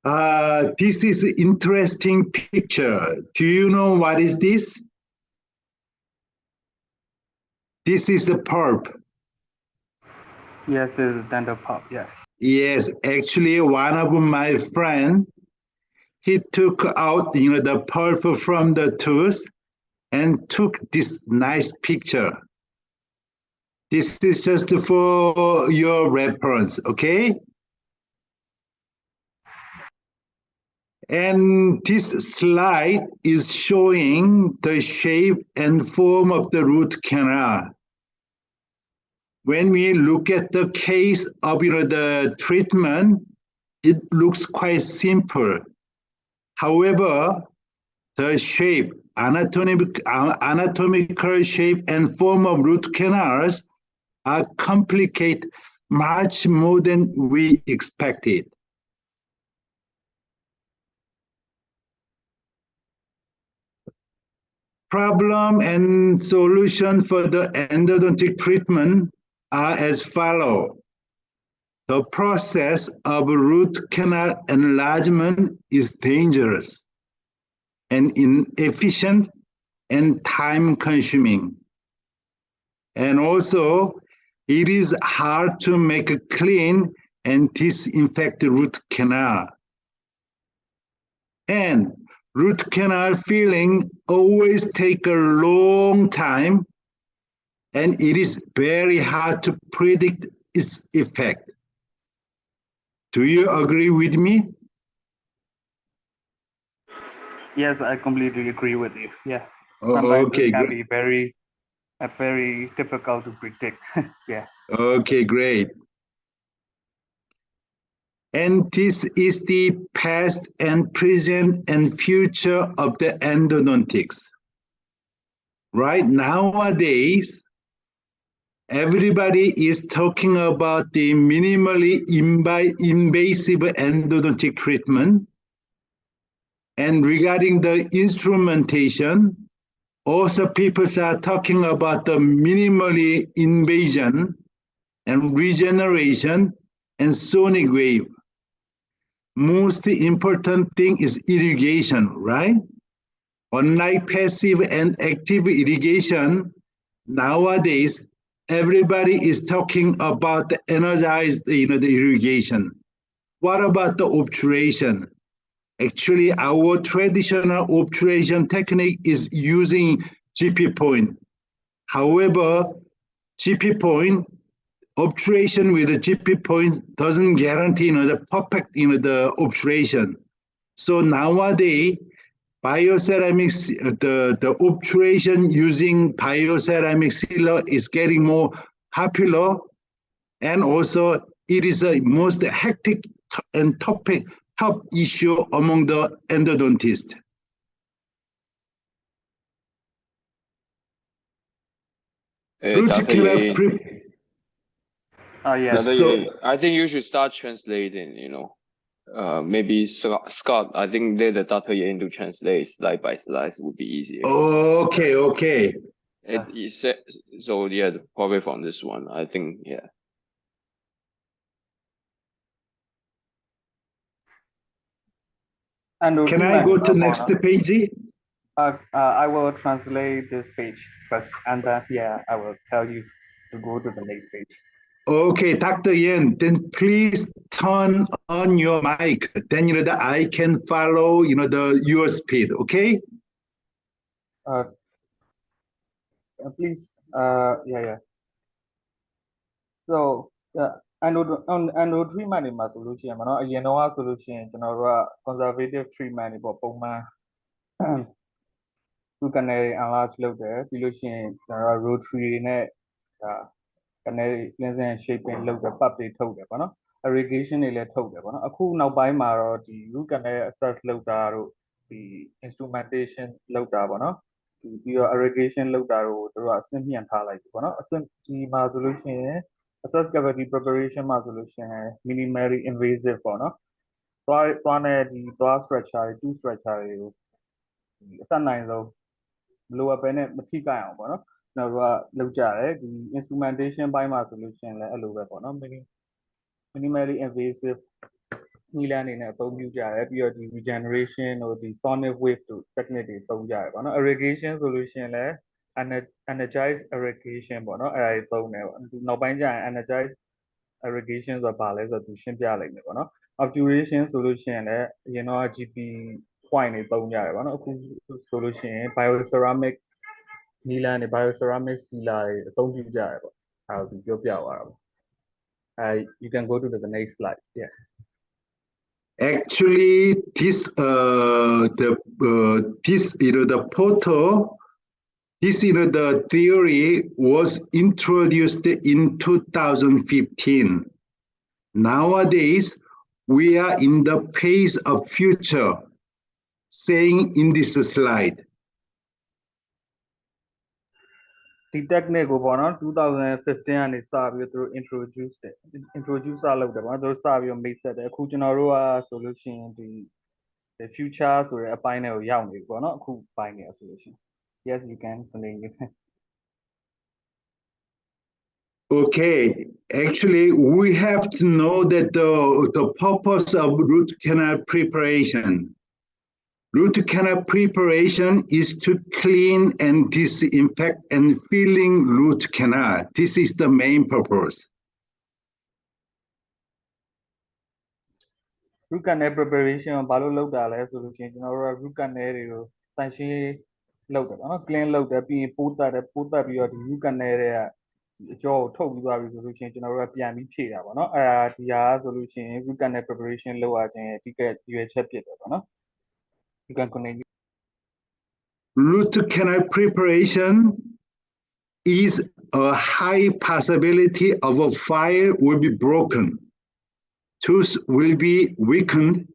This is an interesting picture. Do you know what is this? This is the pulp. Yes, this is dental pulp. Yes. Yes, actually, one of my friend, he took out the pulp from the tooth and took this nice picture. This is just for your reference, okay? And this slide is showing the shape and form of the root canal. When we look at the case of the treatment, it looks quite simple. However, the shape, anatomical shape and form of root canals are complicated much more than we expected. Problem and solution for the endodontic treatment are as follow. The process of root canal enlargement is dangerous and inefficient and time-consuming. And also, it is hard to make a clean and disinfect the root canal. And root canal filling always take a long time, and it is very hard to predict its effect. Do you agree with me? Yes, I completely agree with you. Yeah. Sometimes Okay, it can be very difficult to predict. Yeah. Okay, great. And this is the past and present and future of the endodontics. Right nowadays, everybody is talking about the minimally invasive endodontic treatment. And regarding the instrumentation, also people are talking about the minimally invasion and regeneration and sonic wave. Most important thing is irrigation, right? Unlike passive and active irrigation, nowadays everybody is talking about the energized, the irrigation. What about the obturation? Actually, our traditional obturation technique is using GP point. However, GP point obturation with the GP points doesn't guarantee the perfect the obturation. So nowadays, bioceramics, the obturation using bioceramic sealer is getting more popular, and also it is the most hectic and top issue among the endodontists. Dr. Yin, Yes. Dr. Yin, I think you should start translating, maybe Scott, I think let the Dr. Yin to translate slide by slide would be easier. Okay. So yeah, probably from this one, I think, yeah. And can I go to next page? I will translate this page first, and then I will tell you to go to the next page. Okay, Dr. Yen, then please turn on your mic. Then I can follow your speed. Okay. Please. So and treatment တွေမှာဆိုလို့ရှိရင်เนาะအရင်တော့ဆိုလို့ရှိရင်ကျွန်တော်တို့က conservative treatment တွေပေါ့ပုံမှန် သူကနေ enlarge လုပ်တယ်ပြီးလို့ရှိရင်ကျွန်တော်တို့ rotary တွေနဲ့ကနေ cleansing shaping လုပ်တယ် pub တွေထုတ်တယ်ပေါ့နော် irrigation တွေလည်းထုတ်တယ်ပေါ့နော်အခုနောက်ပိုင်းမှာတော့ဒီ root canal access လုပ်တာတို့ဒီ instrumentation လုပ်တာပေါ့နော်ပြီးတော့ irrigation လုပ်တာတို့တို့ကအဆင့်မြင့်ထားလိုက်ပြီပေါ့နော်အဆင့်ဒီမှာဆိုလို့ရှိရင် access cavity preparation မှာဆိုလို့ရှိရင် minimally invasive ပေါ့နော်သွားနဲ့ဒီသွား structure တွေ two structure တွေကိုအသက်နိုင်ဆုံးမလိုအပ်ဘဲနဲ့မထိခိုက်အောင်ပေါ့နော်ကျွန်တော်တို့ကလုပ်ကြတယ်ဒီ instrumentation ဘိုင်းမှာဆိုလို့ရှိရင်လည်းအဲ့လိုပဲပေါ့နော် minimally invasive နီလန်းအနေနဲ့အသုံးပြုကြတယ်ပြီးတော့ဒီ regeneration တို့ဒီ sonic wave တို့ technique တွေသုံးကြတယ်ပေါ့နော် irrigation ဆိုလို့ရှိရင်လည်း energize irrigation ပေါ့နော်အဲ့ဒါတွေသုံးတယ်ပေါ့နောက်ပိုင်းကျရင် energize irrigation ဆိုတာဘာလဲဆိုတော့သူရှင်းပြလိုက်မယ်ပေါ့နော် obturation ဆိုလို့ရှိရင်လည်းအရင်တော့ GP point တွေသုံးကြတယ်ပေါ့နော်အခုဆိုလို့ရှိရင် bioceramic နီလန်းတွေ bioceramic sealer တွေအသုံးပြုကြတယ်ပေါ့အဲ့ဒါကိုပြောပြသွားတာပေါ့you can go to the next slide yeah Actually, this the photo, this the theory was introduced in 2015. Nowadays, we are in the phase of future, saying in this slide. ဒီ technique ကိုပေါ့နော်2015ကနေစပြီးတော့သူတို့ introduce လုပ်တယ်ပေါ့နော်သူတို့စပြီးတော့ make ဆက်တယ်အခုကျွန်တော်တို့ကဆိုလို့ရှိရင်ဒီ future ဆိုတဲ့အပိုင်းတွေကိုရောက်နေပြီပေါ့နော်အခုပိုင်းနေဆိုလို့ရှိရင် yes you can continue Okay, actually, we have to know that the purpose of root canal preparation. Root canal preparation is to clean and disinfect and filling root canal. This is the main purpose. root canal preparation ဘာလို့လုပ်တာလဲဆိုလို့ရှိရင်ကျွန်တော်တို့က root canal တွေကိုတန်ရှင်းလုပ်တယ်ပေါ့နော် clean လုပ်တယ်ပြီးရင်ပိုးတတ်ပြီးတော့ဒီ root canal တွေကအကြောကိုထုတ်ပြီးသွားပြီဆိုလို့ရှိရင်ကျွန်တော်တို့ကပြန်ပြီးဖြည့်တာပေါ့နော်အဲ့ဒါဒီဟာဆိုလို့ရှိရင် root canal preparation လုပ်ရခြင်းအဓိကရွေးချက်ဖြစ်တယ်ပေါ့နော် you can continue Root canal preparation is a high possibility of a file will be broken, tooth will be weakened,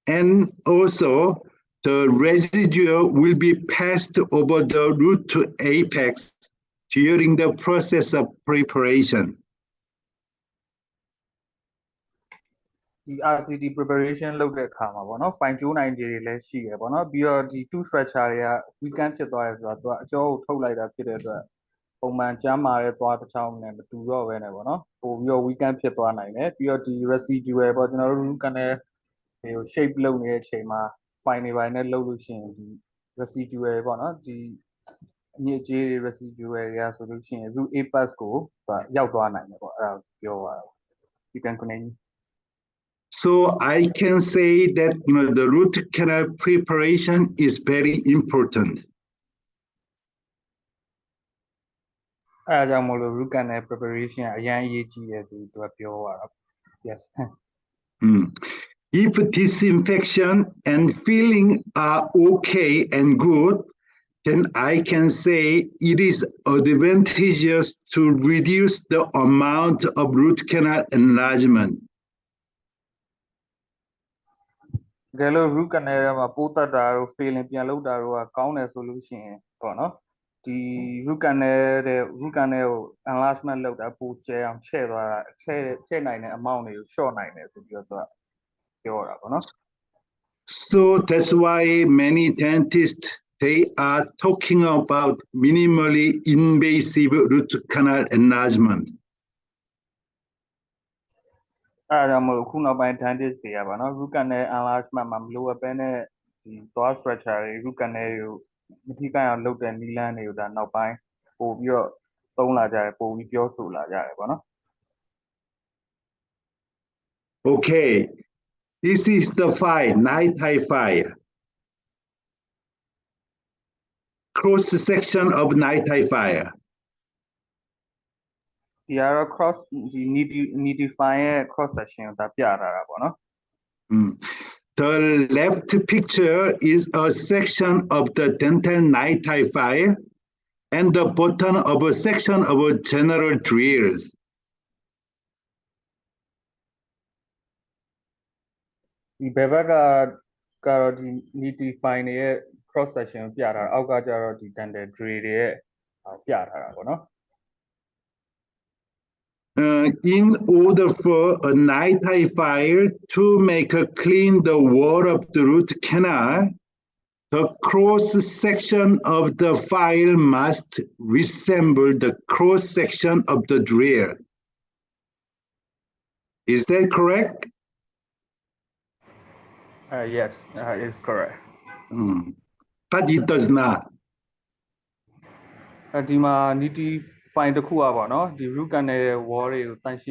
and also the residue will be passed over the root to apex during the process of preparation. ဒီ RCT preparation လုပ်တဲ့အခါမှာပေါ့နော် fine tune နိုင်ခြေတွေလည်းရှိရပေါ့နော်ပြီးတော့ဒီ two structure တွေက weaken ဖြစ်သွားရဲဆိုတော့သူကအကျောကိုထုတ်လိုက်တာဖြစ်တဲ့အတွက်ပုံမှန်ကျန်းမာတဲ့သွားတစ်ချောင်းနဲ့မတူတော့ဘဲနဲ့ပေါ့နော်ပို့ပြီးတော့ weaken ဖြစ်သွားနိုင်တယ်ပြီးတော့ဒီ residual ပေါ့ကျွန်တော်တို့ root canal တွေကို shape လုပ်နေတဲ့အချိန်မှာ fine တွေပိုင်းနဲ့လုပ်လို့ရှိရင်ဒီ residual ပေါ့နော်ဒီအညစ်အကြေးတွေ residual တွေကဆိုလို့ရှိရင် root apex ကိုရောက်သွားနိုင်တယ်ပေါ့အဲ့ဒါကိုပြောသွားတာ you can continue So I can say that the root canal preparation is very important. အဲ့ဒါကြောင့်မို့လို့ root canal preparation အရင်အရေးကြီးတယ်ဆိုပြီးသူကပြောသွားတာ yes If disinfection and filling are okay and good, then I can say it is advantageous to reduce the amount of root canal enlargement. တကယ်လို့ root canal ထဲမှာပိုးတက်တာတို့ filling ပြန်လုပ်တာတို့ကကောင်းတယ်ဆိုလို့ရှိရင်ပေါ့နော်ဒီ root canal ကို enlargement လုပ်တာပိုကျဲအောင်ချဲ့သွားတာချဲ့နိုင်တဲ့ amount တွေကို short နိုင်တယ်ဆိုပြီးတော့သူကပြောတာပေါ့နော် So that's why many dentists they are talking about minimally invasive root canal enlargement. အဲ့ဒါကြောင့်မို့ခုနောက်ပိုင်း dentist တွေကပါနော် root canal enlargement မှာမလိုအပ်ဘဲနဲ့ဒီသွား structure တွေ root canal တွေကိုမထိခိုက်အောင်လုပ်တဲ့နည်းလမ်းတွေကိုဒါနောက်ပိုင်းပို့ပြီးတော့သုံးလာကြတယ်ပို့ပြီးပြောဆိုလာကြတယ်ပေါ့နော် Okay, this is the file, night high file. Cross section of night high file. ဒီကတော့ cross ဒီ nidify ရဲ့ cross section ကိုဒါပြထားတာပေါ့နော် The left picture is a section of the dental night high file and the bottom of a section of a general drills. ဒီဘက်ဘက်ကကတော့ဒီ nidify ရဲ့ cross section ကိုပြထားတာအောက်ကကျတော့ဒီ dental drill တွေရဲ့ပြထားတာပေါ့နော် In order for a night high file to make clean the wall of the root canal, the cross section of the file must resemble the cross section of the drill. Is that correct? Yes, it's correct. But it does not. ဒီမှာ niti find တစ်ခုอ่ะပေါ့နော်ဒီ root canal ရဲ့ wall တွေကိုတန်ရှ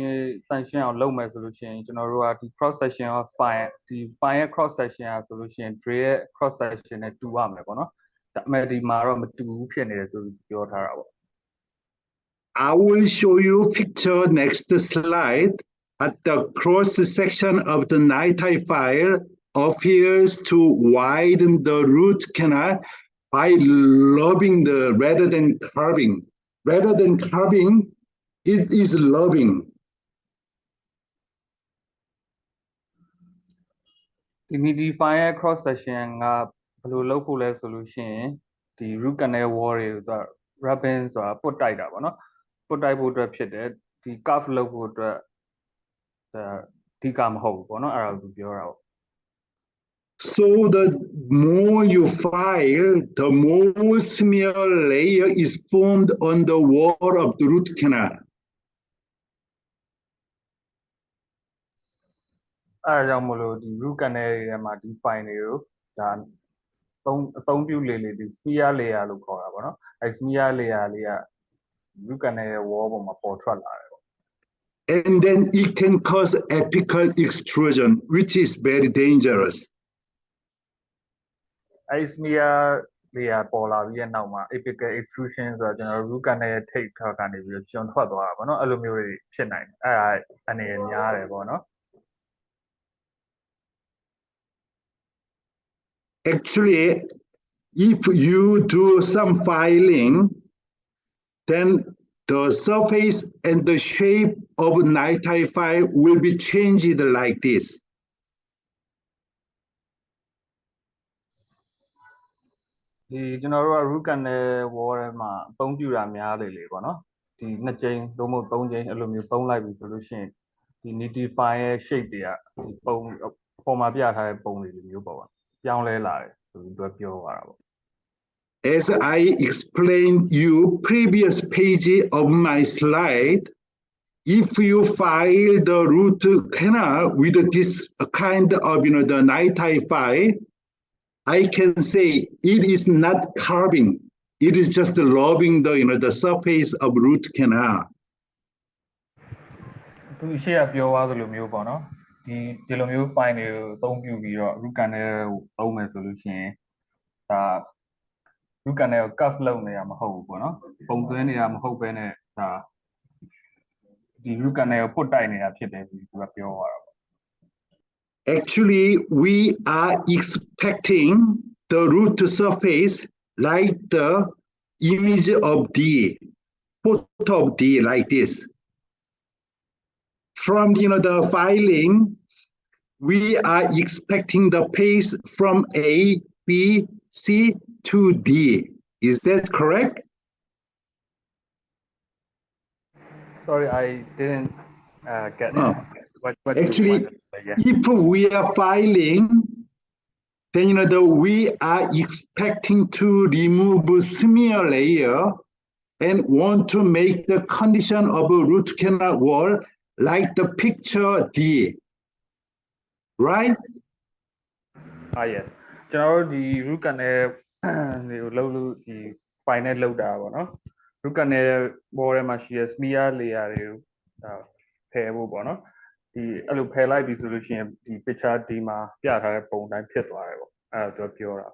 င်းအောင်လုပ်မယ်ဆိုလို့ရှိရင်ကျွန်တော်တို့ကဒီ cross section of fine ဒီ fine ရဲ့ cross section อ่ะဆိုလို့ရှိရင် dray ရဲ့ cross section နဲ့တူရမယ်ပေါ့နော်ဒါပေမဲ့ဒီမှာတော့မတူဘူးဖြစ်နေတယ်ဆိုပြီးပြောထားတာပေါ့ I will show you picture next slide. At the cross section of the nighttime file appears to widen the root canal by lobing rather than curving. Rather than curving, it is lobing. ဒီ niti fine ရဲ့ cross section ကဘယ်လိုလုပ်ဖို့လဲဆိုလို့ရှိရင်ဒီ root canal wall တွေကို rubbing ဆိုတာပုတ်တိုက်တာပေါ့နော်ပုတ်တိုက်ဖို့အတွက်ဖြစ်တယ်ဒီ curve လုပ်ဖို့အတွက်အဓိကမဟုတ်ဘူးပေါ့နော်အဲ့ဒါကိုသူပြောတာပေါ့ So the more you file, the more smear layer is formed on the wall of the root canal. အဲ့ဒါကြောင့်မလို့ဒီ root canal တွေထဲမှာဒီ fine တွေကိုဒါအသုံးပြုလေဒီ smear layer လို့ခေါ်တာပေါ့နော်အဲ့ smear layer လေးက root canal ရဲ့ wall ပေါ်မှာပေါ်ထွက်လာတယ်ပေါ့ And then it can cause apical extrusion, which is very dangerous. အဲ့ smear layer ပေါ်လာပြီးတဲ့နောက်မှာ apical extrusion ဆိုတာကျွန်တော် root canal ရဲ့ထိပ်ထောက်ကနေပြီးတော့ကျွန်ထွက်သွားတာပေါ့နော်အဲ့လိုမျိုးတွေဖြစ်နိုင်တယ်အဲ့ဒါအနေနဲ့များတယ်ပေါ့နော် Actually, if you do some filing, then the surface and the shape of nighttime file will be changed like this. ဒီကျွန်တော်တို့က root canal wall ထဲမှာအသုံးပြုတာများလေပေါ့နော်ဒီနှစ်ကြိမ်သို့မဟုတ်သုံးကြိမ်အဲ့လိုမျိုးသုံးလိုက်ပြီဆိုလို့ရှိရင်ဒီ niti file ရဲ့ shape တွေကဒီပုံပေါ်မှာပြထားတဲ့ပုံတွေလိုမျိုးပေါ့ပါပြောင်းလဲလာတယ်ဆိုပြီးသူကပြောသွားတာပေါ့ As I explained you previous page of my slide, if you file the root canal with this kind of the nighttime file, I can say it is not carving. It is just lobbing the surface of root canal. သူရှေ့ကပြောသွားသလိုမျိုးပေါ့နော်ဒီလိုမျိုး file တွေကိုအသုံးပြုပြီးတော့ root canal ကိုသုံးမယ်ဆိုလို့ရှိရင်ဒါ root canal ကို curve လုပ်နေတာမဟုတ်ဘူးပေါ့နော်ပုံသွင်းနေတာမဟုတ်ဘဲနဲ့ဒါဒီ root canal ကိုပုတ်တိုက်နေတာဖြစ်တယ်ဆိုပြီးသူကပြောသွားတာပေါ့ Actually, we are expecting the root surface like the image of D, photo of D like this. From the filing, we are expecting the pace from A, B, C to D. Is that correct? Sorry, I didn't get what Actually, you wanted to say. Yeah. if we are filing, then we are expecting to remove smear layer and want to make the condition of a root canal wall like the picture D, right? Yes ကျွန်တော်တို့ဒီ root canal တွေကိုလှုပ်လို့ဒီ file နဲ့လှုပ်တာပေါ့နော် root canal wall ထဲမှာရှိတဲ့ smear layer တွေကိုဖယ်ဖို့ပေါ့နော်ဒီအဲ့လိုဖယ်လိုက်ပြီဆိုလို့ရှိရင်ဒီ picture D မှာပြထားတဲ့ပုံတိုင်းဖြစ်သွားတယ်ပေါ့အဲ့ဒါသူပြောတာ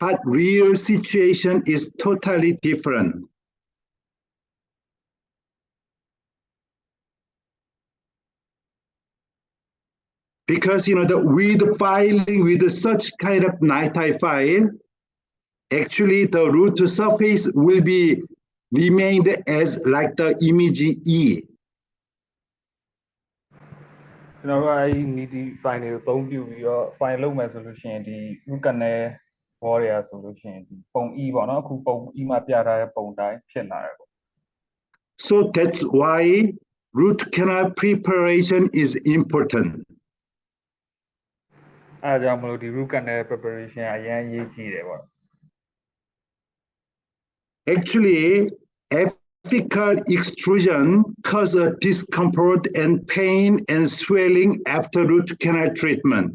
But real situation is totally different. Because with filing with such kind of nighttime file, actually the root surface will be remained as like the image E. ကျွန်တော်တို့အဲ့ဒီ niti file တွေကိုအသုံးပြုပြီးတော့ file လုပ်မယ်ဆိုလို့ရှိရင်ဒီ root canal wall တွေကဆိုလို့ရှိရင်ဒီပုံ E ပေါ့နော်အခုပုံ E မှာပြထားတဲ့ပုံတိုင်းဖြစ်လာတယ်ပေါ့ So that's why root canal preparation is important. အဲ့ဒါကြောင့်မလို့ဒီ root canal preparation အရင်ရေးကြည့်တယ်ပေါ့ Actually, apical extrusion causes discomfort and pain and swelling after root canal treatment.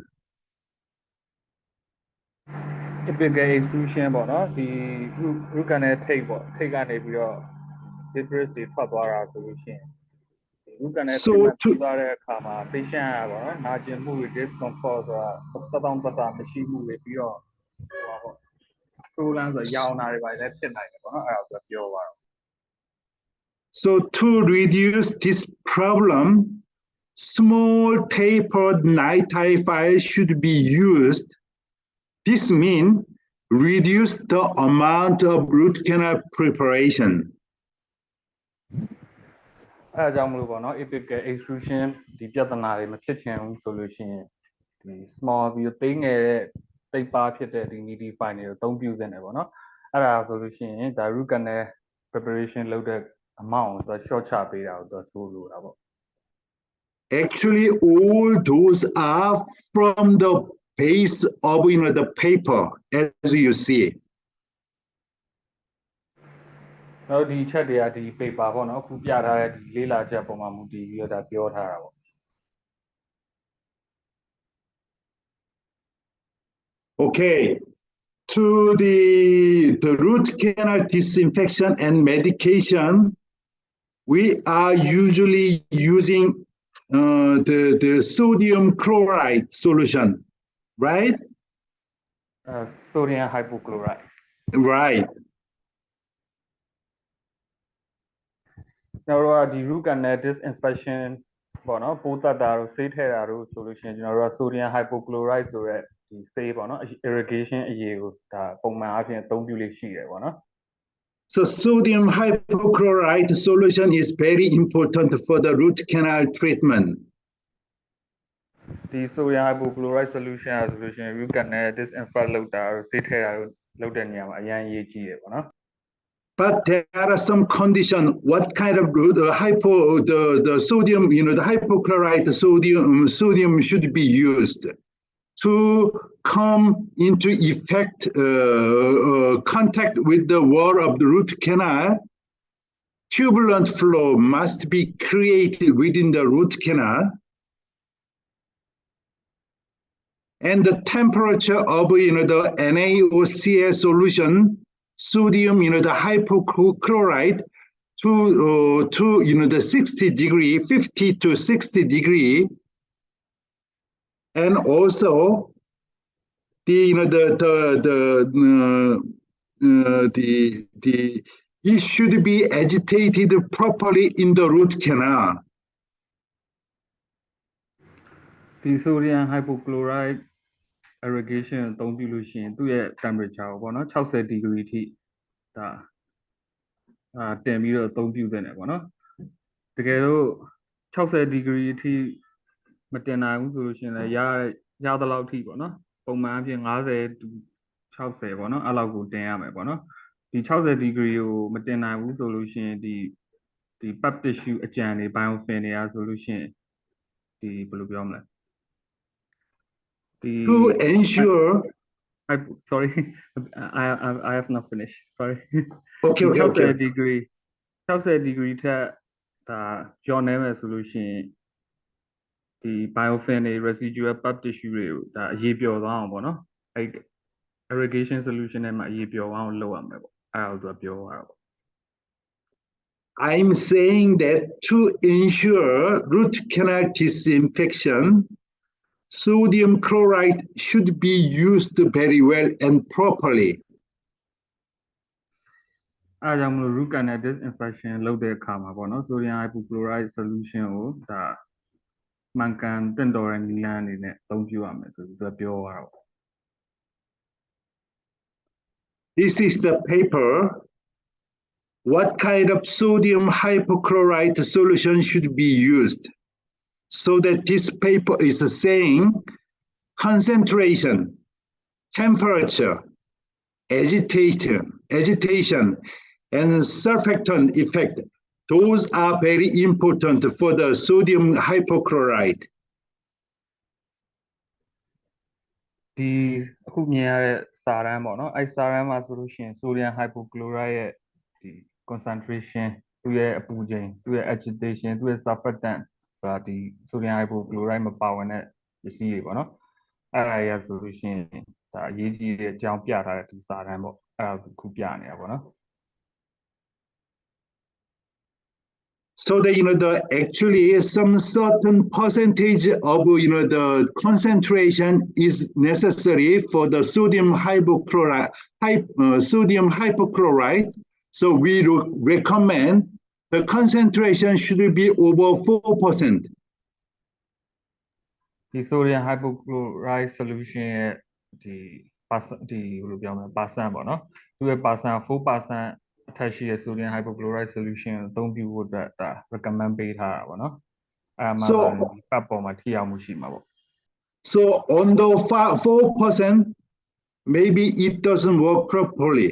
typical extrusion ပေါ့နော်ဒီ root canal ထိပ်ပေါ့ထိပ်ကနေပြီးတော့ debris တွေထွက်သွားတာဆိုလို့ရှိရင် root canal So treatment to ပြုသွားတဲ့အခါမှာ patient ကပေါ့နော်နာကျင်မှုတွေ discomfort ဆိုတာတောင်းတတာမရှိမှုတွေပြီးတော့ဟိုပါပေါ့ ဆိုးလန်းဆိုရောင်တာတွေပါလည်းဖြစ်နိုင်တယ်ပေါ့နော်အဲ့ဒါဆိုပြောပါတော့ So to reduce this problem, small tapered nitride file should be used. This means reduce the amount of root canal preparation. အဲ့ဒါကြောင့်မလို့ပေါ့နော် apical extrusion ဒီပြဿနာတွေမဖြစ်ချင်ဘူးဆိုလို့ရှိရင်ဒီ small ပြီးသိငယ်တဲ့တိတ်ပါဖြစ်တဲ့ဒီ needle file တွေကိုအသုံးပြုသင့်တယ်ပေါ့နော်အဲ့ဒါဆိုလို့ရှိရင်ဒါ root canal preparation လုပ်တဲ့ amount ကို short ချပေးတာကိုဆိုလိုတာပေါ့ Actually, all those are from the base of the paper, as you see. တော့ဒီချက်တွေကဒီ paper ပေါ့နော်အခုပြထားတဲ့ဒီလေးလာချက်ပုံမှာမူတည်ပြီးတော့ဒါပြောထားတာပေါ့ Okay, to the root canal disinfection and medication, we are usually using the sodium chloride solution, right? Sodium hypochlorite. Right. Now, the root canal disinfection ပေါ့နော်ပိုးတတ်တာတို့ဆေးထည့်တာတို့ဆိုလို့ရှိရင်ကျွန်တော်တို့က sodium hypochlorite ဆိုတဲ့ဒီဆေးပေါ့နော် irrigation အရေးကိုဒါပုံမှန်အားဖြင့်အသုံးပြုလေးရှိတယ်ပေါ့နော် So sodium hypochlorite solution is very important for the root canal treatment. ဒီ sodium hypochlorite solution อ่ะဆိုလို့ရှိရင် root canal disinfect လုပ်တာတို့ဆေးထည့်တာတို့လုပ်တဲ့နေရာမှာအရင်အရေးကြီးတယ်ပေါ့နော် But there are some conditions. What kind of the sodium, the hypochlorite sodium should be used to come into effect, contact with the wall of the root canal. Turbulent flow must be created within the root canal. And the temperature of the NaOCl solution, sodium, the hypochlorite, to the 60 degree, 50 to 60 degree, and also it should be agitated properly in the root canal. ဒီ sodium hypochlorite irrigation အသုံးပြုလို့ရှိရင်သူ့ရဲ့ temperature ကိုပေါ့နော်60 degree အထိဒါတင်ပြီးတော့အသုံးပြုသင့်တယ်ပေါ့နော်တကယ်လို့60 degree အထိမတင်နိုင်ဘူးဆိုလို့ရှိရင်လည်းရသလောက်အထိပေါ့နော်ပုံမှန်အဖြစ်50 to 60ပေါ့နော်အဲ့လောက်ကိုတင်ရမယ်ပေါ့နော်ဒီ60 degree ကိုမတင်နိုင်ဘူးဆိုလို့ရှိရင်ဒီ pep tissue အကြံတွေ biofilm တွေအားဆိုလို့ရှိရင်ဒီဘယ်လိုပြောမလဲ To ensure, sorry, I have not finished. Sorry. Okay. 60 degree 60 degree ထက်ဒါကျော်နေမယ်ဆိုလို့ရှိရင်ဒီ biofilm တွေ residual pep tissue တွေကိုဒါအရေးပျော်သွားအောင်ပေါ့နော်အဲ့ irrigation solution ထဲမှာအရေးပျော်အောင်လုပ်ရမယ်ပေါ့အဲ့ဒါကိုသူပြောတာပေါ့ I'm saying that to ensure root canal disinfection, sodium chloride should be used very well and properly. အားကြောင့်မလို့ root canal disinfection လုပ်တဲ့အခါမှာပေါ့နော် sodium hypochlorite solution ကိုဒါမှန်ကန်တင့်တော်တဲ့နည်းလမ်းအနေနဲ့အသုံးပြုရမယ်ဆိုပြီးသူပြောတာပေါ့ This is the paper. What kind of sodium hypochlorite solution should be used? So that this paper is saying concentration, temperature, agitation, and surfactant effect. Those are very important for the sodium hypochlorite. ဒီအခုမြင်ရတဲ့စာတမ်းပေါ့နော်အဲ့စာတမ်းမှာဆိုလို့ရှိရင် sodium hypochlorite ရဲ့ဒီ concentration သူ့ရဲ့အပူချိန်သူ့ရဲ့ agitation သူ့ရဲ့ surfactant ဆိုတာဒီ sodium hypochlorite မပါဝင်တဲ့ပစ္စည်းတွေပေါ့နော်အဲ့ဒါရဆိုလို့ရှိရင် ဒါအရေးကြီးတဲ့အကြောင်းပြထားတဲ့ဒီစာတမ်းပေါ့အဲ့ဒါခုပြနေတာပေါ့နော် So that the actually some certain percentage of the concentration is necessary for the sodium hypochlorite. So we recommend the concentration should be over 4%. ဒီ sodium hypochlorite solution ရဲ့ဒီဘယ်လိုပြောမလဲ percent ပေါ့နော်သူရဲ့ percent 4% အထက်ရှိတဲ့ sodium hypochlorite solution ကိုအသုံးပြုဖို့အတွက်ဒါ recommend ပေးထားတာပေါ့နော်အဲ့မှာဒီပတ်ပေါ်မှာထိရောက်မှုရှိမှာပေါ့ So on the 4%, maybe it doesn't work properly.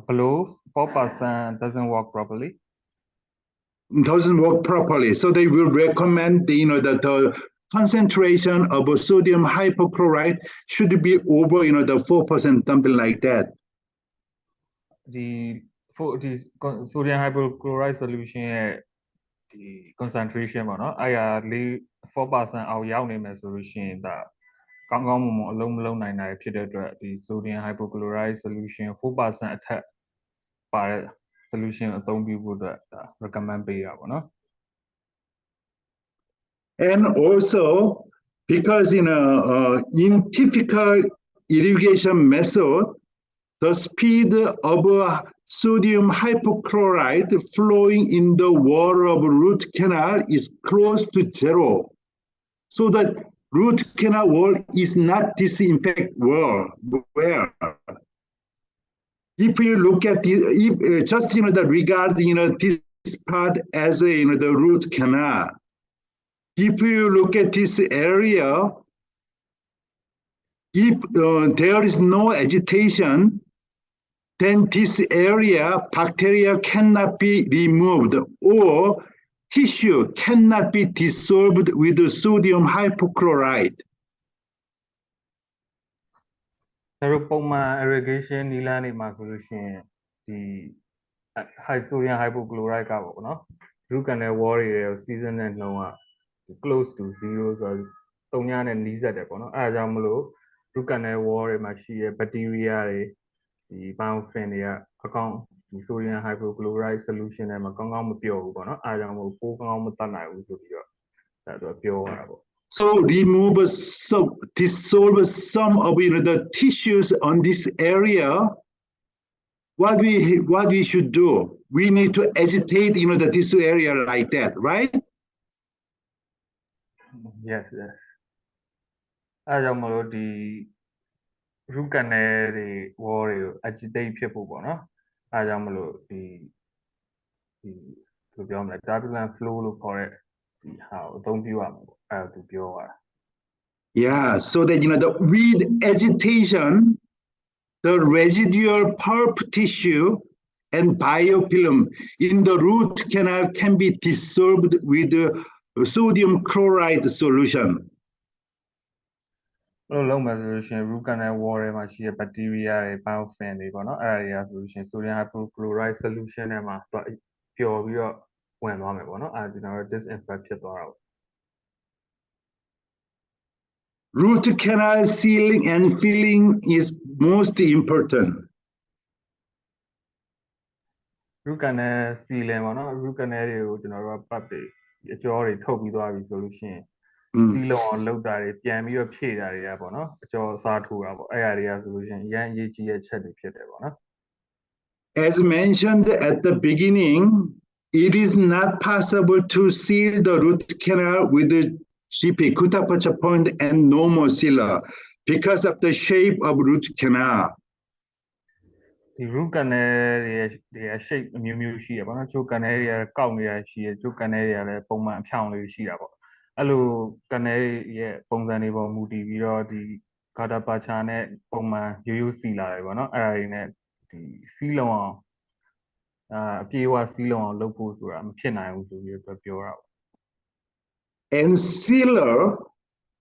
Below 4% doesn't work properly. Doesn't work properly. So they will recommend that the concentration of sodium hypochlorite should be over the 4%, something like that. The sodium hypochlorite solution ရဲ့ဒီ concentration ပေါ့နော်အဲ့ဒါ4% အောက်ရောက်နေမယ်ဆိုလို့ရှိရင်ဒါကောင်းကောင်းမွန်မွန်အလုံးမလုံးနိုင်တာဖြစ်တဲ့အတွက်ဒီ sodium hypochlorite solution 4% အထက်ပါတဲ့ solution အသုံးပြုဖို့အတွက်ဒါ recommend ပေးတာပေါ့နော် And also because in typical irrigation method, the speed of sodium hypochlorite flowing in the water of root canal is close to zero. So that root canal wall is not disinfect well. If you look at this, if just the regard this part as the root canal. If you look at this area, if there is no agitation, then this area bacteria cannot be removed or tissue cannot be dissolved with the sodium hypochlorite. တို့ပုံမှန် irrigation နည်းလမ်းတွေမှာဆိုလို့ရှိရင်ဒီ high sodium hypochlorite ကပေါ့နော် root canal wall တွေကို season နဲ့နှုန်းက close to 0 ဆိုတော့3ညနဲ့နီးစပ်တယ်ပေါ့နော်အဲဒါကြောင့်မလို့ root canal wall တွေမှာရှိတဲ့ bacteria တွေဒီ biofilm တွေကအကောင်းဒီ sodium hypochlorite solution ထဲမှာကောင်းကောင်းမပျော်ဘူးပေါ့နော်အဲဒါကြောင့်မလို့ပိုးကောင်းကောင်းမတတ်နိုင်ဘူးဆိုပြီးတော့ဒါသူကပြောရတာပေါ့ So remove dissolve some of the tissues on this area. What we should do? We need to agitate the tissue area like that, right? Yes. အဲဒါကြောင့်မလို့ဒီ root canal တွေ wall တွေကို agitate ဖြစ်ဖို့ပေါ့နော်အဲဒါကြောင့်မလို့ဒီဘယ်လိုပြောမလဲ turbulent flow လို့ခေါ်တဲ့ဒီဟာကိုအသုံးပြုရမှာပေါ့အဲဒါသူပြောရတာ Yeah, so that with agitation, the residual pulp tissue and biofilm in the root canal can be dissolved with the sodium chloride solution. လုံးမယ်ဆိုလို့ရှိရင် root canal wall ထဲမှာရှိတဲ့ bacteria တွေ biofilm တွေပေါ့နော်အဲ့ဒါတွေကဆိုလို့ရှိရင် sodium hypochlorite solution ထဲမှာပျော်ပြီးတော့ဝင်သွားမယ်ပေါ့နော်အဲ့ဒါကျွန်တော်တို့ disinfect ဖြစ်သွားတာပေါ့ Root canal sealing and filling is most important. root canal sealing ပေါ့နော် root canal တွေကိုကျွန်တော်တို့ကပတ်တွေအကြောတွေထုတ်ပြီးသွားပြီဆိုလို့ရှိရင်စီလုံးအောင်လုပ်တာတွေပြန်ပြီးတော့ဖြည့်တာတွေကပေါ့နော်အကျော်အစားထိုးတာပေါ့အဲ့အရာတွေကဆိုလို့ရှိရင်အရင်အရေးကြီးတဲ့ချက်တွေဖြစ်တယ်ပေါ့နော် As mentioned at the beginning, it is not possible to seal the root canal with the GP, Kutapacha point and normal sealer because of the shape of root canal. ဒီ root canal တွေရဲ့ shape အမျိုးမျိုးရှိရပါတော့ချိုး canal တွေကကောက်နေတာရှိရချိုး canal တွေကလည်းပုံမှန်အဖြောင်းလေးရှိတာပေါ့အဲ့လို canal ရဲ့ပုံစံတွေပေါ်မူတည်ပြီးတော့ဒီ Kutapacha နဲ့ပုံမှန်ရိုးရိုးစီလာတယ်ပေါ့နော်အဲ့ဒါတွေနဲ့ဒီစီးလုံးအောင်အပြေးအဝစီးလုံးအောင်လုပ်ဖို့ဆိုတာမဖြစ်နိုင်ဘူးဆိုပြီးတော့ပြောတာပေါ့ And sealer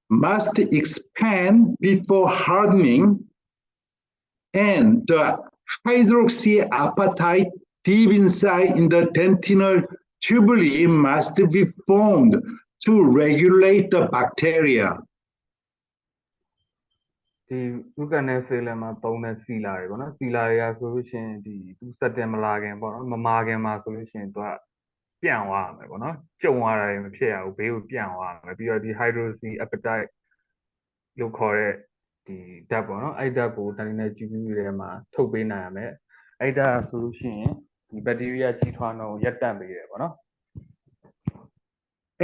must expand before hardening, and the hydroxyapatite deep inside in the dentinal tubuli must be formed to regulate the bacteria. ဒီဥက္ကနဲ့ failure မှာသုံးတဲ့စီလာတွေပေါ့နော်စီလာတွေကဆိုလို့ရှိရင်ဒီသူစက်တင်မလာခင်ပေါ့နော်မမာခင်မှာဆိုလို့ရှိရင်သူကပြန့်သွားရမယ်ပေါ့နော်ကျုံသွားတာတွေမဖြစ်ရဘူးဘေးကိုပြန့်သွားရမယ်ပြီးတော့ဒီ hydroxy appetite လို့ခေါ်တဲ့ဒီဓာတ်ပေါ့နော်အဲ့ဓာတ်ကိုတန်းနေတဲ့ကျူးကျူးတွေထဲမှာထုတ်ပေးနိုင်ရမယ်အဲ့ဓာတ်ဆိုလို့ရှိရင်ဒီဘက်တီးရီးယားကြီးထွားနှုန်းကိုရပ်တန့်ပေးတယ်ပေါ့နော်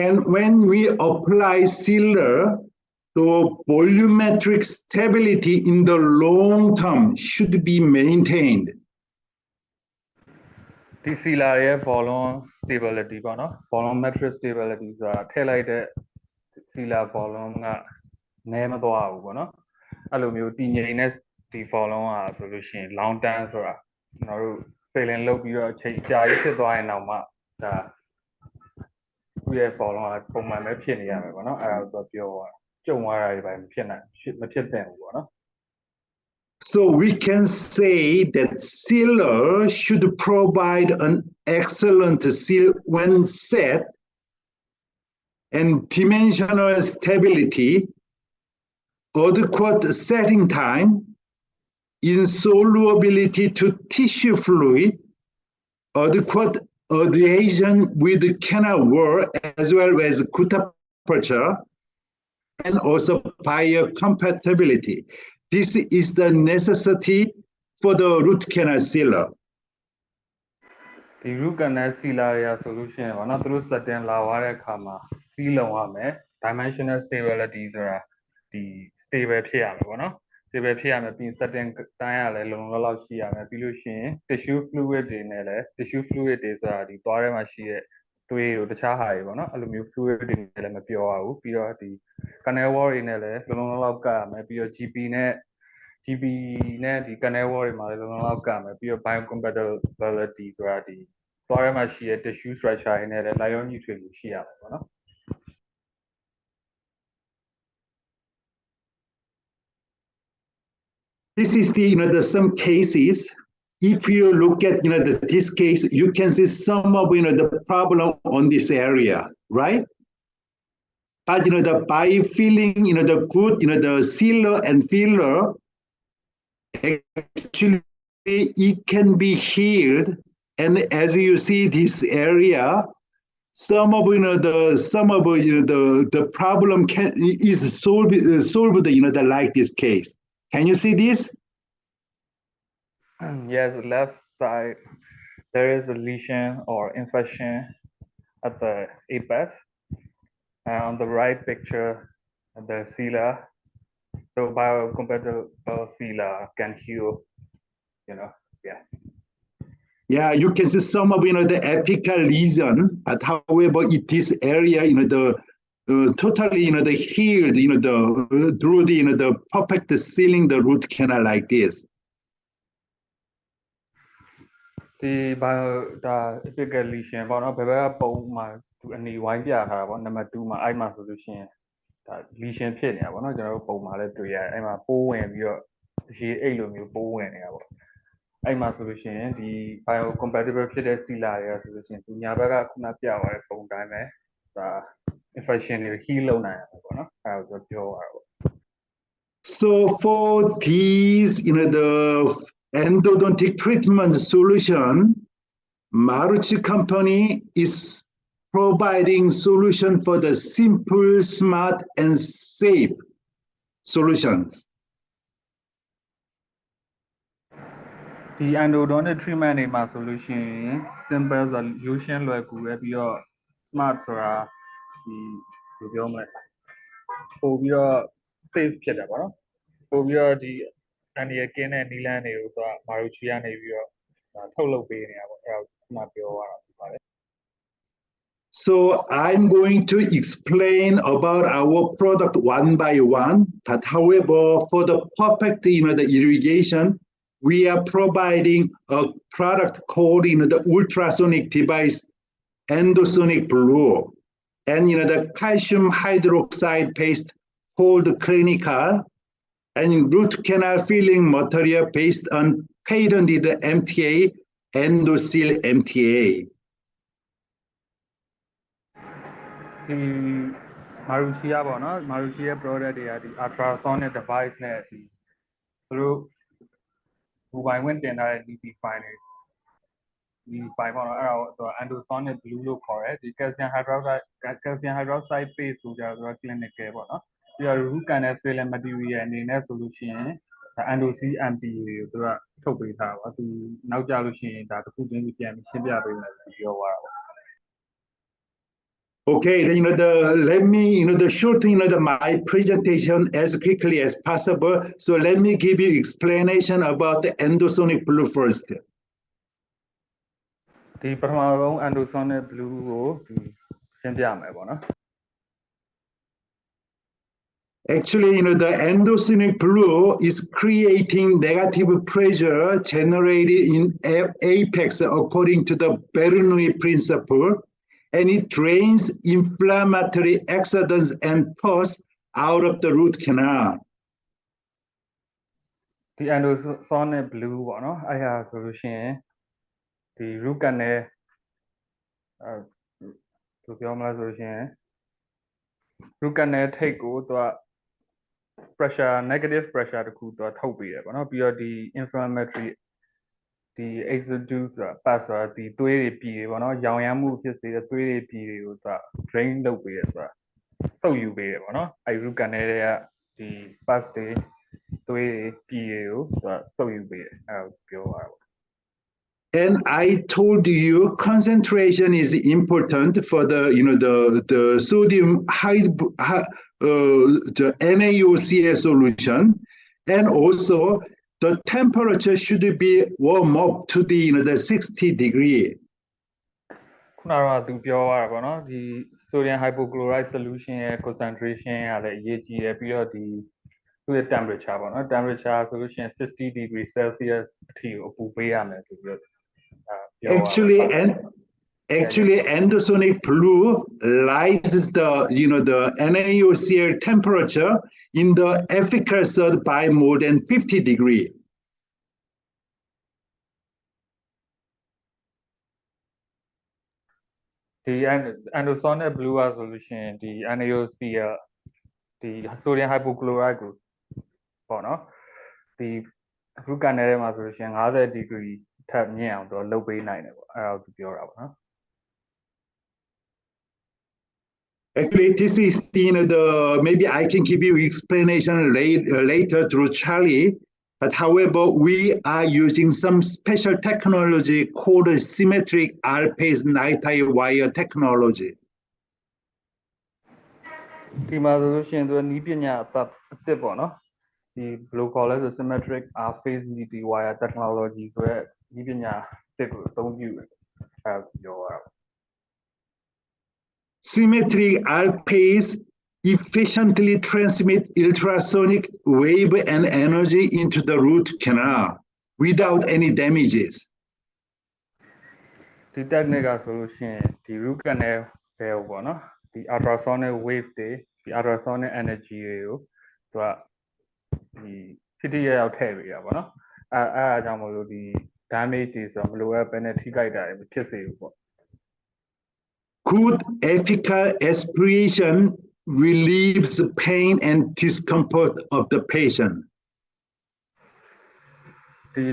And when we apply sealer, the volumetric stability in the long term should be maintained. ဒီစီလာရဲ့ volume stability ပေါ့နော် volumetric stability ဆိုတာထည့်လိုက်တဲ့စီလာ volume ကနည်းမသွားဘူးပေါ့နော်အဲ့လိုမျိုးတည်ငြိမ်တဲ့ဒီ volume อ่ะဆိုလို့ရှိရင် long term ဆိုတာကျွန်တော်တို့ filling လုပ်ပြီးတော့အချိန်ကြာကြီးဖြစ်သွားရင်တော့မှဒါသူ့ရဲ့ volume ကပုံမှန်ပဲဖြစ်နေရမယ်ပေါ့နော်အဲ့ဒါကိုပြောသွားကျုံသွားတာတွေပဲမဖြစ်သင့်ဘူးပေါ့နော် So we can say that sealer should provide an excellent seal when set and dimensional stability, adequate setting time, insolubility to tissue fluid, adequate adhesion with the canal wall as well as good temperature, and also biocompatibility. This is the necessity for the root canal sealer. ဒီ root canal sealer တွေဆိုလို့ရှိရင်ဗောနော်သူတို့စက်တင်လာသွားတဲ့အခါမှာစီးလုံရမယ် dimensional stability ဆိုတာဒီ stable ဖြစ်ရမယ်ဗောနော် stable ဖြစ်ရမယ်ပြီးစက်တင်တိုင်းရလဲလုံလုံလောက်ရှိရမယ်ပြီးလို့ရှိရင် tissue fluid တွေနဲ့လဲ tissue fluid တွေဆိုတာဒီသွားထဲမှာရှိတဲ့သွေးတို့တခြားဟာတွေဗောနော်အဲ့လိုမျိုး fluid တွေနဲ့လည်းမပြောရဘူးပြီးတော့ဒီ canal wall တွေနဲ့လည်းလုံလုံလောက်ကရမယ်ပြီးတော့ GP နဲ့ဒီ canal wall တွေမှာလည်းလုံလုံလောက်ကရမယ်ပြီးတော့ biocompatibility ဆိုတာဒီသွားထဲမှာရှိတဲ့ tissue structure တွေနဲ့လည်းလိုက်ရောညီထွေမှုရှိရမယ်ဗောနော် This is the some cases. If you look at this case, you can see some of the problem on this area, right? But by filling the good the sealer and filler, actually it can be healed. And as you see this area, some of the problem is solved like this case. Can you see this? Yes, left side there is a lesion or infection at the apex, and on the right picture the sealer. So biocompatible sealer can heal. Yeah. Yeah, you can see some of the apical lesion, but however, this area totally the healed through the perfect sealing the root canal like this. ဒီ bio ဒါ apical lesion ပေါ့နော်ဘယ်ဘက်ကပုံမှာသူအနေဝိုင်းပြထားတာပေါ့နံပါတ်2မှာအဲ့မှာဆိုလို့ရှိရင်ဒါ lesion ဖြစ်နေတာပေါ့နော်ကျွန်တော်တို့ပုံမှာလည်းတွေ့ရတယ်အဲ့မှာပိုးဝင်ပြီးတော့ရေအိတ်လိုမျိုးပိုးဝင်နေတာပေါ့အဲ့မှာဆိုလို့ရှိရင်ဒီ biocompatible ဖြစ်တဲ့ sealer တွေကဆိုလို့ရှိရင်သူညာဘက်ကခုနပြသွားတဲ့ပုံတိုင်းပဲဒါ infection တွေ heal လုပ်နိုင်ရတယ်ပေါ့နော်အဲ့ဒါကိုပြောရတာပေါ့ So for these the endodontic treatment solution, Maruchi company is providing solution for the simple, smart, and safe solutions. ဒီ endodontic treatment တွေမှာဆိုလို့ရှိရင် simple ဆိုရိုးရှင်းလွယ်ကူပဲပြီးတော့ smart ဆိုတာဒီဘယ်လိုပြောမလဲပို့ပြီးတော့ safe ဖြစ်တယ်ပေါ့နော်ပို့ပြီးတော့ဒီအန်ဒီရကင်းတဲ့နီလန်းတွေကိုသူက Maruchi ကနေပြီးတော့ထုတ်လုပ်ပေးနေတာပေါ့အဲ့ဒါကိုမှပြောရတာဖြစ်ပါတယ် So I'm going to explain about our product one by one, but however, for the perfect the irrigation, we are providing a product called the ultrasonic device endosonic blue, and the calcium hydroxide paste called clinical, and root canal filling material based on patented MTA Endoseal MTA. ဒီ Maruchi อ่ะပေါ့နော် Maruchi ရဲ့ product တွေကဒီ ultrasonic device နဲ့ဒီသူတို့ mobile ဝင်တင်ထားတဲ့ DP file တွေဒီ file ပေါ့နော်အဲ့ဒါကိုသူက endosonic blue လို့ခေါ်တယ်ဒီ calcium hydroxide paste ကိုကြာတော့ clinical ပေါ့နော်ပြီးတော့ root canal filling material အနေနဲ့ဆိုလို့ရှိရင် endo-CMP တွေကိုသူကထုတ်ပေးထားတာပေါ့သူနောက်ကြလို့ရှိရင်ဒါတစ်ခုချင်းစီပြန်ပြီးရှင်းပြပေးမယ်လို့ပြောသွားတာပေါ့ Okay, then let me the short my presentation as quickly as possible. So let me give you explanation about the endosonic blue first. ဒီပထမဆုံး endosonic blue ကိုဒီရှင်းပြမယ်ပေါ့နော် Actually, the endosonic blue is creating negative pressure generated in apex according to the Bernoulli principle, and it drains inflammatory exudants and pus out of the root canal. ဒီ endosonic blue ပေါ့နော်အဲ့ဟာဆိုလို့ရှိရင်ဒီ root canal ဘယ်လိုပြောမလဲဆိုလို့ရှိရင် root canal ထိပ်ကိုသူက pressure negative pressure တခုသူကထုတ်ပေးတယ်ပေါ့နော်ပြီးတော့ဒီ inflammatory ဒီ exudus ဆိုတာ pus ဆိုတာဒီသွေးတွေပြည်တွေပေါ့နော်ရောင်ရမ်းမှုဖြစ်စေတဲ့သွေးတွေပြည်တွေကိုသူက drain လုပ်ပေးတယ်ဆိုတာစုပ်ယူပေးတယ်ပေါ့နော်အဲ့ root canal တွေကဒီ pus တွေသွေးတွေပြည်တွေကိုသူကစုပ်ယူပေးတယ်အဲ့ဒါပြောရတာပေါ့ And I told you concentration is important for the the sodium the NaOCl solution, and also the temperature should be warm up to the 60 degree. ခုနကတော့သူပြောရတာပေါ့နော်ဒီ sodium hypochlorite solution ရဲ့ concentration ကလည်းအရေးကြီးတယ်ပြီးတော့ဒီသူ့ရဲ့ temperature ပေါ့နော် temperature ဆိုလို့ရှိရင်60 degree Celsius အထိကိုအပူပေးရမယ်ဆိုပြီးတော့ပြောရတာ Actually, endosonic blue rises the the NaOCl temperature in the efficacy by more than 50 degree. ဒီ endosonic blue อ่ะဆိုလို့ရှိရင်ဒီ NaOCl ဒီ sodium hypochlorite ကိုပေါ့နော်ဒီ root canal ထဲမှာဆိုလို့ရှိရင်50 degree ထပ်မြင့်အောင်တော့လုပ်ပေးနိုင်တယ်ပေါ့အဲ့ဒါကိုသူပြောတာပေါ့နော် Actually, this is maybe I can give you explanation later through Charlie. But however, we are using some special technology called symmetric R-phase night-eye wire technology. ဒီမှာဆိုလို့ရှိရင်သူကနီးပညာအသစ်ပေါ့နော်ဒီဘယ်လိုခေါ်လဲဆို symmetric R-phase night-eye wire technology ဆိုတဲ့နီးပညာအသစ်ကိုအသုံးပြုတယ်အဲ့ဒါပြောရတာ Symmetric R-phase efficiently transmit ultrasonic wave and energy into the root canal without any damages. ဒီ technique ဆိုလို့ရှိရင်ဒီ root canal ပဲပေါ့နော်ဒီ ultrasonic wave တွေဒီ ultrasonic energy တွေကိုသူကဒီဖြစ်တရရောက်ထည့်ပေးတာပေါ့နော်အဲ့ဒါကြောင့်မလို့ဒီ damage တွေဆိုတော့မလိုအပ်ဘဲနဲ့ထိခိုက်တာတွေမဖြစ်စေဘူးပေါ့ Good efficacious aspiration relieves the pain and discomfort of the patient. ဒီ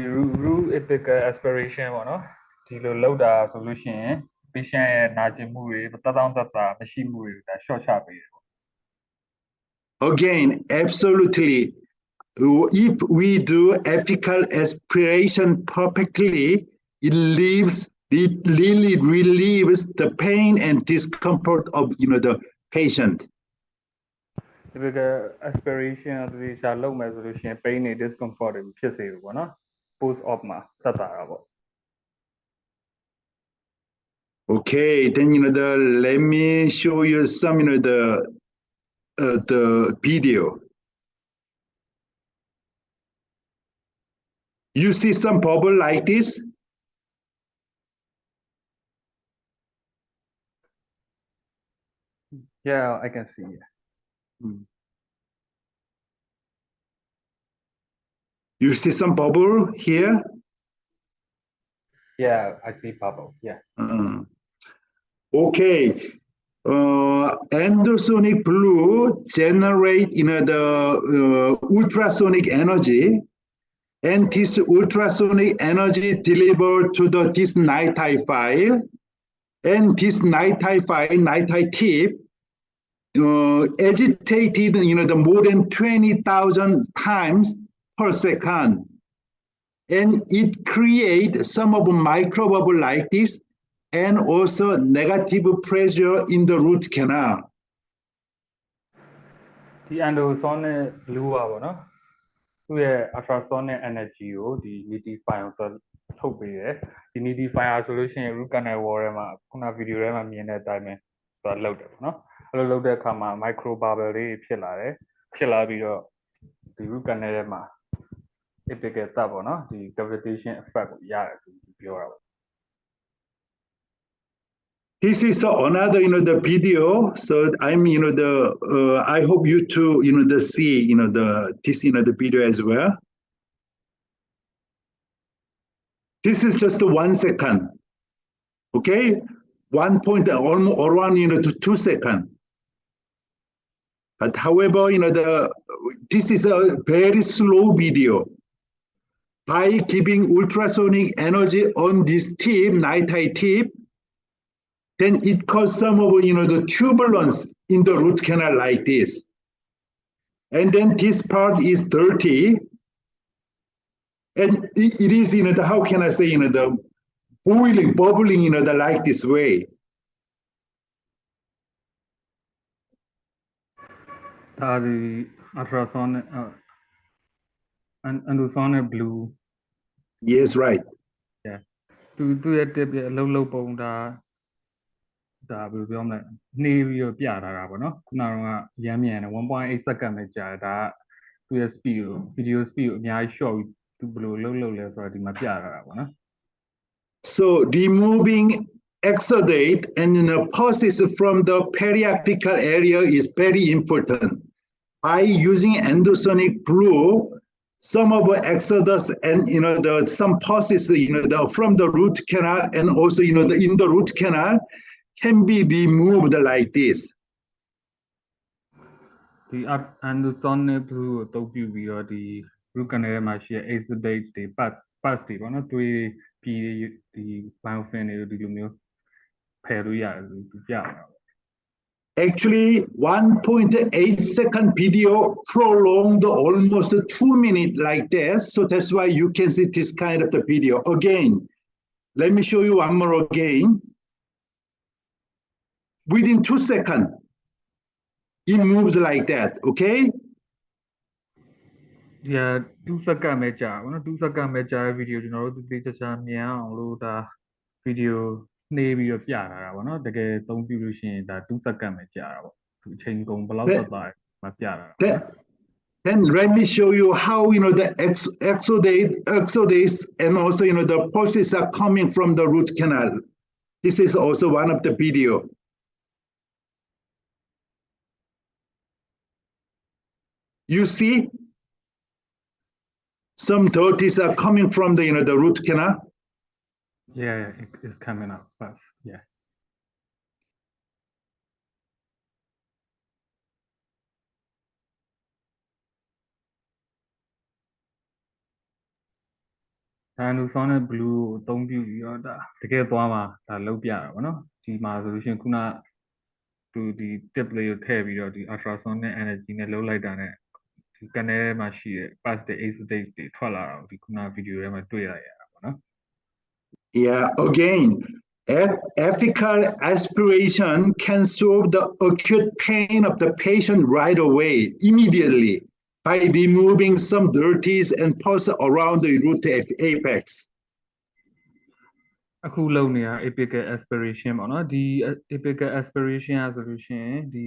root efficacious aspiration ပေါ့နော်ဒီလိုလောက်တာဆိုလို့ရှိရင် patient ရဲ့နာကျင်မှုတွေတတောင့်တတမရှိမှုတွေဒါ short ချပေးတယ်ပေါ့ Again, absolutely. If we do efficacious aspiration perfectly, it really relieves the pain and discomfort of the patient. ဒီက aspiration အသေးချာလုပ်မယ်ဆိုလို့ရှိရင် pain တွေ discomfort တွေဖြစ်စေဘူးပေါ့နော် post op မှာသက်သာတာပေါ့ Okay, then let me show you some the video. You see some bubble like this? Yeah, I can see it. You see some bubble here? Yeah, I see bubbles. Yeah. Okay. endosonic blue generate the ultrasonic energy, and this ultrasonic energy delivered to this nighttime file, and this nighttime file, nighttime tip, agitated the more than 20,000 times per second, and it creates some of microbubble like this, and also negative pressure in the root canal. ဒီ endosonic blue ပါဗောနော်သူ့ရဲ့ ultrasonic energy ကိုဒီ nidifier ကိုထုတ်ပေးတယ်ဒီ nidifier ဆိုလို့ရှိရင် root canal wall ထဲမှာခုန video ထဲမှာမြင်တဲ့အတိုင်းပဲသူကလောက်တယ်ဗောနော်အဲ့လိုလောက်တဲ့အခါမှာ micro bubble တွေဖြစ်လာတယ်ဖြစ်လာပြီးတော့ဒီ root canal ထဲမှာ apical thud ဗောနော်ဒီ cavitation effect ကိုရတယ်ဆိုပြီးပြောတာဗောThis is another, the video. So I'm, I hope you to, the see, this, the video as well. This is just 1 second. Okay, 1 point, almost around, to 2 seconds. But however, this is a very slow video. By giving ultrasonic energy on this tip, nighttime tip, then it causes some of the turbulence in the root canal like this. And then this part is dirty. And it is, how can I say, the boiling, bubbling, the like this way. The ultrasonic, endosonic blue. Yes, right. Yeah. To your tip, low bone,ဒါဘယ်လိုပြောမလဲနှေးပြီးတော့ပြထားတာပေါ့နော်ခုနကတော့ရမ်းမြန်တယ် 1.8 second ပဲကြာတယ်ဒါကသူ့ရဲ့ speed ကို video speed ကိုအများကြီး short ပြီးသူဘယ်လိုလုပ်လဲဆိုတော့ဒီမှာပြထားတာပေါ့နော် So removing exudate and pulses from the periapical area is very important. By using endosonic blue, some of the exodus and some pulses from the root canal and also in the root canal can be removed like this. ဒီ endosonic blue ကိုအသုံးပြုပြီးတော့ဒီ root canal ထဲမှာရှိတဲ့ exudates တွေ pus တွေပေါ့နော်သွေးပြည်ဒီ biofilm တွေဒီလိုမျိုးဖယ်လို့ရတယ်လို့ပြတာပေါ့ Actually, 1.8 second video prolonged almost 2 minutes like that. So that's why you can see this kind of the video. Again, let me show you one more again. Within 2 seconds, it moves like that, okay? Yeah, 2 second ပဲကြာပါတော့2 second ပဲကြာတဲ့ video ကျွန်တော်တို့သေချာမြန်အောင်လို့ဒါ video နှေးပြီးတော့ပြထားတာပေါ့နော်တကယ်သုံးပြလို့ရှိရင်ဒါ2 second ပဲကြာတာပေါ့သူအချိန်ကုန်ဘယ်လောက်သက်သာမှပြတာ Then let me show you how the exudates and also the pulses are coming from the root canal. This is also one of the video. You see, some dirties are coming from the root canal. Yeah, it's coming up fast. Yeah. Endosonic blue ကိုအသုံးပြုပြီးတော့ဒါတကယ်သွားမှာဒါလောက်ပြတာပေါ့နော်ဒီမှာဆိုလို့ရှိရင်ခုနသူဒီ tip လေးကိုထည့်ပြီးတော့ဒီ ultrasonic energy နဲ့လုံးလိုက်တာနဲ့ဒီ canal ထဲမှာရှိတဲ့ pus တွေ exudates တွေထွက်လာတာကိုဒီခုန video ထဲမှာတွေ့လိုက်ရတာပေါ့နော် Yeah, again, apical aspiration can solve the acute pain of the patient right away, immediately, by removing some dirties and pus around the root apex. အခုလုပ်နေတာ apical aspiration ပေါ့နော်ဒီ apical aspiration อ่ะဆိုလို့ရှိရင်ဒီ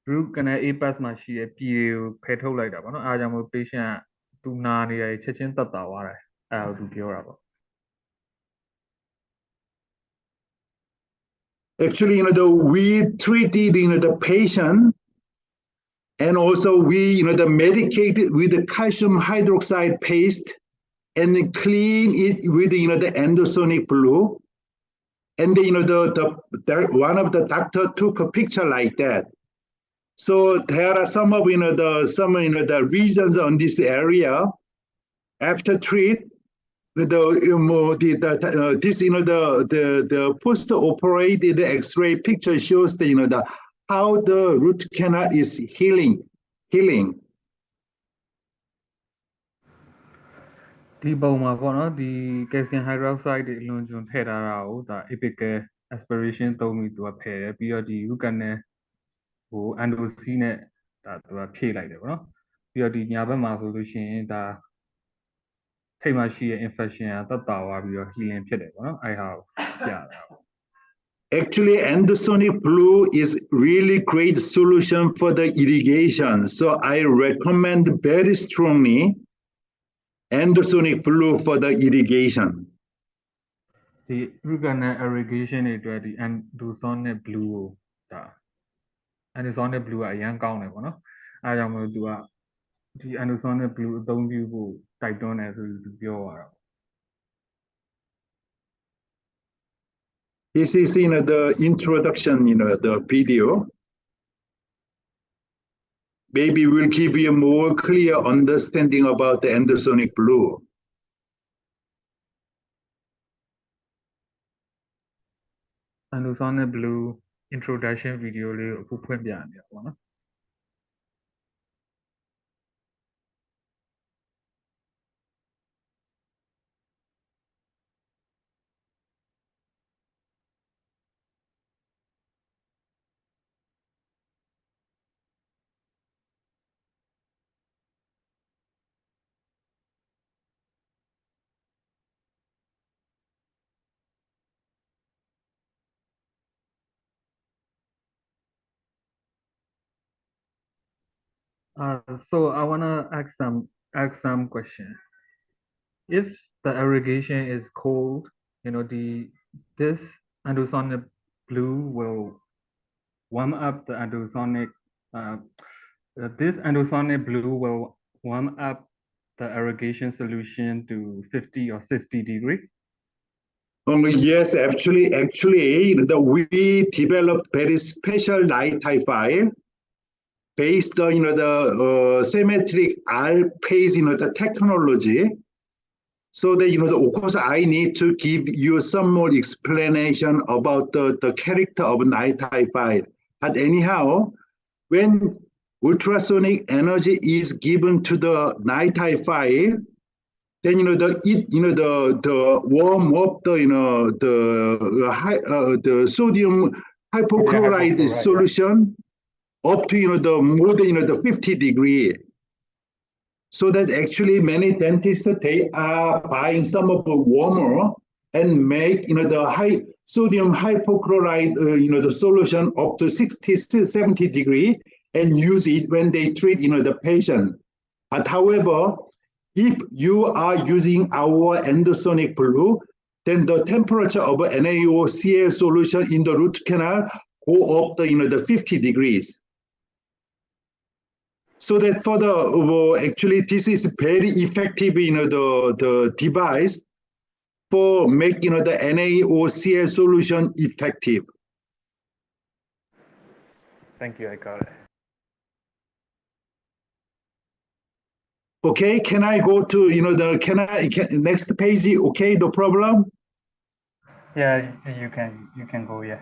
root canal apex မှာရှိတဲ့ပြည်တွေကိုဖယ်ထုတ်လိုက်တာပေါ့နော်အားကြောင့်မို့ patient ကသူနာနေရချက်ချင်းသက်သာသွားတယ်အဲ့ဒါကိုသူပြောတာပေါ့ Actually, we treated the patient, and also we medicated with the calcium hydroxide paste and clean it with the endosonic blue. and then, one of the doctor took a picture like that. So there are some of the reasons on this area. After treat, the post-operated X-ray picture shows the how the root canal is healing. ဒီပုံမှာပေါ့နော်ဒီ calcium hydroxide တွေအလွန်ကျွံထည့်ထားတာကိုဒါ apical aspiration သုံးပြီးသူကဖယ်တယ်ပြီးတော့ဒီ root canal ဟို endoc နဲ့ဒါသူကဖြည့်လိုက်တယ်ပေါ့နော်ပြီးတော့ဒီညာဘက်မှာဆိုလို့ရှိရင်ဒါထိတ်မှရှိရဲ့ infection ကသက်သာသွားပြီးတော့ healing ဖြစ်တယ်ပေါ့နော်အဲ့ဟာကိုပြတာပေါ့ Actually, endosonic blue is really great solution for the irrigation. So I recommend very strongly endosonic blue for the irrigation. ဒီ root canal irrigation တွေအတွက်ဒီ endosonic blue ကိုဒါ endosonic blue ကအရင်ကောင်းတယ်ပေါ့နော်အဲဒါကြောင့်မလို့သူကဒီ endosonic blue အသုံးပြုဖို့တိုက်တွန်းတယ်ဆိုပြီးသူပြောရတာ This is the introduction, the video. Maybe will give you more clear understanding about the endosonic blue. Endosonic blue introduction video လေးကိုအခုဖွင့်ပြနေရပါတော့ So I wanna ask some question. If the irrigation is cold, this endosonic blue will warm up the endosonic. This endosonic blue will warm up the irrigation solution to 50 or 60 degree. Yes, actually, we developed very special light file based on the symmetric R phase the technology. So that of course I need to give you some more explanation about the character of night file. But anyhow, when ultrasonic energy is given to the night file, then the warm up the sodium hypochlorite solution up to the more than the 50 degree. So that actually many dentists they are buying some of the warmer and make the high sodium hypochlorite the solution up to 60 70 degree and use it when they treat the patient. But however, if you are using our endosonic blue, then the temperature of NaOCl solution in the root canal go up the 50 degrees. So that for the actually this is very effective the device for making the NaOCl solution effective. Thank you, I got it. Okay, can I go to next page? Okay, no problem. Yeah, you can go. Yeah.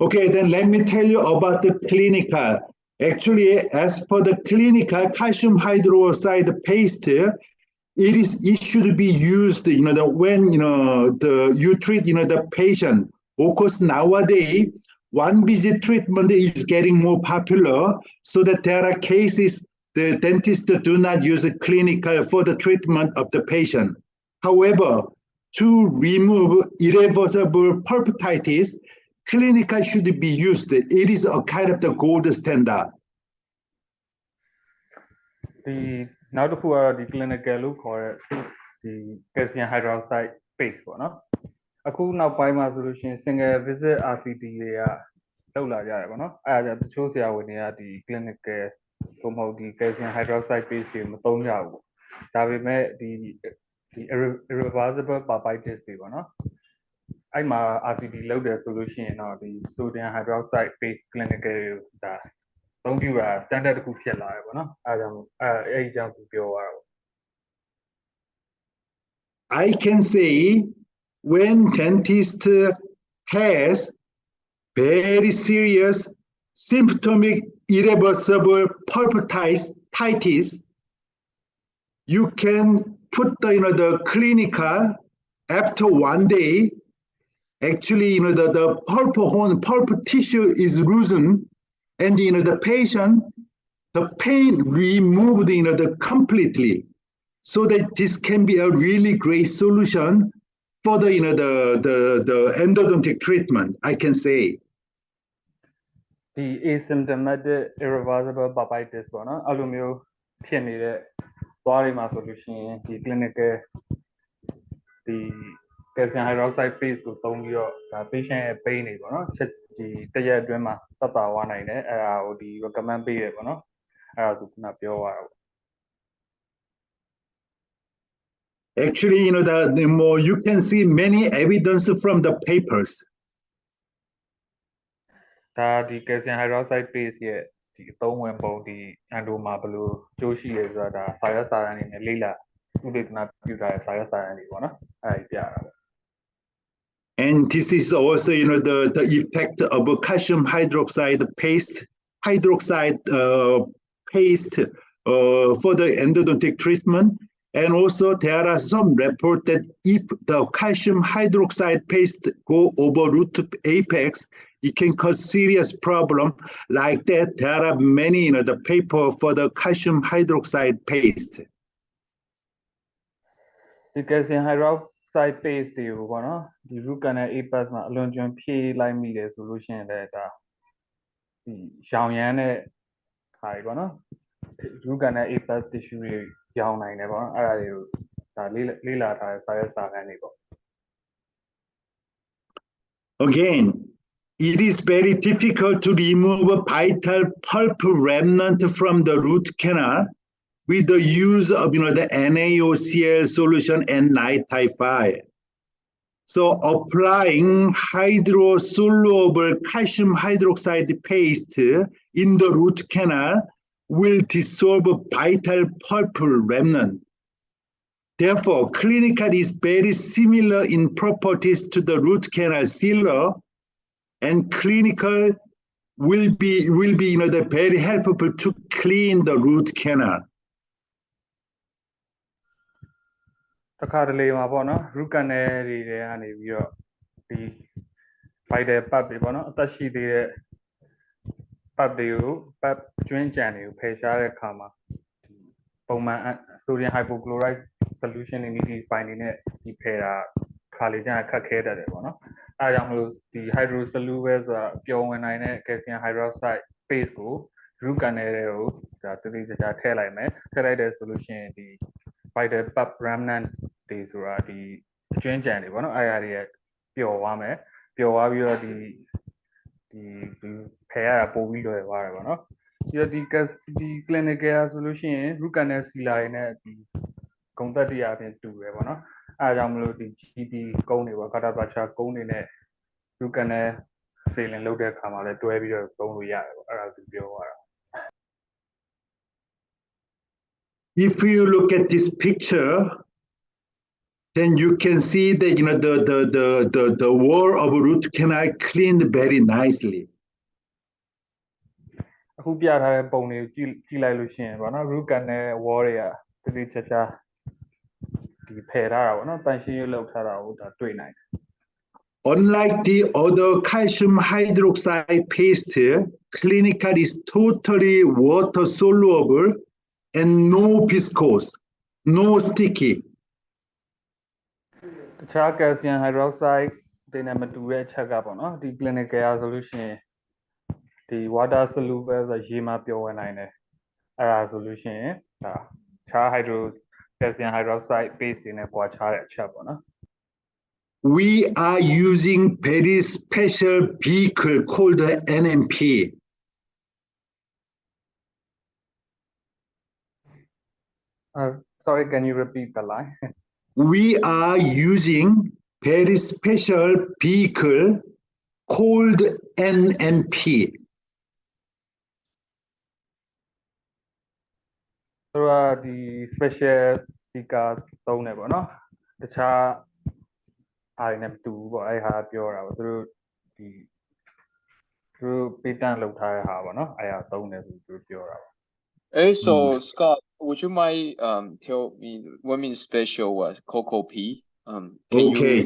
Okay, then let me tell you about the clinical. Actually, as per the clinical calcium hydroxide paste, it should be used when you treat the patient. Of course, nowadays one visit treatment is getting more popular, so that there are cases the dentist do not use a clinical for the treatment of the patient. However, to remove irreversible pulpitis, clinical should be used. It is a kind of the gold standard. The now the poor the clinical look or the calcium hydroxide paste ပေါ့နော်အခုနောက်ပိုင်းမှာဆိုလို့ရှိရင် single visit RCT တွေကလောက်လာကြရတယ်ပေါ့နော်အဲ့ဒါကြောင့်တချို့ဆရာဝန်တွေကဒီ clinical သို့မဟုတ်ဒီ calcium hydroxide paste တွေမသုံးကြဘူးဒါပေမဲ့ဒီ irreversible pulpitis တွေပေါ့နော် အဲ့မှာ RCT လုပ်တယ်ဆိုလို့ရှိရင်တော့ဒီ sodium hydroxide base clinical ဒါအသုံးပြုတာ standard တစ်ခုဖြစ်လာတယ်ပေါ့နော်အဲ့ဒါကြောင့်အဲ့ဒီကြောင့်သူပြောသွားတာပေါ့ I can say when dentist has very serious symptomatic irreversible pulpitis, you can put the clinical after 1 day. Actually, the pulp tissue is loosened, and the patient, the pain removed completely. So that this can be a really great solution for the endodontic treatment, I can say. The asymptomatic irreversible pulpitis ပေါ့နော်အဲ့လိုမျိုးဖြစ်နေတဲ့သွားတွေမှာဆိုလို့ရှိရင်ဒီ clinical ဒီ calcium hydroxide paste ကိုသုံးပြီးတော့ဒါ patient ရဲ့ pain တွေပေါ့နော်ချက်ဒီတစ်ရက်အတွင်းမှာသက်သာသွားနိုင်တယ်အဲ့ဒါကိုဒီ recommend ပေးရပေါ့နော်အဲ့ဒါသူကပြောသွားတာပေါ့ Actually, the more you can see many evidence from the papers. ဒါဒီ calcium hydroxide paste ရဲ့ဒီအသုံးဝင်ပုံဒီ endo မှာဘယ်လိုကျိုးရှိလဲဆိုတာဒါစာရွက်စာတမ်းတွေနဲ့လေ့လာဥပဒေသနာပြုထားတဲ့စာရွက်စာတမ်းတွေပေါ့နော်အဲ့ဒီပြတာပေါ့ And this is also, the effect of a calcium hydroxide paste for the endodontic treatment. And also there are some reports that if the calcium hydroxide paste go over root apex, it can cause serious problem. Like that, there are many, the paper for the calcium hydroxide paste. The calcium hydroxide paste တွေကိုပေါ့နော်ဒီ root canal apex မှာအလွန်ကျွံဖြည့်လိုက်မိတယ်ဆိုလို့ရှိရင်လည်းဒါဒီရောင်ရမ်းတဲ့ခါတွေပေါ့နော် root canal apex tissue တွေရောင်နိုင်တယ်ပေါ့နော်အဲ့ဒါတွေကိုဒါလေ့လာထားတဲ့စာရွက်စာတမ်းတွေပေါ့ Again, it is very difficult to remove a vital pulp remnant from the root canal with the use of the NaOCl solution and nitrified. So applying hydrosoluble calcium hydroxide paste in the root canal will dissolve vital pulp remnant. Therefore, clinical is very similar in properties to the root canal sealer, and clinical will be very helpful to clean the root canal. တခါတလေမှာပေါ့နော် root canal တွေထဲကနေပြီးတော့ဒီ vital part တွေပေါ့နော်အသက်ရှိသေးတဲ့ part တွေကို part ကျွင်းကြံတွေကိုဖယ်ရှားတဲ့အခါမှာပုံမှန် sodium hypochlorite solution တွေ nitrify နေနဲ့ဒီဖယ်တာခါလေကျရင်ခက်ခဲတတ်တယ်ပေါ့နော်အဲဒါကြောင့်မလို့ဒီ hydrosoluble ဆိုတာပျော်ဝင်နိုင်တဲ့ calcium hydroxide paste ကို root canal တွေကိုဒါတတိကျကျထည့်လိုက်မယ်ထည့်လိုက်တဲ့ဆိုလို့ရှိရင်ဒီ vital part remnants တွေဆိုတာဒီကျွင်းကြံတွေပေါ့နော်အဲအရာတွေပျော်သွားမယ်ပျော်သွားပြီးတော့ဒီဖယ်ရတာပိုပြီးလွယ်သွားတယ်ပေါ့နော်ဒီ clinical ဆိုလို့ရှိရင် root canal sealer တွေနဲ့ဒီဂုံသက်တရားအပြင်တူတယ်ပေါ့နော်အဲဒါကြောင့်မလို့ဒီ GT ကုန်းတွေပေါ့ Gata Bacha ကုန်းတွေနဲ့ root canal sealing လုပ်တဲ့အခါမှာလည်းတွဲပြီးတော့သုံးလို့ရတယ်ပေါ့အဲ့ဒါသူပြောသွားတာ If you look at this picture, then you can see that the wall of root canal cleaned very nicely. အခုပြထားတဲ့ပုံတွေကိုကြည့်လိုက်လို့ရှိရင်ပေါ့နော် root canal wall တွေကတိတိကျကျဒီဖယ်ထားတာပေါ့နော်တန်ရှင်းရေးလုပ်ထားတာကိုဒါတွေ့နိုင်တယ် Unlike the other calcium hydroxide paste, clinical is totally water soluble and no viscose, no sticky. တခြား calcium hydroxide တွေနဲ့မတူတဲ့အချက်ကပေါ့နော်ဒီ clinical ဆိုလို့ရှိရင်ဒီ water soluble ဆိုရေမှာပျော်ဝင်နိုင်တယ်အဲ့ဒါဆိုလို့ရှိရင်ဒါခြား calcium hydroxide paste တွေနဲ့ကွာခြားတဲ့အချက်ပေါ့နော် We are using very special vehicle called the NMP. Sorry, can you repeat the line? We are using very special vehicle called NMP. သူတို့ကဒီ special speaker သုံးတယ်ပေါ့နော်တခြားအားတွေနဲ့မတူဘူးပေါ့အဲ့ဟာပြောတာပေါ့သူတို့ပေးတန်းလုပ်ထားတဲ့ဟာပေါ့နော်အဲ့ဟာသုံးတယ်ဆိုသူတို့ပြောတာပေါ့ Hey, so Scott, would you mind tell me what means special was Coco P? Okay.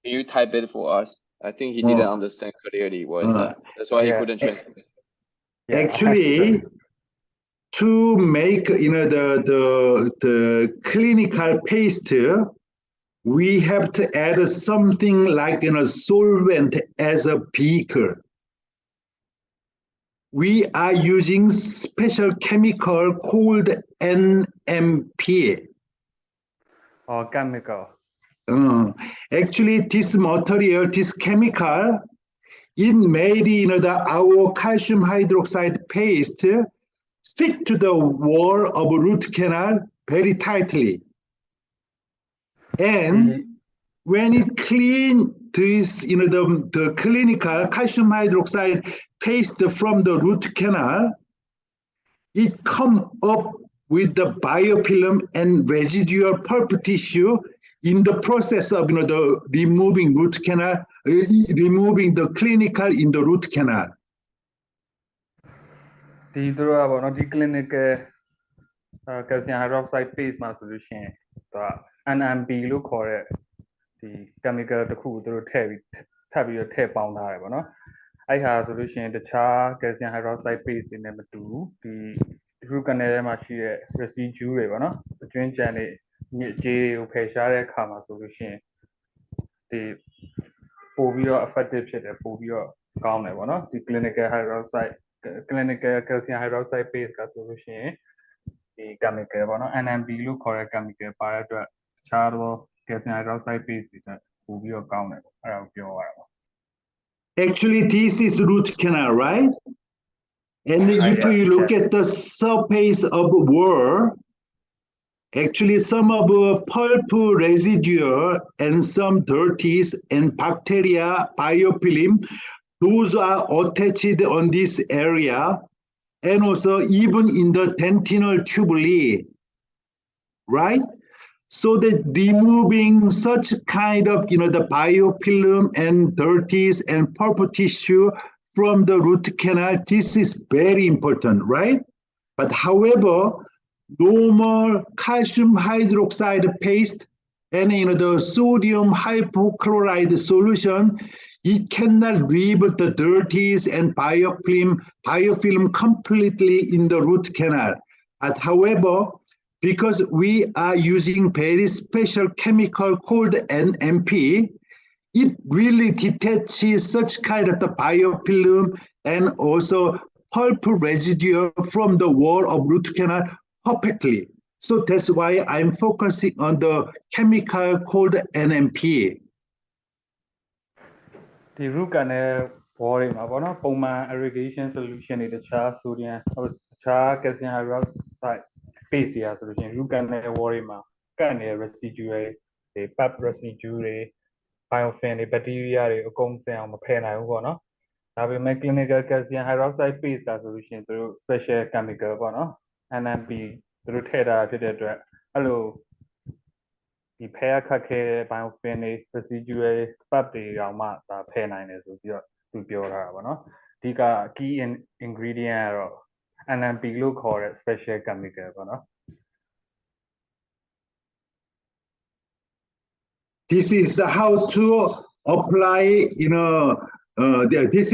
Can you type it for us? I think he didn't understand clearly what is that. That's why he couldn't translate. Yeah, Actually, to make the clinical paste, we have to add something like solvent as a vehicle. We are using special chemical called NMP. or chemical Actually, this material, this chemical, it made our calcium hydroxide paste stick to the wall of root canal very tightly. And when it clean this, the clinical calcium hydroxide paste from the root canal, it come up with the biofilm and residual pulp tissue in the process of the removing root canal, removing the clinical in the root canal. ဒီသူတို့ကပေါ့နော်ဒီ clinical calcium hydroxide paste မှာဆိုလို့ရှိရင်သူက NMP လို့ခေါ်တဲ့ဒီ chemical တစ်ခုကိုသူတို့ထည့်ပြီးထည့်ပေါင်းထားတယ်ပေါ့နော်အဲ့ဟာဆိုလို့ရှိရင်တခြား calcium hydroxide paste တွေနဲ့မတူဘူးဒီ root canal ထဲမှာရှိတဲ့ residue တွေပေါ့နော်အကျွင်းကြံတွေညစ်ကြေးတွေကိုဖယ်ရှားတဲ့အခါမှာဆိုလို့ရှိရင်ဒီပို့ပြီးတော့ effective ဖြစ်တယ်ပို့ပြီးတော့ကောင်းတယ်ပေါ့နော်ဒီ clinical calcium hydroxide paste ကဆိုလို့ရှိရင်ဒီ chemical ပေါ့နော် NMP လို့ခေါ်တဲ့ chemical ပါတဲ့အတွက်တခြားသော calcium hydroxide paste တွေပို့ပြီးတော့ကောင်းတယ်ပေါ့အဲ့ဒါကိုပြောရတာပေါ့ Actually, this is root canal, right? And if you look at the surface of the wall, actually some of the pulp residue and some dirties and bacteria biofilm, those are attached on this area, and also even in the dentinal tubuli, right? So that removing such kind of, the biofilm and dirties and pulp tissue from the root canal, this is very important, right? But however, normal calcium hydroxide paste and the sodium hypochlorite solution, it cannot remove the dirties and biofilm completely in the root canal. But however, because we are using very special chemical called NMP, it really detaches such kind of the biofilm and also pulp residue from the wall of root canal perfectly. So that's why I'm focusing on the chemical called NMP. ဒီ root canal wall တွေမှာပေါ့နော်ပုံမှန် irrigation solution တွေတခြား sodium တခြား calcium hydroxide paste တွေဆိုလို့ရှိရင် root canal wall တွေမှာကန့်နေတဲ့ residue တွေ pulp residue တွေ biofilm တွေ bacteria တွေအကုန်စင်အောင်မဖယ်နိုင်ဘူးပေါ့နော်ဒါပေမဲ့ clinical calcium hydroxide paste ကဆိုလို့ရှိရင်သူတို့ special chemical ပေါ့နော် NMP သူတို့ထည့်ထားတာဖြစ်တဲ့အတွက်အဲ့လိုဒီဖယ်ခတ်ခဲတဲ့ biofilm တွေ residue တွေ pulp တွေအောင်မှဒါဖယ်နိုင်တယ်ဆိုပြီးတော့သူပြောထားတာပေါ့နော်အဓိက key ingredient ကတော့ NMP လို့ခေါ်တဲ့ special chemical ပေါ့နော် This is the how to apply, this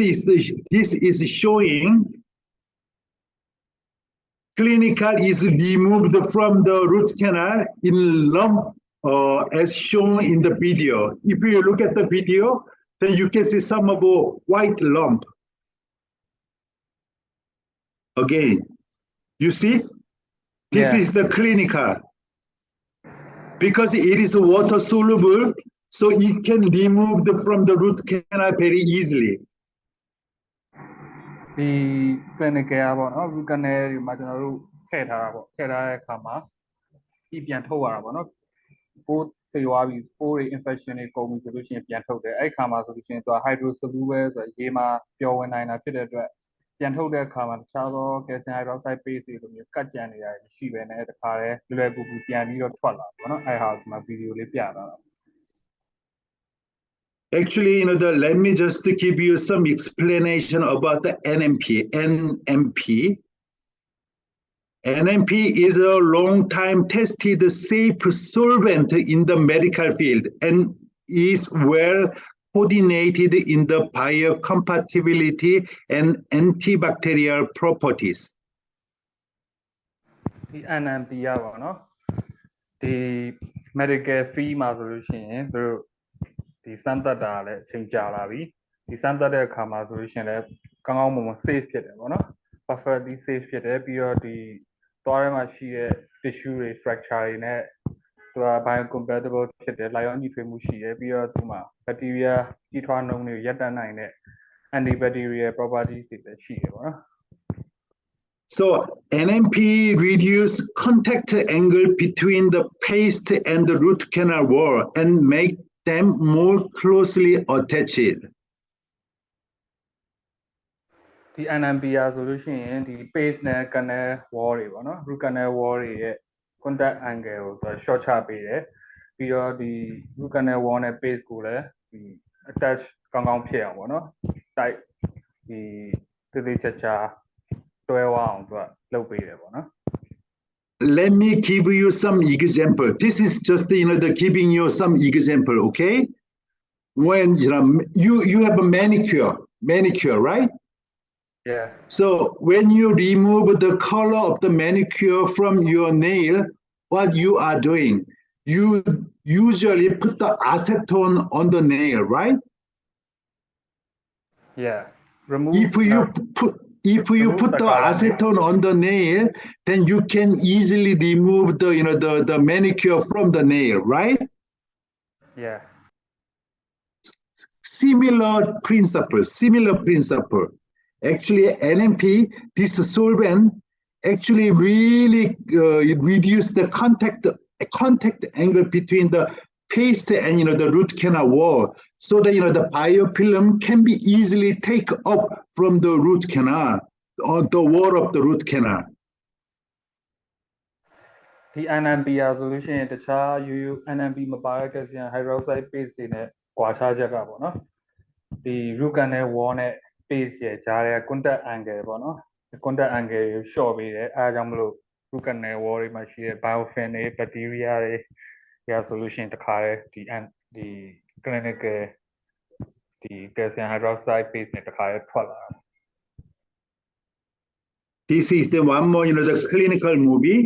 is showing clinical is removed from the root canal in lump as shown in the video. If you look at the video, then you can see some of a white lump. Again, you see, this is the clinical. Because it is water soluble, so it can remove from the root canal very easily. ဒီ clinical ပေါ့နော် root canal တွေမှာကျွန်တော်တို့ထည့်ထားတာပေါ့ထည့်ထားတဲ့အခါမှာဒီပြန်ထုတ်ရတာပေါ့နော်ပိုး သေသွားပြီ spore တွေ infection တွေကုန်ပြီဆိုလို့ရှိရင်ပြန်ထုတ်တယ်အဲ့ခါမှာဆိုလို့ရှိရင်သူက hydrosoluble ဆိုရေမှာပျော်ဝင်နိုင်တာဖြစ်တဲ့အတွက်ပြန်ထုတ်တဲ့အခါမှာတခြားသော calcium hydroxide paste တွေလိုမျိုးကတ်ကြံနေတာရှိပဲနဲ့တခါတည်းလွယ်ကူကူပြန်ပြီးတော့ထွက်လာပေါ့နော်အဲ့ဟာဒီမှာဗီဒီယိုလေးပြတာ Actually, let me just give you some explanation about the NMP. NMP is a long-time tested safe solvent in the medical field and is well coordinated in the biocompatibility and antibacterial properties. ဒီ NMP ရပါတော့ဒီ medical field မှာဆိုလို့ရှိရင်သူတို့ဒီစမ်းသပ်တာလည်းအချိန်ကြာလာပြီဒီစမ်းသပ်တဲ့အခါမှာဆိုလို့ရှိရင်လည်းကောင်းကောင်းမွန်မွန် safe ဖြစ်တယ်ပေါ့နော် perfectly safe ဖြစ်တယ်ပြီးတော့ဒီသွားထဲမှာရှိတဲ့ tissue တွေ structure တွေနဲ့သူက biocompatible ဖြစ်တယ် lion ညီထွေမှုရှိတယ်ပြီးတော့သူမှာ bacteria ကြီးထွားနှုန်းတွေရပ်တန့်နိုင်တဲ့ antibacterial properties တွေလည်းရှိတယ်ပေါ့နော် So NMP reduce contact angle between the paste and the root canal wall and make them more closely attached. ဒီ NMP ရဆိုလို့ရှိရင်ဒီ paste နဲ့ canal wall တွေပေါ့နော် root canal wall တွေရဲ့ contact angle ကိုသူ short ချပေးတယ်ပြီးတော့ဒီ root canal wall နဲ့ paste ကိုလည်းဒီ attach ကောင်းကောင်းဖြစ်အောင်ပေါ့နော် type ဒီသေသေးချာချာတွဲဝအောင်သူကလုပ်ပေးတယ်ပေါ့နော် Let me give you some example. This is just giving you some example, okay? When you have a manicure, right? Yeah. So when you remove the color of the manicure from your nail, what you are doing? You usually put the acetone on the nail, right? Yeah. Remove. If you put the acetone on the nail, then you can easily remove the manicure from the nail, right? Yeah. Similar principle. Actually, NMP, this solvent, actually really reduce the contact angle between the paste and the root canal wall, so that the biofilm can be easily taken up from the root canal or the wall of the root canal. ဒီ NMP ရဆိုလို့ရှိရင်တခြား NMP မပါတဲ့ calcium hydroxide paste တွေနဲ့ကွာခြားချက်ကပေါ့နော်ဒီ root canal wall နဲ့ paste ရဲ့ကြားထဲ contact angle ပေါ့နော် contact angle ကို short ပေးတယ်အဲဒါကြောင့်မလို့ root canal wall တွေမှာရှိတဲ့ biofilm တွေ bacteria တွေရဆိုလို့ရှိရင်တခါတည်းဒီ clinical ဒီ calcium hydroxide paste နဲ့တခါတည်းထွက်လာတာ This is the one more, the clinical movie.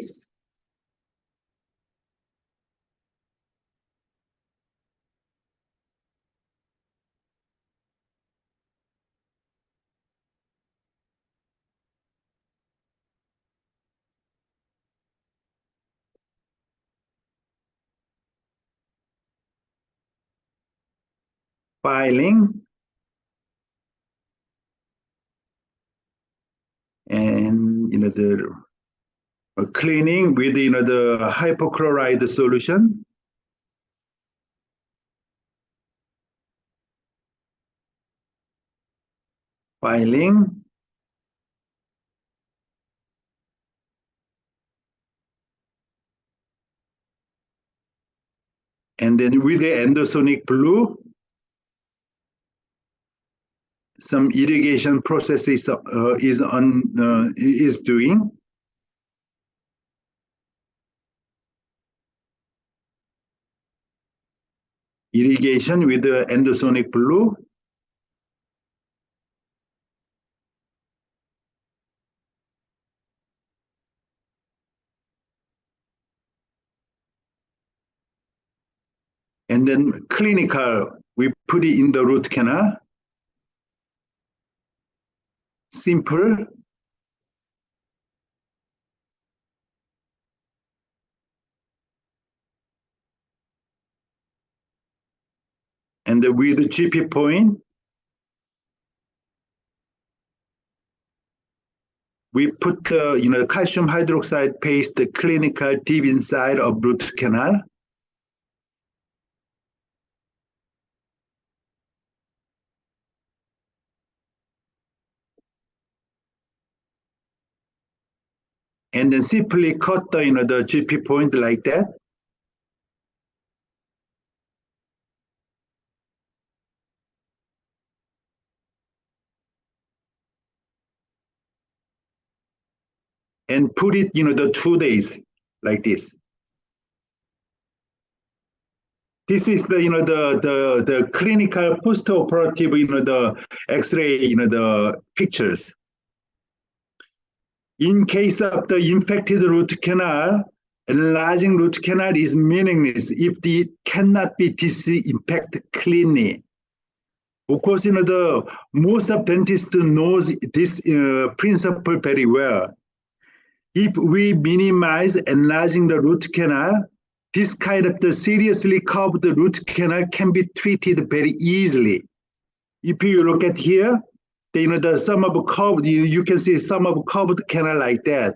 Filing and the cleaning with the hypochlorite solution. Filing and then with the endosonic blue, some irrigation processes is doing. Irrigation with the endosonic blue. And then clinical, we put it in the root canal. Simple. And with the GP point, we put calcium hydroxide paste, the clinical deep inside of root canal. and then simply cut the the GP point like that. And put it the 2 days like this. This is the the clinical post-operative the X-ray the pictures. In case of the infected root canal, enlarging root canal is meaningless if it cannot be disinfected cleanly. Of course, the most of dentists knows this principle very well. If we minimize enlarging the root canal, this kind of the seriously curved root canal can be treated very easily. If you look at here, the some of curved, you can see some of curved canal like that.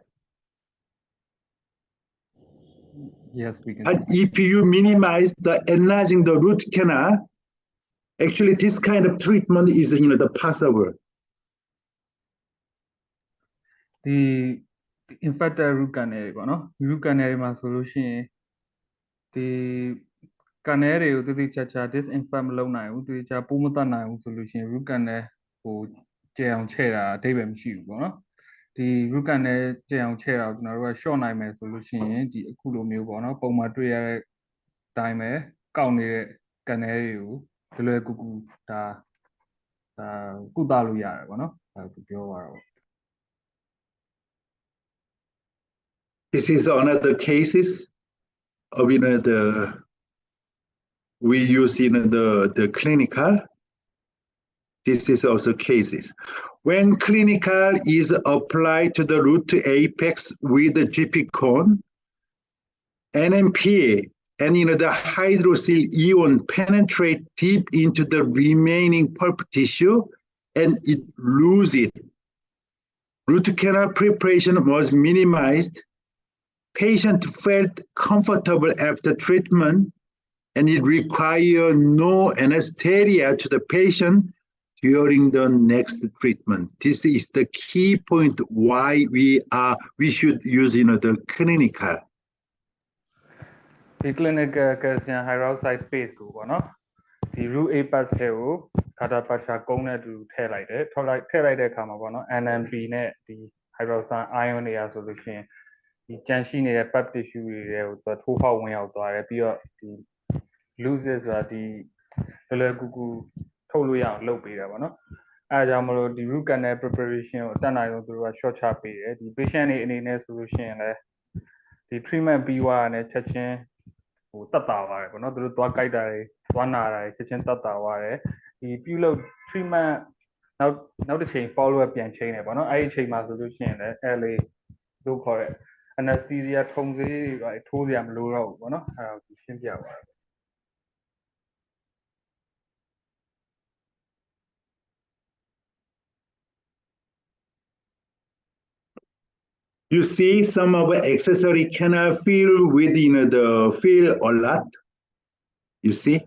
Yes, we can. And if you minimize the enlarging the root canal, actually this kind of treatment is the possible. The infected root canal ပေါ့နော် root canal မှာဆိုလို့ရှိရင်ဒီ canal တွေကိုတိတိကျကျ disinfect မလုပ်နိုင်ဘူးတိတိကျပိုးမတတ်နိုင်ဘူးဆိုလို့ရှိရင် root canal ကိုကျအောင်ချဲ့တာအဓိပ္ပာယ်မရှိဘူးပေါ့နော်ဒီ root canal ကျအောင်ချဲ့တာကိုကျွန်တော်တို့က short နိုင်မယ်ဆိုလို့ရှိရင်ဒီအခုလိုမျိုးပေါ့နော်ပုံမှန်တွေ့ရတဲ့အတိုင်းပဲကောက်နေတဲ့ canal တွေကိုဒီလွယ်ကူကူဒါကုသလို့ရတယ်ပေါ့နော်ဒါကိုပြောပါတော့ This is another cases of we use the clinical. This is also cases. When clinical is applied to the root apex with the GP cone, NMPA and the hydroxyl ion penetrate deep into the remaining pulp tissue and it loses it. Root canal preparation was minimized. Patient felt comfortable after treatment and it required no anesthesia to the patient during the next treatment. This is the key point why we should use the clinical. The clinical calcium hydroxide space ကိုပေါ့နော်ဒီ root apex တွေကို kata pasha ကုန်းနဲ့တူထည့်လိုက်တယ်ထည့်လိုက်တဲ့အခါမှာပေါ့နော် NMP နဲ့ဒီ hydroxide ion တွေကဆိုလို့ရှိရင်ဒီကြန့်ရှိနေတဲ့ pap tissue တွေကိုထိုးဖောက်ဝင်ရောက်သွားတယ်ပြီးတော့ဒီ loses ဆိုတာဒီလွယ်ကူကူထုတ်လို့ရအောင်လုပ်ပေးတာပေါ့နော်အဲဒါကြောင့်မလို့ဒီ root canal preparation ကိုအတတ်နိုင်ဆုံးသူတို့က short ချပေးတယ်ဒီ patient တွေအနေနဲ့ဆိုလို့ရှိရင်လည်းဒီ treatment ပြီးသွားတာနဲ့ချက်ချင်းဟိုတက်တာပါတယ်ပေါ့နော်သူတို့သွားကြိုက်တာတွေသွားနာတာတွေချက်ချင်းတက်တာပါတယ်ဒီပြုလုပ် treatment နောက်တစ်ချိန် follow up ပြန်ချိန်တယ်ပေါ့နော်အဲ့ဒီအချိန်မှာဆိုလို့ရှိရင်လည်းအဲ့လေလို့ခေါ်တဲ့ anesthesia ထုံစေးတွေထိုးစရာမလိုတော့ဘူးပေါ့နော်အဲ့ဒါကိုရှင်းပြပါတယ် You see some of the accessory canal fill with the fill a lot. You see?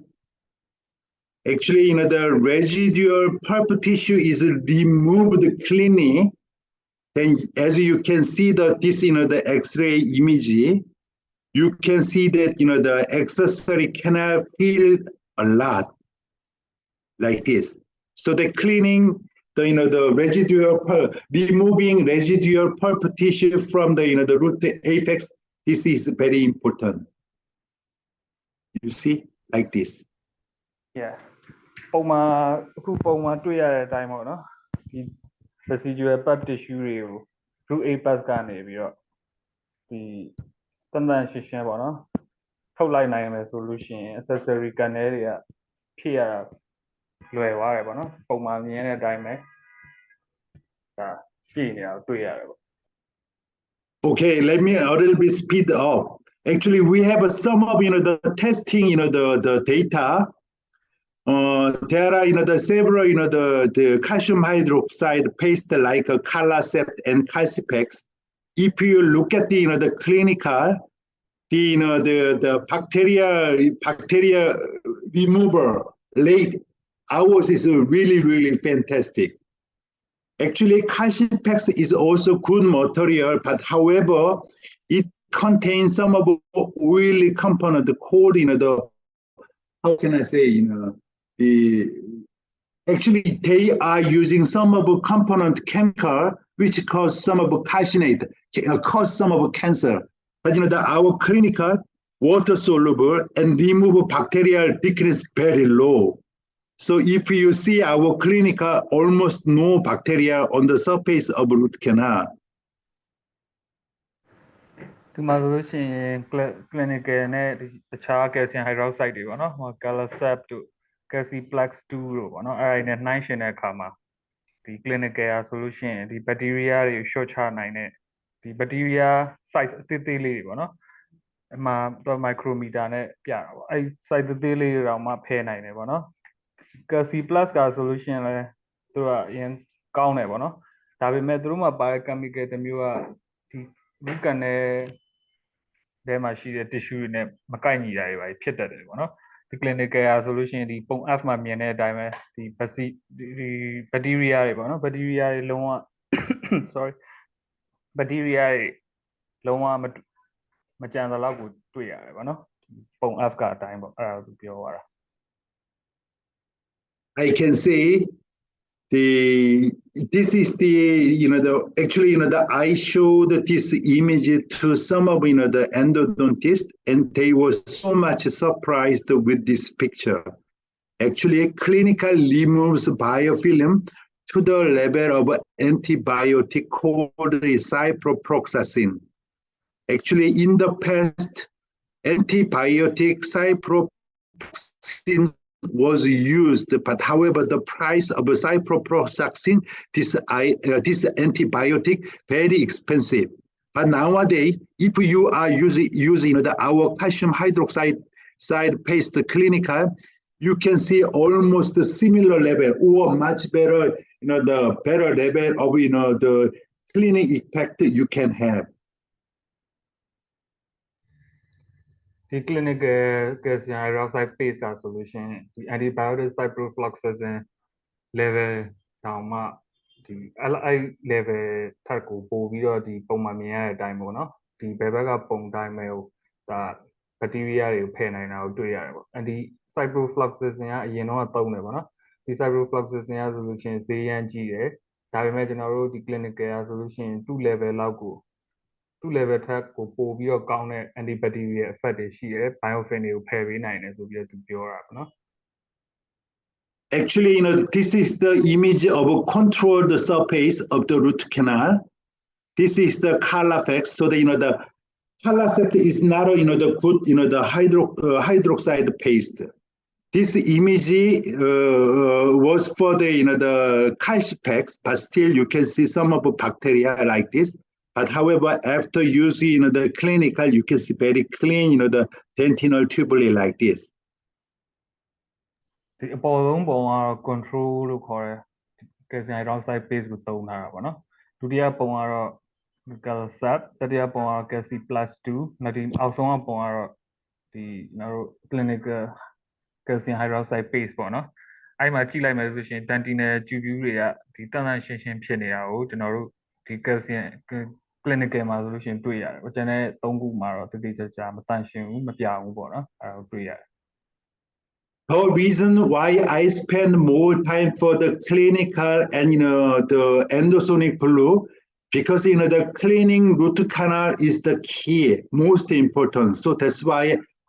Actually, the residual pulp tissue is removed cleanly. Then, as you can see that this the X-ray image, you can see that the accessory canal fill a lot, like this. So the cleaning. The residual pulp, removing residual pulp tissue from the root apex, this is very important. You see, like this. Yeah. ပုံမှန်အခုပုံမှန်တွေ့ရတဲ့အတိုင်းပေါ့နော်ဒီ residual pap tissue တွေကို root apex ကနေပြီးတော့ဒီတန်တန်ရှင်းရှင်းပေါ့နော်ထုတ်လိုက်နိုင်မယ်ဆိုလို့ရှိရင် accessory canal တွေကဖြစ်ရတာလွယ်သွားတယ်ပေါ့နော်ပုံမှန်မြင်တဲ့အတိုင်းပဲဒါပြည့်နေတာတွေ့ရတယ်ပေါ့ Okay, let me a little bit speed up. Actually, we have some of the testing the data. There are the several the calcium hydroxide paste like Calacept and Calcipex. If you look at the clinical, the bacteria remover rate, ours is really fantastic. Actually, Cashipex is also good material, but however, it contains some of the oily component called, the, how can I say, the, actually they are using some of the component chemical which cause some of the calcinate, cause some of the cancer. But our clinical water soluble and remove bacterial thickness very low. So if you see our clinical, almost no bacteria on the surface of root canal. ဒီမှာဆိုလို့ရှိရင် clinical နဲ့တခြား calcium hydroxide တွေပေါ့နော်ဟို Calasap တို့ Calciplex 2တို့ပေါ့နော်အဲ့ဒါနဲ့နှိုင်းယှဉ်တဲ့အခါမှာဒီ clinical อ่ะဆိုလို့ရှိရင်ဒီ bacteria တွေ short ချနိုင်တဲ့ဒီ bacteria size အသေးသေးလေးတွေပေါ့နော်အမှတော့ micrometer နဲ့ပြတာပေါ့အဲ့ size သေးသေးလေးတွေတောင်မှဖယ်နိုင်တယ်ပေါ့နော် Calciplex ကဆိုလို့ရှိရင်လည်းသူကအရင်ကောင်းတယ်ပေါ့နော်ဒါပေမဲ့သူတို့မှာပါတဲ့ chemical တစ်မျိုးကဒီ root canal ထဲမှာရှိတဲ့ tissue တွေနဲ့မကိုက်ညီတာတွေပါဖြစ်တတ်တယ်ပေါ့နော်ဒီ clinical อ่ะဆိုလို့ရှိရင်ဒီပုံ F မှာမြင်တဲ့အတိုင်းပဲဒီ bacteria တွေပေါ့နော် bacteria တွေလုံးဝ sorry bacteria တွေလုံးဝမကြံသလောက်ကိုတွေ့ရတယ်ပေါ့နော်ပုံ F ကအတိုင်းပေါ့အဲ့ဒါကိုပြောရတာ I can say this is the actually I showed this image to some of the endodontists and they were so much surprised with this picture. Actually, clinical removes biofilm to the level of antibiotic called ciprofloxacin. Actually, in the past, antibiotic ciprofloxacin was used, but however, the price of ciprofloxacin, this antibiotic, very expensive. But nowadays, if you are using our calcium hydroxide paste clinical, you can see almost a similar level or much better, the better level of the cleaning effect you can have. ဒီ clinical calcium hydroxide paste ကဆိုလို့ရှိရင်ဒီ antibiotic ciprofloxacin level တောင်မှဒီ LI level ထက်ကိုပို့ပြီးတော့ဒီပုံမှန်မြင်ရတဲ့အတိုင်းပေါ့နော်ဒီဘယ်ဘက်ကပုံတိုင်းပဲဟိုဒါ bacteria တွေကိုဖယ်နိုင်တာကိုတွေ့ရတယ်ပေါ့ anti ciprofloxacin ကအရင်တော့သုံးတယ်ပေါ့နော်ဒီ ciprofloxacin ကဆိုလို့ရှိရင်ဈေးရမ်းကြီးတယ်ဒါပေမဲ့ကျွန်တော်တို့ဒီ clinical ကဆိုလို့ရှိရင်2 level လောက်ကို2 level ထက်ကိုပို့ပြီးတော့ကောင်းတဲ့ antibacterial effect တွေရှိတယ် biofilm တွေကိုဖယ်ပေးနိုင်တယ်ဆိုပြီးတော့သူပြောတာပေါ့နော် Actually, this is the image of a controlled surface of the root canal. This is the Calafax. So the Calafax is not the good the hydroxide paste. This image was for the the Cashipex, but still you can see some of the bacteria like this. But however, after using the clinical, you can see very clean the dentinal tubule like this. ဒီအပေါ်ဆုံးပုံကတော့ control လို့ခေါ်တဲ့ calcium hydroxide paste ကိုသုံးထားတာပေါ့နော်ဒုတိယပုံကတော့ Calasap တတိယပုံကတော့ Calciplex 2နောက်ဒီအောက်ဆုံးကပုံကတော့ဒီကျွန်တော်တို့ clinical calcium hydroxide paste ပေါ့နော်အဲ့မှာကြည့်လိုက်မယ်ဆိုရှင် dentinal tubule တွေကဒီတန်တန်ရှင်းရှင်းဖြစ်နေတာကိုကျွန်တော်တို့ဒီ calcium clinical မှာဆိုလို့ရှင်တွေ့ရတယ်။ကျန်တဲ့၃ခုမှာတော့တိတိကျကျမတန့်ရှင်းဘူးမပြဘူးပေါ့နော်အဲ့ဒါကိုတွေ့ရတယ်။ The reason why I spend more time for the clinical and the endosonic blue, because the cleaning root canal is the key, most important. So that's why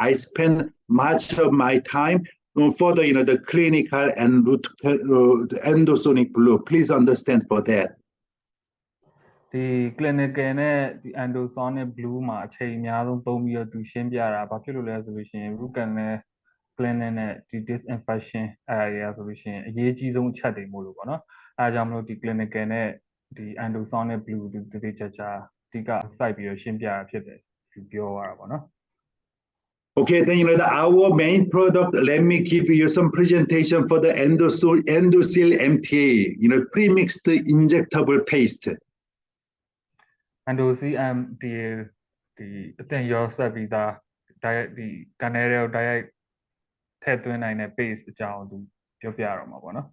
I spend much of my time for the the clinical and the endosonic blue. Please understand for that. ဒီ clinical နဲ့ဒီ endosonic blue မှာအချိန်အများဆုံးသုံးပြီးတော့သူရှင်းပြတာဘာဖြစ်လို့လဲဆိုလို့ရှိရင် root canal cleaning နဲ့ဒီ disinfection အဲ့ဒါတွေဆိုလို့ရှိရင်အရေးကြီးဆုံးအချက်တွေမို့လို့ပေါ့နော်အဲဒါကြောင့်မလို့ဒီ clinical နဲ့ဒီ endosonic blue ဒီတိတိကျကျအဓိကစိုက်ပြီးတော့ရှင်းပြတာဖြစ်တယ်သူပြောရတာပေါ့နော် Okay, then our main product, let me give you some presentation for the Endosil MTA, pre-mixed injectable paste. Endosil MTA ဒီအသင်ရောဆက်ပြီးသား diet ဒီ canal တွေကို diet ထည့်သွင်းနိုင်တဲ့ paste အကြောင်းသူပြောပြတော့မှာပေါ့နော်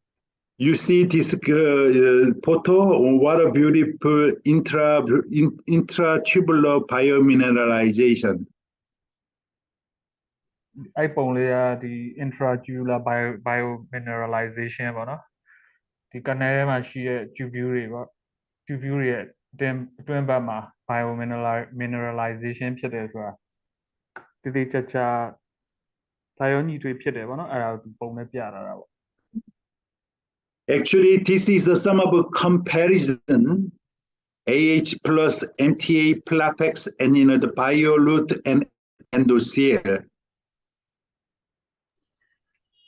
You see this photo? What a beautiful intratubular biomineralization. အဲ့ပုံလေးကဒီ intracellular biomineralization ပေါ့နော်ဒီကနေထဲမှာရှိတဲ့ tubule တွေပေါ့ tubule တွေရဲ့အတွင်းဘက်မှာ biomineralization ဖြစ်တယ်ဆိုတာတည်တည်ချာချာဒါရောညီထွေဖြစ်တယ်ပေါ့နော်အဲ့ဒါကိုပုံနဲ့ပြထားတာပေါ့ Actually, this is a sum of a comparison AH plus MTA Plapex and the bioroot and endothelium.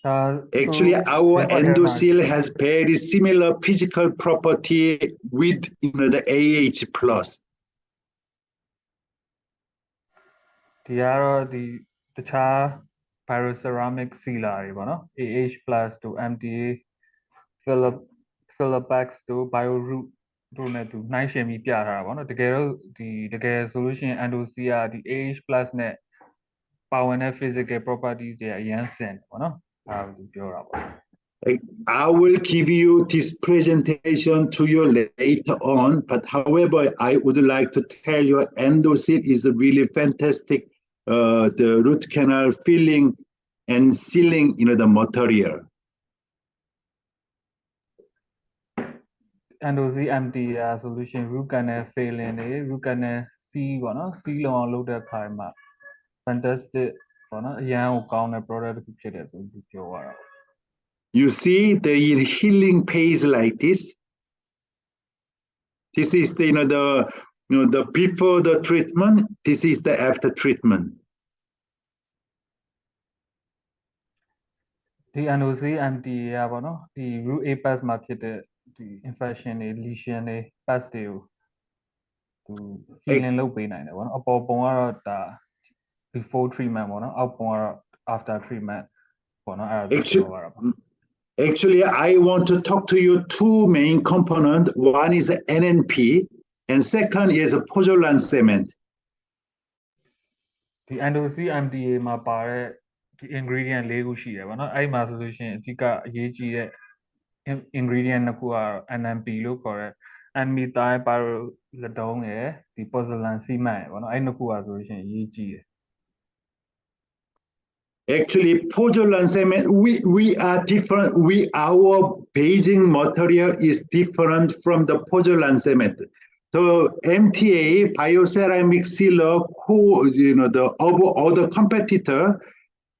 Actually, our endothelium has very similar physical property with the AH plus. ဒီကတော့ဒီတခြား pyroceramic sealer တွေပေါ့နော် AH+ တို့ MTA Philipex တို့ bioroot တို့နဲ့သူနှိုင်းယှဉ်ပြီးပြထားတာပေါ့နော်တကယ်ဆိုလို့ရှိရင် endothelium ဒီ AH+ နဲ့ပါဝင်တဲ့ physical properties တွေအရင်ဆင်တယ်ပေါ့နော်အဲ့ဒါကိုပြောတာပေါ့ I will give you this presentation to you later on, but however, I would like to tell you endothelium is a really fantastic the root canal filling and sealing the material. endothelium empty solution root canal filling တွေ root canal seal ပေါ့နော် seal လုံးအောင်လုပ်တဲ့အခါမှာ fantastic ပေါ့နော်အရန်ကိုကောင်းတဲ့ product တစ်ခုဖြစ်တယ်ဆိုပြီးပြောရတာ You see the healing phase like this. This is the before the treatment. This is the after treatment. ဒီ endothelium empty ရပါတော့ဒီ root apex မှာဖြစ်တဲ့ဒီ infection တွေ lesion တွေ pus တွေကိုသူ healing လုပ်ပေးနိုင်တယ်ပေါ့နော်အပေါ်ပုံကတော့ဒါ before treatment ပေါ့နော်အောက်ပုံကတော့ after treatment ပေါ့နော်အဲ့ဒါပြောရတာပါ Actually, I want to talk to you two main components. One is NNP, and second is pozzolan cement. ဒီ endothelium empty မှာပါတဲ့ဒီ ingredient ၄ခုရှိတယ်ပေါ့နော်အဲ့မှာဆိုလို့ရှိရင်အဓိကအရေးကြီးတဲ့ ingredient နှစ်ခုကတော့ NNP လို့ခေါ်တဲ့ N-methyl pyroladone ရယ်ဒီ pozzolan cement ရယ်ပေါ့နော်အဲ့နှစ်ခုကဆိုလို့ရှိရင်အရေးကြီးတယ် Actually, pozzolan cement, we are different. Our basing material is different from the pozzolan cement. The MTA bioceramic sealer, the other competitor,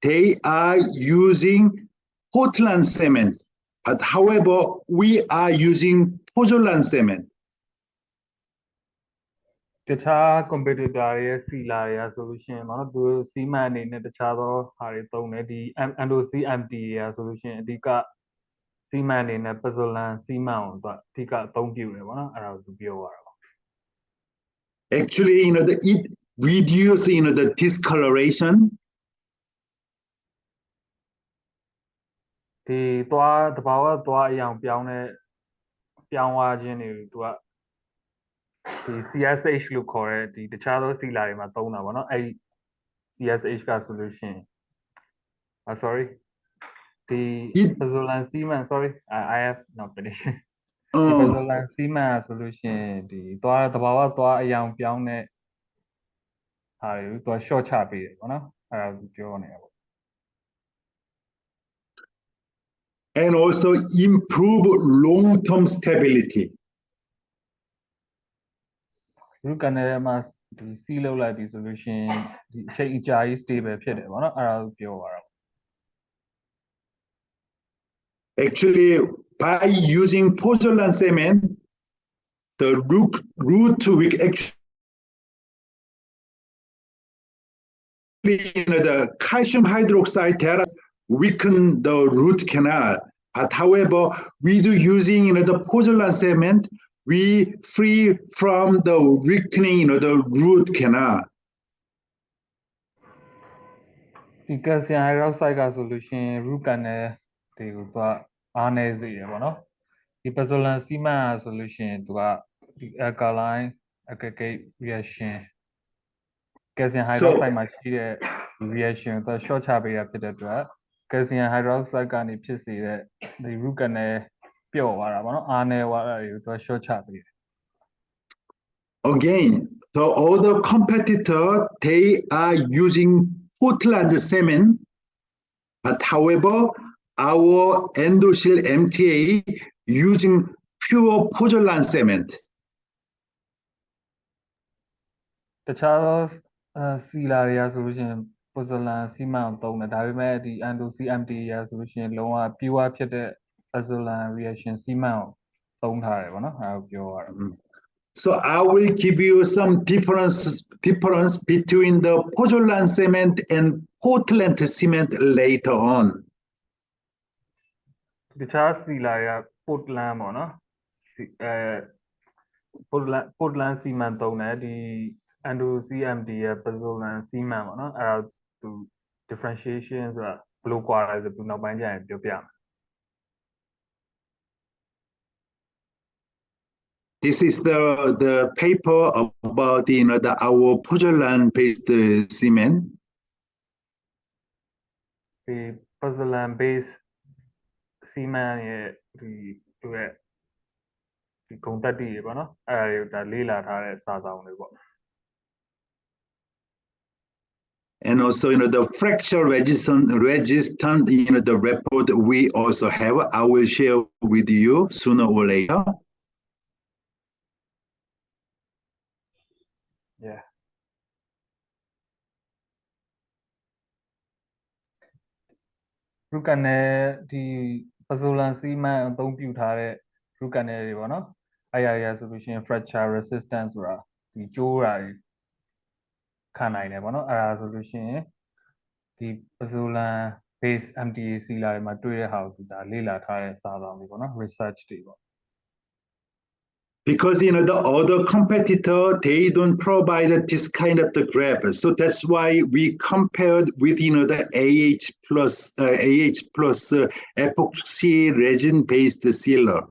they are using Portland cement. But however, we are using pozzolan cement. တခြား competitor တွေရဲ့ sealer တွေကဆိုလို့ရှိရင်ပေါ့နော်သူတို့ cement အနေနဲ့တခြားသောဟာတွေသုံးတယ်ဒီ endothelium empty တွေကဆိုလို့ရှိရင်အဓိက cement အနေနဲ့ pozzolan cement ကိုသူအဓိကအသုံးပြုတယ်ပေါ့နော်အဲ့ဒါကိုသူပြောရတာပါ Actually, it reduces the discoloration. ဒီသွားတဘာဝသွားအရောင်ပြောင်းသွားခြင်းတွေသူကဒီ CSH လို့ခေါ်တဲ့ဒီတခြားသော sealer တွေမှာသုံးတာပေါ့နော်အဲ့ CSH ကဆိုလို့ရှိရင်sorry ဒီ pozzolan cement sorry I have not finished ဒီ pozzolan cement ဆိုလို့ရှိရင်ဒီသွားတဘာဝသွားအရောင်ပြောင်းတဲ့ဟာတွေကိုသူက short ချပေးတယ်ပေါ့နော်အဲ့ဒါကိုပြောနေတာပေါ့ And also improve long-term stability. root canal မှာဒီ seal လုပ်လိုက်ပြီဆိုလို့ရှိရင်ဒီအချိန်အကြာကြီး stable ဖြစ်တယ်ပေါ့နော်အဲ့ဒါကိုပြောရတာ Actually, by using pozzolan cement, the root we actually the calcium hydroxide therapy weaken the root canal. But however, we do using the pozzolan cement, we free from the weakening the root canal. ဒီ calcium hydroxide ကဆိုလို့ရှိရင် root canal တွေကိုသူကအားနည်းစေတယ်ပေါ့နော်ဒီ pozzolan cement ကဆိုလို့ရှိရင်သူကဒီ alkaline aggregate reaction calcium hydroxide မှာရှိတဲ့ reaction ကိုသူ short ချပေးတာဖြစ်တဲ့အတွက် calcium hydroxide ကနေဖြစ်စေတဲ့ဒီ root canal ပြော့သွားတာပေါ့နော်အားနေသွားတာတွေကိုသူက short ချပေးတယ် Again, the other competitor, they are using Portland cement, but however, our endosil MTA using pure Portland cement. တခြားသောစီလာတွေကဆိုလို့ရှိရင်ပိုဇလန်စီမံကိုသုံးတယ်ဒါပေမဲ့ဒီ endo CMT ရာဆိုလို့ရှိရင်လုံးဝ pure ဖြစ်တဲ့ pozolan reaction စီမံကိုသုံးထားတယ်ပေါ့နော်အဲဒါကိုပြောရတာ So I will give you some difference between the Portland cement and Portland cement later on. တခြားစီလာတွေက Portland ပေါ့နော်Portland စီမံသုံးတယ်ဒီ endo CMT ရဲ့ pozolan စီမံပေါ့နော်အဲဒါသူ differentiation ဆိုတာဘယ်လိုကွာလဲဆိုသူနောက်ပိုင်းကျရင်ပြောပြမယ် This is the paper about our Portland based cement. ဒီ pozolan base စီမံရဲ့ဒီသူရဲ့ဒီဂုဏ်သတ္တိတွေပေါ့နော်အဲဒါတွေဒါလေ့လာထားတဲ့စာဆောင်တွေပေါ့ And also, the fracture resistant, the report we also have. I will share with you sooner or later. Yeah. ရုပ်ကနေဒီ pozolan စီမံအသုံးပြုထားတဲ့ရုပ်ကနေတွေပေါ့နော်အဲ့ရရဆိုလို့ရှိရင် fracture resistant ဆိုတာဒီကျိုးတာတွေခံနိုင်တယ်ပေါ့နော်အဲ့ဒါဆိုလို့ရှိရင်ဒီ pozolan base MTA စီလာတွေမှာတွေ့တဲ့ဟာကိုဒါလေ့လာထားတဲ့စာဆောင်တွေပေါ့နော် research တွေပေါ့ Because the other competitor, they don't provide this kind of the graph. So that's why we compared with the AH plus epoxy resin based sealer.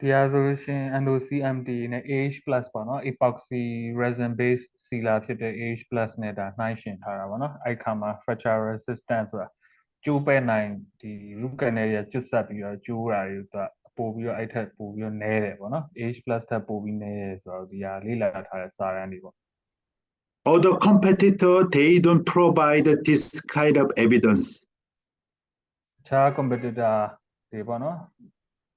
တရားဆိုလို့ရှိရင် endo CMT နဲ့ AH+ ပေါ့နော် epoxy resin base sealer ဖြစ်တဲ့ AH+ နဲ့ဒါနှိုင်းယှဉ်ထားတာပေါ့နော်အဲ့ခါမှာ fracture resistant ဆိုတာကျိုးပဲ့နိုင်ဒီရုပ်ကနေရကျွတ်ဆက်ပြီးတော့ကျိုးတာတွေသူပို့ပြီးတော့အဲ့ထက်ပို့ပြီးတော့နည်းတယ်ပေါ့နော် AH+ ထက်ပို့ပြီးနည်းတယ်ဆိုတော့ဒီဟာလေ့လာထားတဲ့စာရန်တွေပေါ့ Other competitor, they don't provide this kind of evidence. ခြား competitor တွေပေါ့နော်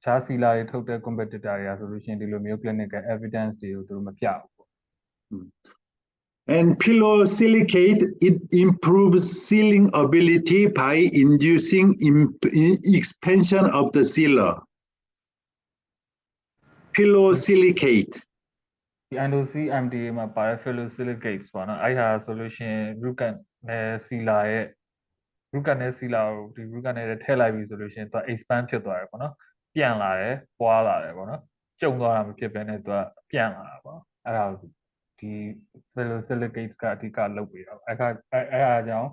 ခြားစီလာတွေထုတ်တဲ့ competitor တွေကဆိုလို့ရှိရင်ဒီလိုမျိုး clinical evidence တွေကိုသူတို့မပြဘူးပေါ့ And pillow silicate, it improves sealing ability by inducing expansion of the sealer. Pillow silicate. ဒီ endo CMT မှာပါတဲ့ phyllosilicates ပေါ့နော်အဲ့ဟာဆိုလို့ရှိရင် root canal sealer ရဲ့ root canal sealer ကိုဒီ root canal ထဲထည့်လိုက်ပြီဆိုလို့ရှိရင်သူက expand ဖြစ်သွားတယ်ပေါ့နော်ပြန့်လာတယ်ပွားလာတယ်ပေါ့နော်ကျုံသွားတာမဖြစ်ဘဲနဲ့သူကပြန့်လာတာပေါ့အဲ့ဒါကိုဒီ phyllosilicates ကအဓိကလုပ်ပေးတာအဲ့ဒါကြောင့်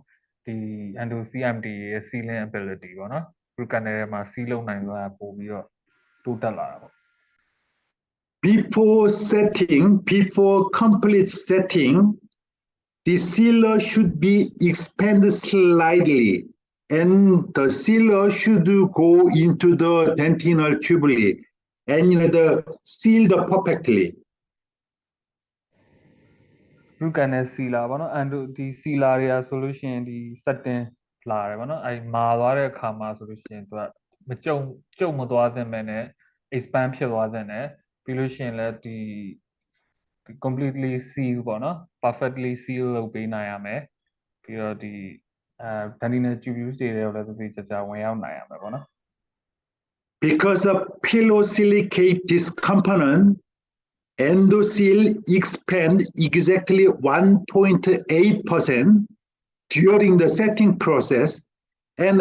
ဒီ endo CMT ရဲ့ sealing ability ပေါ့နော် root canal ထဲမှာ seal လုပ်နိုင်တာပို့ပြီးတော့တိုးတက်လာတာပေါ့ Before complete setting, the sealer should be expanded slightly, and the sealer should go into the dentinal tubule and sealed perfectly. root canal sealer ပေါ့နော် endo ဒီ sealer တွေကဆိုလို့ရှိရင်ဒီ setting လာတယ်ပေါ့နော်အဲ့မာသွားတဲ့အခါမှာဆိုလို့ရှိရင်သူကမကြုံမသွားသင့်ပဲနဲ့ expand ဖြစ်သွားသင့်တယ်ပြီးလို့ရှိရင်လည်းဒီ completely seal ပေါ့နော် perfectly seal လုပ်ပေးနိုင်ရမယ်ပြီးတော့ဒီdentinal tubules တွေလည်းသေသေချာချာဝင်ရောက်နိုင်ရမယ်ပေါ့နော် Because of pillow silicate this component, endoseal expand exactly 1.8% during the setting process, and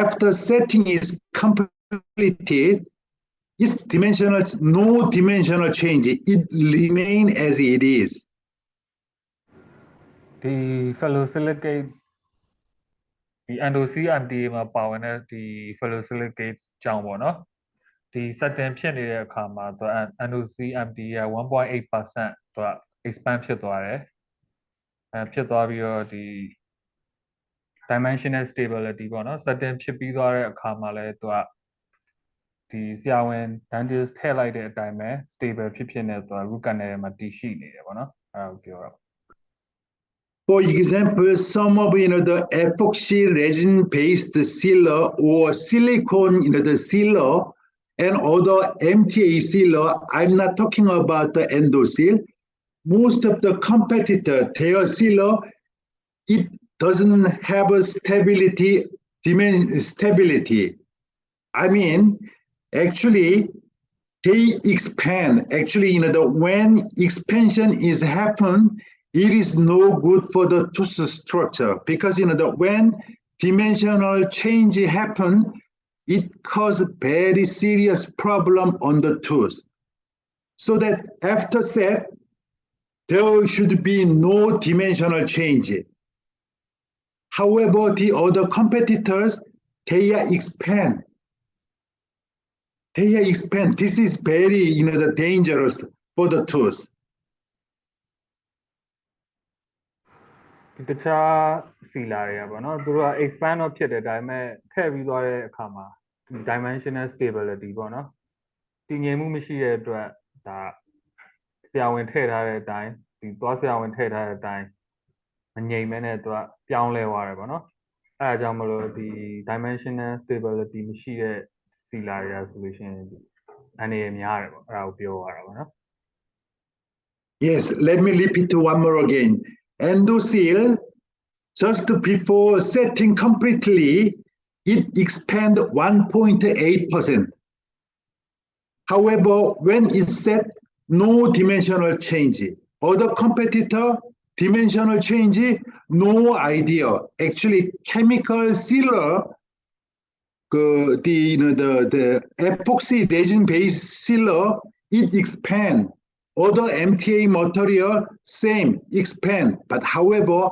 after setting is completed, its no dimensional change. It remain as it is. ဒီ phyllosilicates ဒီ endo CMT မှာပါဝင်တဲ့ဒီ phyllosilicates ကြောင့်ပေါ့နော်ဒီ setting ဖြစ်နေတဲ့အခါမှာသူ endo CMT ရဲ့ 1.8% သူက expand ဖြစ်သွားတယ်ဖြစ်သွားပြီးတော့ဒီ dimensional stability ပေါ့နော် certain ဖြစ်ပြီးသွားတဲ့အခါမှာလဲသူကဒီဆရာဝန် dentist ထည့်လိုက်တဲ့အတိုင်းပဲ stable ဖြစ်နေသူက root canal ထဲမှာတည်ရှိနေတယ်ပေါ့နော်အဲ့ဒါကိုပြောတာ For example, some of the epoxy resin-based sealer or silicone the sealer and other MTA sealer, I'm not talking about the endoseal. Most of the competitor, their sealer, it doesn't have a stability. I mean, actually, they expand. Actually, when expansion is happen, it is no good for the tooth structure because when dimensional change happen, it cause very serious problem on the tooth. So that after set, there should be no dimensional change. However, the other competitors, they expand. They expand. This is very dangerous for the tooth. တခြားစီလာတွေကပေါ့နော်သူတို့က expand တော့ဖြစ်တယ်ဒါပေမဲ့ထည့်ပြီးသွားတဲ့အခါမှာ dimensional stability ပေါ့နော်တည်ငြိမ်မှုမရှိတဲ့အတွက်ဒါဆရာဝန်ထည့်ထားတဲ့အတိုင်းဒီသွားဆရာဝန်ထည့်ထားတဲ့အတိုင်းမငြိမ်မဲနဲ့သူကပြောင်းလဲသွားတယ်ပေါ့နော်အဲဒါကြောင့်မလို့ဒီ dimensional stability မရှိတဲ့စီလာတွေကဆိုလို့ရှိရင်အနေရများတယ်ပေါ့အဲ့ဒါကိုပြောရတာပေါ့နော် Yes, let me repeat one more again. Endoseal, just before setting completely, it expand 1.8%. However, when it's set, no dimensional change. Other competitor, dimensional change, no idea. Actually, chemical sealer, the epoxy resin-based sealer, it expand. Other MTA material, same, expand. But however,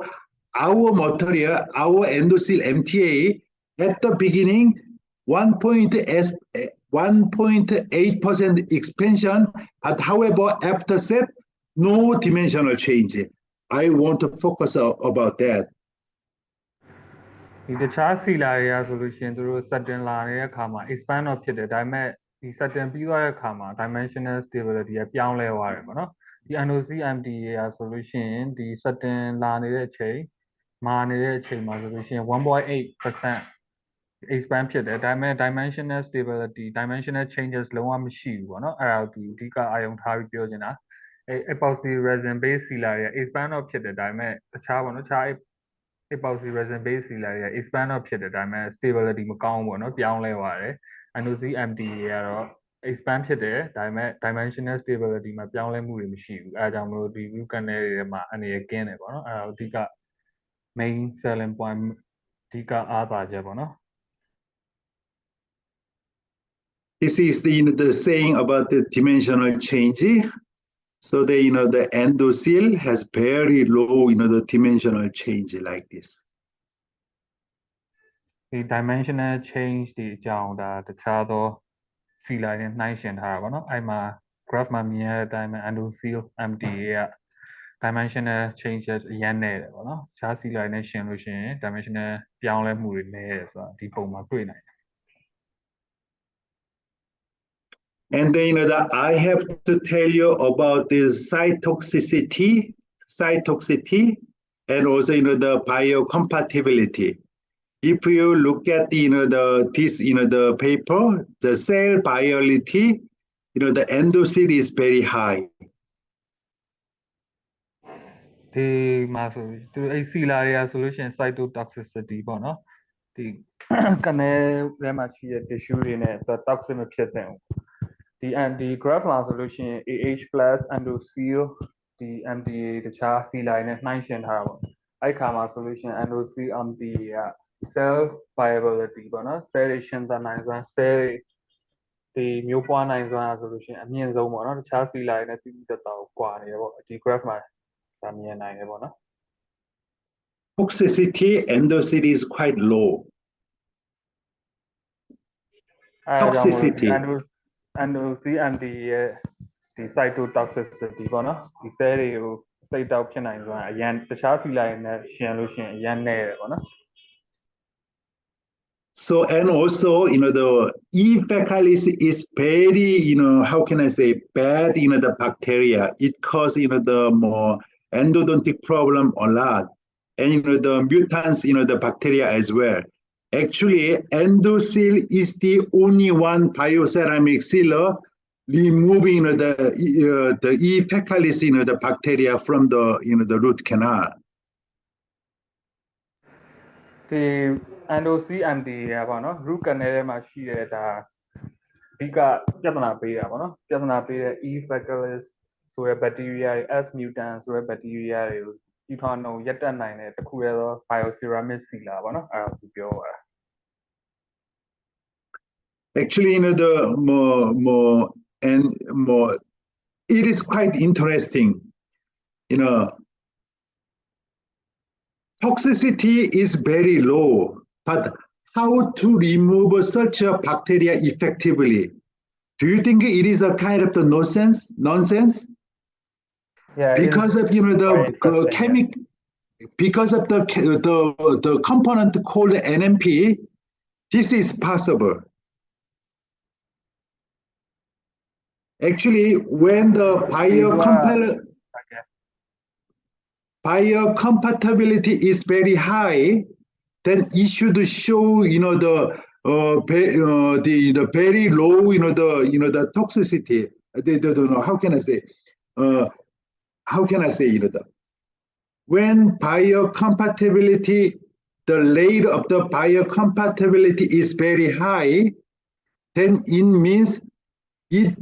our material, our endoseal MTA, at the beginning, 1.8% expansion, but however, after set, no dimensional change. I want to focus about that. ဒီတခြားစီလာတွေကဆိုလို့ရှိရင်သူတို့ certain လာနေတဲ့အခါမှာ expand တော့ဖြစ်တယ်ဒါပေမဲ့ဒီ certain ပြီးသွားတဲ့အခါမှာ dimensional stability ကပြောင်းလဲသွားတယ်ပေါ့နော်ဒီ NOC MD ရာဆိုလို့ရှိရင်ဒီ certain လာနေတဲ့အချိန်မာနေတဲ့အချိန်မှာဆိုလို့ရှိရင် 1.8% expand ဖြစ်တယ်ဒါပေမဲ့ dimensional stability dimensional changes လုံးဝမရှိဘူးပေါ့နော်အဲ့ဒါကိုဒီအဓိကအာရုံထားပြီးပြောချင်တာepoxy resin based sealer တွေ expand တော့ဖြစ်တယ်ဒါပေမဲ့တခြားပေါ့နော်တခြား epoxy resin based sealer တွေက expand တော့ဖြစ်တယ်ဒါပေမဲ့ stability မကောင်းဘူးပေါ့နော်ပြောင်းလဲသွားတယ် NOC MD တွေကတော့ expand ဖြစ်တယ်ဒါပေမဲ့ dimensional stability မှာပြောင်းလဲမှုတွေမရှိဘူးအဲဒါကြောင့်မလို့ဒီ root canal တွေမှာအနေရကင်းတယ်ပေါ့နော်အဲဒါအဓိက main selling point အဓိကအားသာချက်ပေါ့နော် This is the saying about the dimensional change. So the endoseal has very low the dimensional change like this. ဒီ dimensional change တွေအကြောင်းဒါတခြားသော sealer တွေနှိုင်းယှဉ်ထားတာပေါ့နော်အဲ့မှာ graph မှာမြင်ရတဲ့အတိုင်းပဲ endoseal MD က dimensional changes အရင်နဲ့တယ်ပေါ့နော်တခြား sealer နဲ့ရှင်းလို့ရှိရင် dimensional ပြောင်းလဲမှုတွေနည်းတယ်ဆိုတာဒီပုံမှာတွေ့နိုင်တယ် And then I have to tell you about this cytotoxicity, and also the biocompatibility. If you look at the paper, the cell viability, the endoseal is very high. ဒီမှာဆိုသူအဲ့ sealer တွေကဆိုလို့ရှိရင် cytotoxicity ပေါ့နော်ဒီကနေထဲမှာရှိတဲ့ tissue တွေနဲ့ toxic မဖြစ်တဲ့ဒီ graph မှာဆိုလို့ရှိရင် AH+ endoseal ဒီ MDA တခြား sealer နဲ့နှိုင်းယှဉ်ထားတာပေါ့အဲ့ခါမှာဆိုလို့ရှိရင် endoseal MDA က cell viability ပေါ့နော် cell တွေရှင်သန်နိုင်စွမ်း cell ဒီမျိုးပွားနိုင်စွမ်းဆိုလို့ရှိရင်အမြင့်ဆုံးပေါ့နော်တခြား sealer တွေနဲ့တိတိကျကျကွာနေတယ်ပေါ့ဒီ graph မှာဒါမြင်နိုင်တယ်ပေါ့နော် Toxicity endoseal is quite low. Toxicity NOC MD ရဲ့ဒီ cytotoxicity ပေါ့နော်ဒီ cell တွေကိုစိတ်တောက်ဖြစ်နိုင်စွမ်းအရန်တခြား sealer တွေနဲ့ရှင်လို့ရှိရင်အရန်နည်းတယ်ပေါ့နော် So, and also, the E. faecalis is very, how can I say, bad, the bacteria. It causes, the more endodontic problem a lot. And, the mutants, the bacteria as well. Actually, endoseal is the only one bioceramic sealer removing, the E. faecalis, the bacteria from the, the root canal. ဒီ NOCMD ရပါတော့ root canal ထဲမှာရှိတဲ့ဒါအဓိကပြဿနာပေးတာပေါ့နော်ပြဿနာပေးတဲ့ E. faecalis ဆိုတဲ့ bacteria တွေ S. mutans ဆိုတဲ့ bacteria တွေကိုကြီးထွားနှုန်းရပ်တန့်နိုင်တဲ့တစ်ခုတည်းသော bioceramic sealer ပေါ့နော်အဲ့ဒါကိုပြောတာ Actually, the more, it is quite interesting. Toxicity is very low, but how to remove such a bacteria effectively? Do you think it is a kind of the nonsense? Yeah, because of the chemical, because of the component called NMP, this is possible. Actually, when the biocompatibility is very high, then it should show, the very low, the toxicity. How can I say? When biocompatibility, the rate of the biocompatibility is very high, then it means it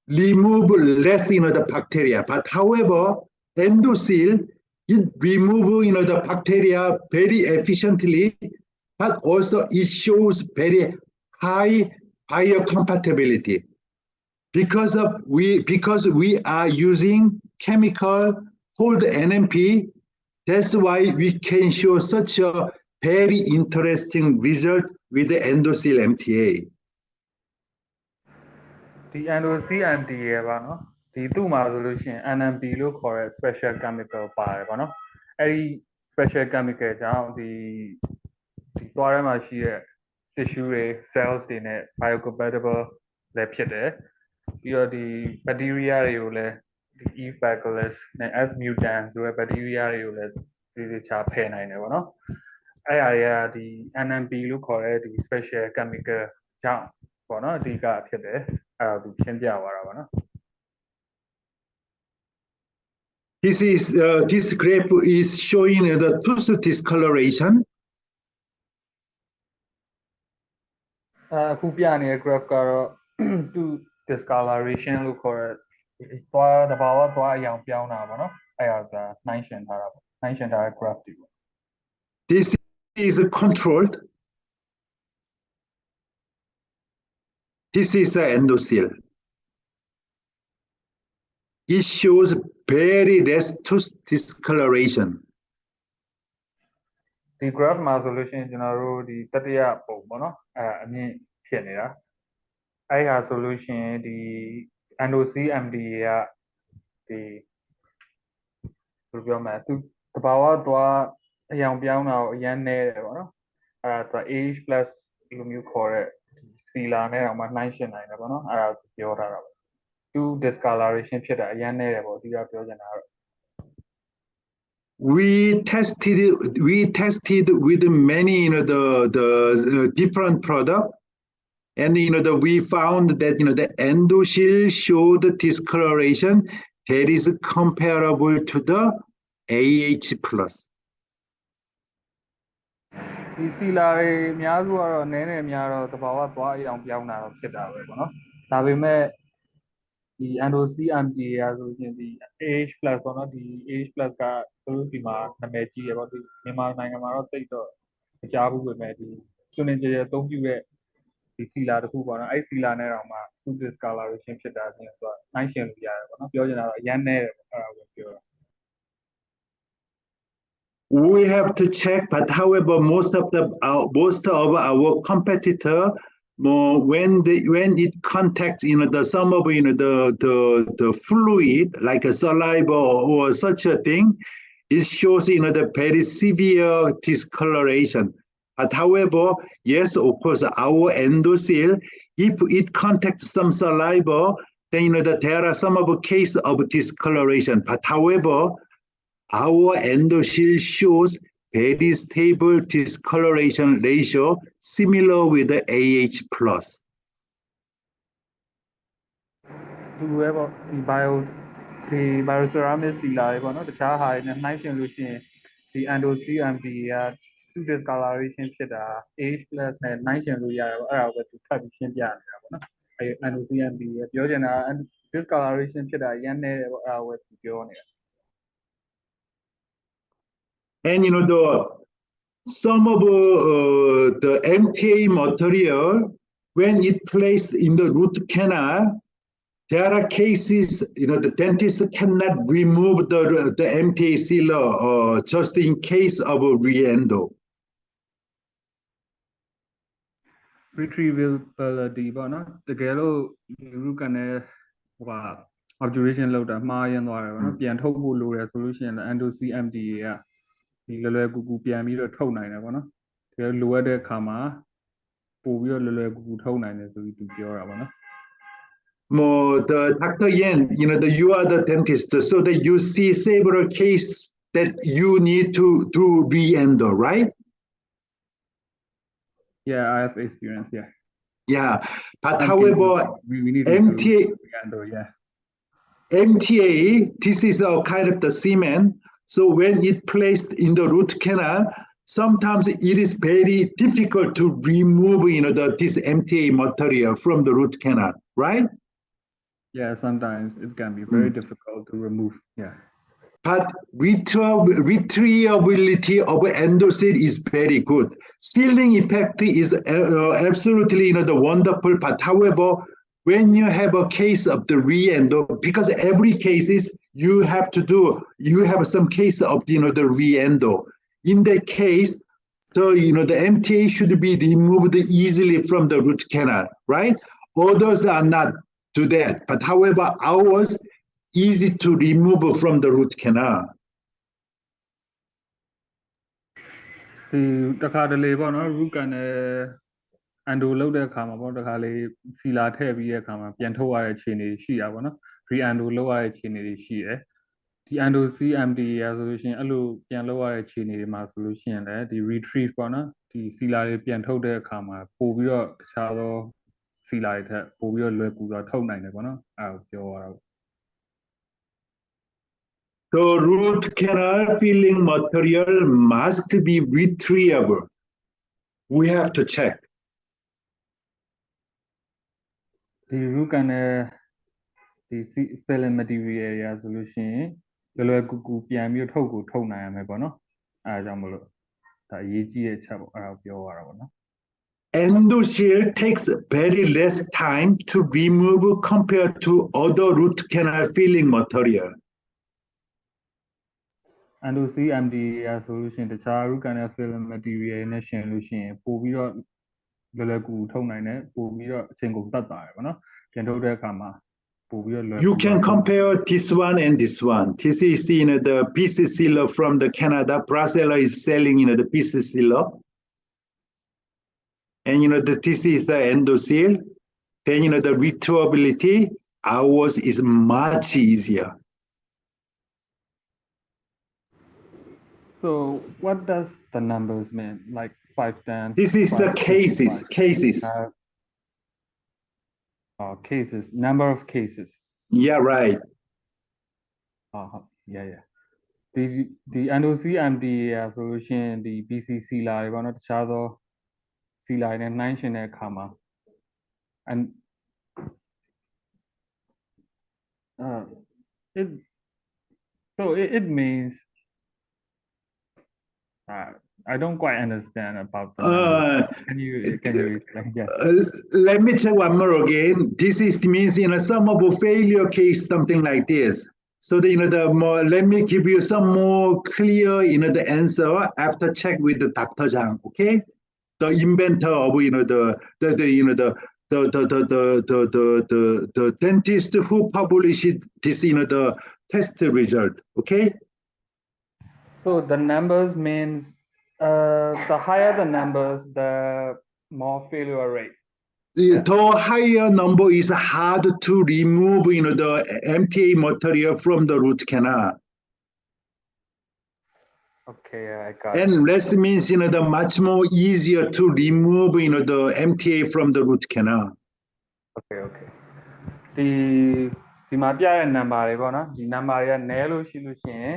remove less, the bacteria. But however, endoseal, it remove, the bacteria very efficiently, but also it shows very high biocompatibility. Because we are using chemical called NMP, that's why we can show such a very interesting result with the endoseal MTA. ဒီ NOCMD ရပါနော်ဒီသူ့မှာဆိုလို့ရှိရင် NMP လို့ခေါ်တဲ့ special chemical ပါတယ်ပေါ့နော်အဲ့ဒီ special chemical ကြောင့်ဒီသွားထဲမှာရှိတဲ့ tissue တွေ cells တွေနဲ့ biocompatible လည်းဖြစ်တယ်ပြီးတော့ဒီ bacteria တွေကိုလည်းဒီ E. faecalis နဲ့ S. mutans ဆိုတဲ့ bacteria တွေကိုလည်းဒီချာဖယ်နိုင်တယ်ပေါ့နော်အဲ့အရာတွေကဒီ NMP လို့ခေါ်တဲ့ဒီ special chemical ကြောင့်ပေါ့နော်အဓိကဖြစ်တယ်အဲ့ဒါကိုရှင်းပြသွားတာပါနော် This graph is showing the tooth discoloration. အခုပြနေတဲ့ graph ကတော့သူ့ discoloration လို့ခေါ်တဲ့သွားတဘာဝသွားအရောင်ပြောင်းတာပေါ့နော်အဲ့ဒါနှိုင်းရှင်ထားတာပေါ့နှိုင်းရှင်ထားတဲ့ graph တွေပေါ့ This is controlled. This is the endoseal. It shows very less tooth discoloration. ဒီ graph မှာဆိုလို့ရှိရင်ကျွန်တော်တို့ဒီတတိယပုံပေါ့နော်အမြင့်ဖြစ်နေတာအဲ့ဟာဆိုလို့ရှိရင်ဒီ NOCMD ကဒီဘယ်လိုပြောမလဲသူတဘာဝသွားအရောင်ပြောင်းတာကိုအရင်နဲတယ်ပေါ့နော်အဲ့ဒါ AH+ လို့မျိုးခေါ်တဲ့ sealer နဲ့တော့မှနှိုင်းရှင်းနိုင်တယ်ပေါ့နော်အဲ့ဒါပြောထားတာပေါ့သူ discoloration ဖြစ်တာအရင်နဲတယ်ပေါ့ဒီကပြောချင်တာတော့ We tested with many, the different products, and we found that the endoseal showed discoloration that is comparable to the AH+. ဒီ sealer တွေအများစုကတော့နည်းနည်းများတော့တဘာဝသွားအရောင်ပြောင်းတာတော့ဖြစ်တာပဲပေါ့နော်ဒါပေမဲ့ဒီ NOCMD ရာဆိုရင်ဒီ AH+ ပေါ့နော်ဒီ AH+ ကသူတို့စီမှာနာမည်ကြီးရပေါ့ဒီမြန်မာနိုင်ငံမှာတော့တိတ်တော့မကြားဘူးပဲမဲ့ဒီကျွန်းနေကြအသုံးပြုတဲ့ဒီ sealer တခုပေါ့နော်အဲ့ sealer နဲ့တော့မှ food discoloration ဖြစ်တာချင်းဆိုတော့နှိုင်းယှဉ်လို့ရတယ်ပေါ့နော်ပြောချင်တာတော့အရင်နဲ့တယ်ပေါ့အဲ့ဒါကိုပြောတာ We have to check, but however, most of our competitor, when it contacts, some of the fluid like a saliva or such a thing, it shows the very severe discoloration. But however, yes, of course, our endothel, if it contacts some saliva, then that there are some of a case of discoloration. But however, our endothel shows very stable discoloration ratio, similar with the AH+. သူပဲပေါ့ဒီ bioceramic စီလာတွေပေါ့နော်တခြားဟာတွေနဲ့နှိုင်းယှဉ်လို့ရှိရင်ဒီ endo-CMD က two discoloration ဖြစ်တာ AH+ နဲ့နှိုင်းယှဉ်လို့ရတယ်ပေါ့အဲ့ဒါကိုပဲသူထပ်ပြီးရှင်းပြနေတာပေါ့နော်အဲ့ endo-CMD ကပြောချင်တာ discoloration ဖြစ်တာရမ်းနေတယ်ပေါ့အဲ့ဒါကိုပဲသူပြောနေတာ And some of the MTA material, when it placed in the root canal, there are cases, the dentist cannot remove the MTA sealer just in case of a re-endo. retrievability ပေါ့နော်တကယ်လို့ root canal ဟို obturation လောက်တာမှားရင်သွားတယ်ပေါ့နော်ပြန်ထုတ်ဖို့လိုတယ်ဆိုလို့ရှိရင် endo-CMD ကဒီလွယ်ကူကူပြန်ပြီးတော့ထုတ်နိုင်တယ်ပေါ့နော်တကယ်လိုအပ်တဲ့အခါမှာပို့ပြီးတော့လွယ်ကူကူထုတ်နိုင်တယ်ဆိုပြီးသူပြောတာပေါ့နော် More the Dr. Yen, you are the dentist, so that you see several cases that you need to do re-endo, right? Yeah, I have experience. Yeah. Yeah, but however, we need to MTA, do re-endo, yeah. MTA, this is a kind of the cement. So when it placed in the root canal, sometimes it is very difficult to remove, this MTA material from the root canal, right? Yeah, sometimes it can be very difficult to remove. Yeah. But retrievability of endothel is very good. Sealing effect is absolutely, the wonderful. But however, when you have a case of the re-endo, because every case is you have some case of the re-endo. In that case, the MTA should be removed easily from the root canal, right? Others are not to that. But however, ours easy to remove from the root canal. ဒီတခါတလေပေါ့နော် root canal endo လုပ်တဲ့အခါမှာပေါ့တခါလေစီလာထည့်ပြီးတဲ့အခါမှာပြန်ထုတ်ရတဲ့အခြေအနေရှိတာပေါ့နော် re-endo လုပ်ရတဲ့အခြေအနေတွေရှိတယ်ဒီ endo-CMD ရာဆိုလို့ရှိရင်အဲ့လိုပြန်လုပ်ရတဲ့အခြေအနေတွေမှာဆိုလို့ရှိရင်လည်းဒီ retrieve ပေါ့နော်ဒီစီလာတွေပြန်ထုတ်တဲ့အခါမှာပို့ပြီးတော့တခြားသောစီလာတွေထက်ပို့ပြီးတော့လွယ်ကူစွာထုတ်နိုင်တယ်ပေါ့နော်အဲ့ဒါကိုပြောရတာ The root canal filling material must be retrievable. We have to check. The root canal the filling material ရာဆိုလို့ရှိရင်လွယ်ကူကူပြန်ပြီးထုတ်နိုင်ရမယ်ပေါ့နော်အဲဒါကြောင့်မလို့ဒါအရေးကြီးတဲ့ချက်ပေါ့အဲ့ဒါကိုပြောရတာပေါ့နော် Endothel takes very less time to remove compared to other root canal filling material. endo-CMD ရာဆိုလို့ရှိရင်တခြား root canal filling material နဲ့ရှင်လို့ရှိရင်ပို့ပြီးတော့လွယ်ကူထုတ်နိုင်တယ်ပို့ပြီးတော့အချိန်ကုန်တတ်တာရယ်ပေါ့နော်ပြန်ထုတ်တဲ့အခါမှာပို့ပြီးတော့လွယ်ကူ You can compare this one and this one. This is the PC sealer from the Canada. Bracella is selling the PC sealer. And this is the endothel. Then the retrievability, ours is much easier. So what does the numbers mean? Like 5, 10? This is the cases. Cases. Cases. Number of cases. Yeah, right. Yeah. The endo-CMD solution, the BCC လာတွေပေါ့နော်တခြားသောစီလာတွေနဲ့နှိုင်းယှဉ်တဲ့အခါမှာ and it means I don't quite understand about the can you explain? Yeah. Let me say one more again. This means some of a failure case, something like this. So the more, let me give you some more clear the answer after check with the Dr. Zhang. Okay, the inventor of the dentist who published this the test result. Okay. So the numbers means The higher the numbers, the more failure rate. The higher number is hard to remove, the MTA material from the root canal. Okay, I got it. And less means, the much more easier to remove, the MTA from the root canal. Okay. The မှာပြတဲ့ number တွေပေါ့နော်ဒီ number တွေကနည်းလို့ရှိလို့ရှိရင်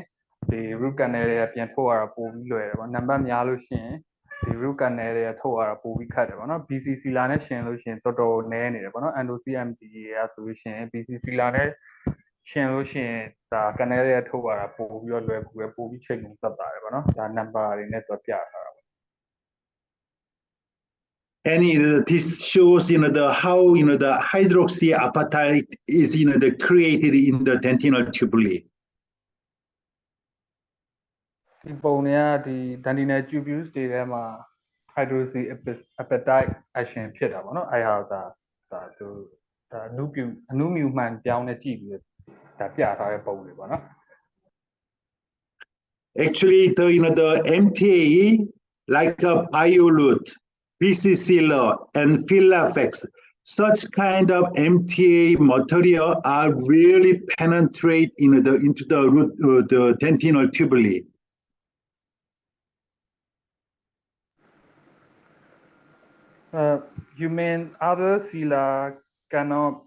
ဒီ root canal တွေကပြန်ထုတ်ရတာပိုပြီးလွယ်တယ်ပေါ့ number များလို့ရှိရင်ဒီ root canal တွေကထုတ်ရတာပိုပြီးခက်တယ်ပေါ့နော် BCC လာနဲ့ရှင်လို့ရှိရင်တော်တော်နည်းနေတယ်ပေါ့နော် endocmd တွေကဆိုလို့ရှိရင် BCC လာနဲ့ရှင်လို့ရှိရင်ဒါ canal တွေကထုတ်ရတာပိုပြီးတော့လွယ်ကူပဲပိုပြီးချိန်ကုန်သက်သာတယ်ပေါ့နော်ဒါ number တွေနဲ့တော့ပြထားတာ And this shows, how, the hydroxyapatite is, created in the dentinal tubule. ဒီပုံတွေကဒီ dentinal tubules တွေထဲမှာ hydroxyapatite action ဖြစ်တာပေါ့နော်အဲ့ဟာဒါသူဒါအနုမြူမှန်ပြောင်းနဲ့ကြည့်ပြီးဒါပြထားတဲ့ပုံတွေပေါ့နော် Actually, the MTA, like a biolute, BCCler, and Filafax, such kind of MTA material are really penetrate into the root, the dentinal tubule. You mean other sila cannot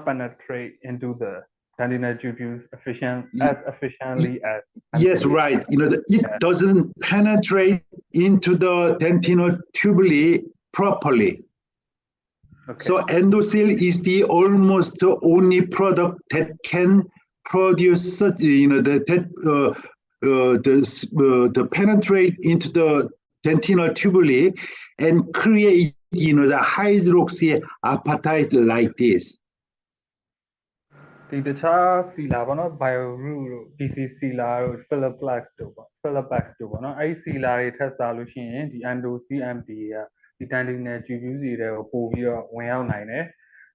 penetrate into the dentinal tubules efficiently as Yes, right. It doesn't penetrate into the dentinal tubule properly. Okay. So endothel is the almost only product that can produce such, the penetrate into the dentinal tubule and create, the hydroxyapatite like this. ဒီတခြား sila ပေါ့နော် bioroot တို့ BCC လာတို့ Philiplex တို့ပေါ့ Philipex တို့ပေါ့နော်အဲ့ဒီ sila တွေထပ်စားလို့ရှိရင်ဒီ endocmd ကဒီ dentinal tubules တွေကိုပို့ပြီးတော့ဝင်ရောက်နိုင်တယ်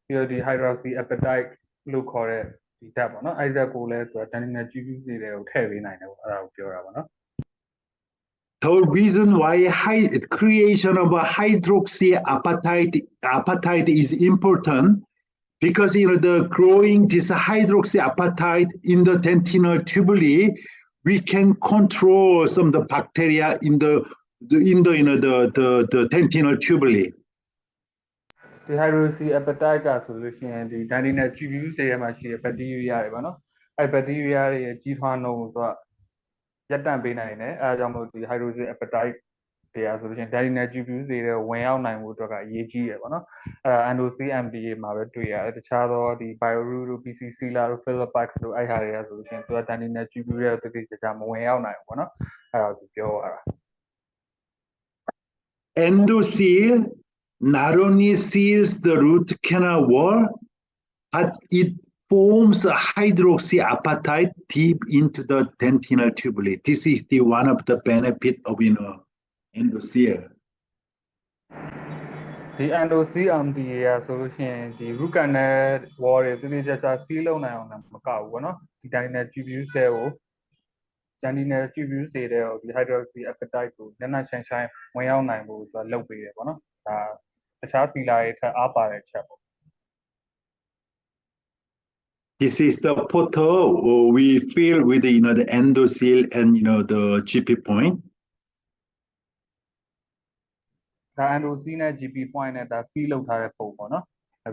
ပြီးတော့ဒီ hydroxyapatite လို့ခေါ်တဲ့ဒီဓာတ်ပေါ့နော်အဲ့ဒီဓာတ်ကိုလည်းသူက dentinal tubules တွေကိုထည့်ပေးနိုင်တယ်ပေါ့အဲ့ဒါကိုပြောတာပေါ့နော် The reason why creation of a hydroxyapatite is important because the growing this hydroxyapatite in the dentinal tubule, we can control some of the bacteria in the dentinal tubule. The hydroxyapatite ကဆိုလို့ရှိရင်ဒီ dentinal tubules တွေထဲမှာရှိတဲ့ bacteria တွေပေါ့နော်အဲ့ bacteria တွေရဲ့ကြီးထွားနှုန်းကိုသူကရပ်တန့်ပေးနိုင်တယ်အဲဒါကြောင့်မို့ဒီ hydroxyapatite တွေကဆိုလို့ရှိရင် dentinal tubules တွေထဲဝင်ရောက်နိုင်ဖို့အတွက်ကအရေးကြီးတယ်ပေါ့နော်အဲ endocmd တွေမှာပဲတွေ့ရတယ်တခြားသောဒီ bioroot တို့ BCC လာတို့ Philipex တို့အဲ့ဟာတွေကဆိုလို့ရှိရင်သူက dentinal tubule တွေတိတိကျကျမဝင်ရောက်နိုင်ဘူးပေါ့နော်အဲ့ဒါကိုပြောရတာ Endothel not only seals the root canal wall, but it forms a hydroxyapatite deep into the dentinal tubule. This is the one of the benefit of endothel. ဒီ endocmd ရဆိုလို့ရှိရင်ဒီ root canal wall တွေတိတိကျကျစီးလုံးနိုင်အောင်လည်းမကောက်ဘူးပေါ့နော်ဒီ dentinal tubules တွေကို dentinal tubules တွေကိုဒီ hydroxyapatite ကိုနက်နက်ရှိုင်းရှိုင်းဝင်ရောက်နိုင်ဖို့သူကလုပ်ပေးတယ်ပေါ့နော်ဒါတခြား sila တွေထပ်အားပါတဲ့ချက်ပေါ့ This is the photo we fill with the endothel and the GP point. ဒါ endocel နဲ့ GP point နဲ့ဒါ seal လုပ်ထားတဲ့ပုံပေါ့နော်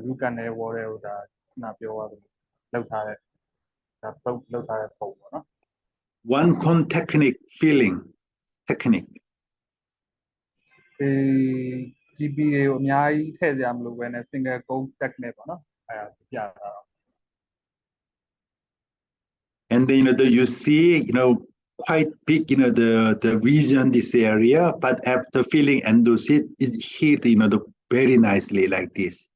root canal wall တွေကိုဒါခုနပြောရလို့လုပ်ထားတဲ့ဒါလုပ်ထားတဲ့ပုံပေါ့နော် One cone technique filling technique. ဒီ GP တွေကိုအများကြီးထည့်စရာမလိုဘဲနဲ့ single cone technique ပေါ့နော်အဲ့ဒါပြတာတော့ And then you see quite big the region this area, but after filling endothel it hit very nicely like this.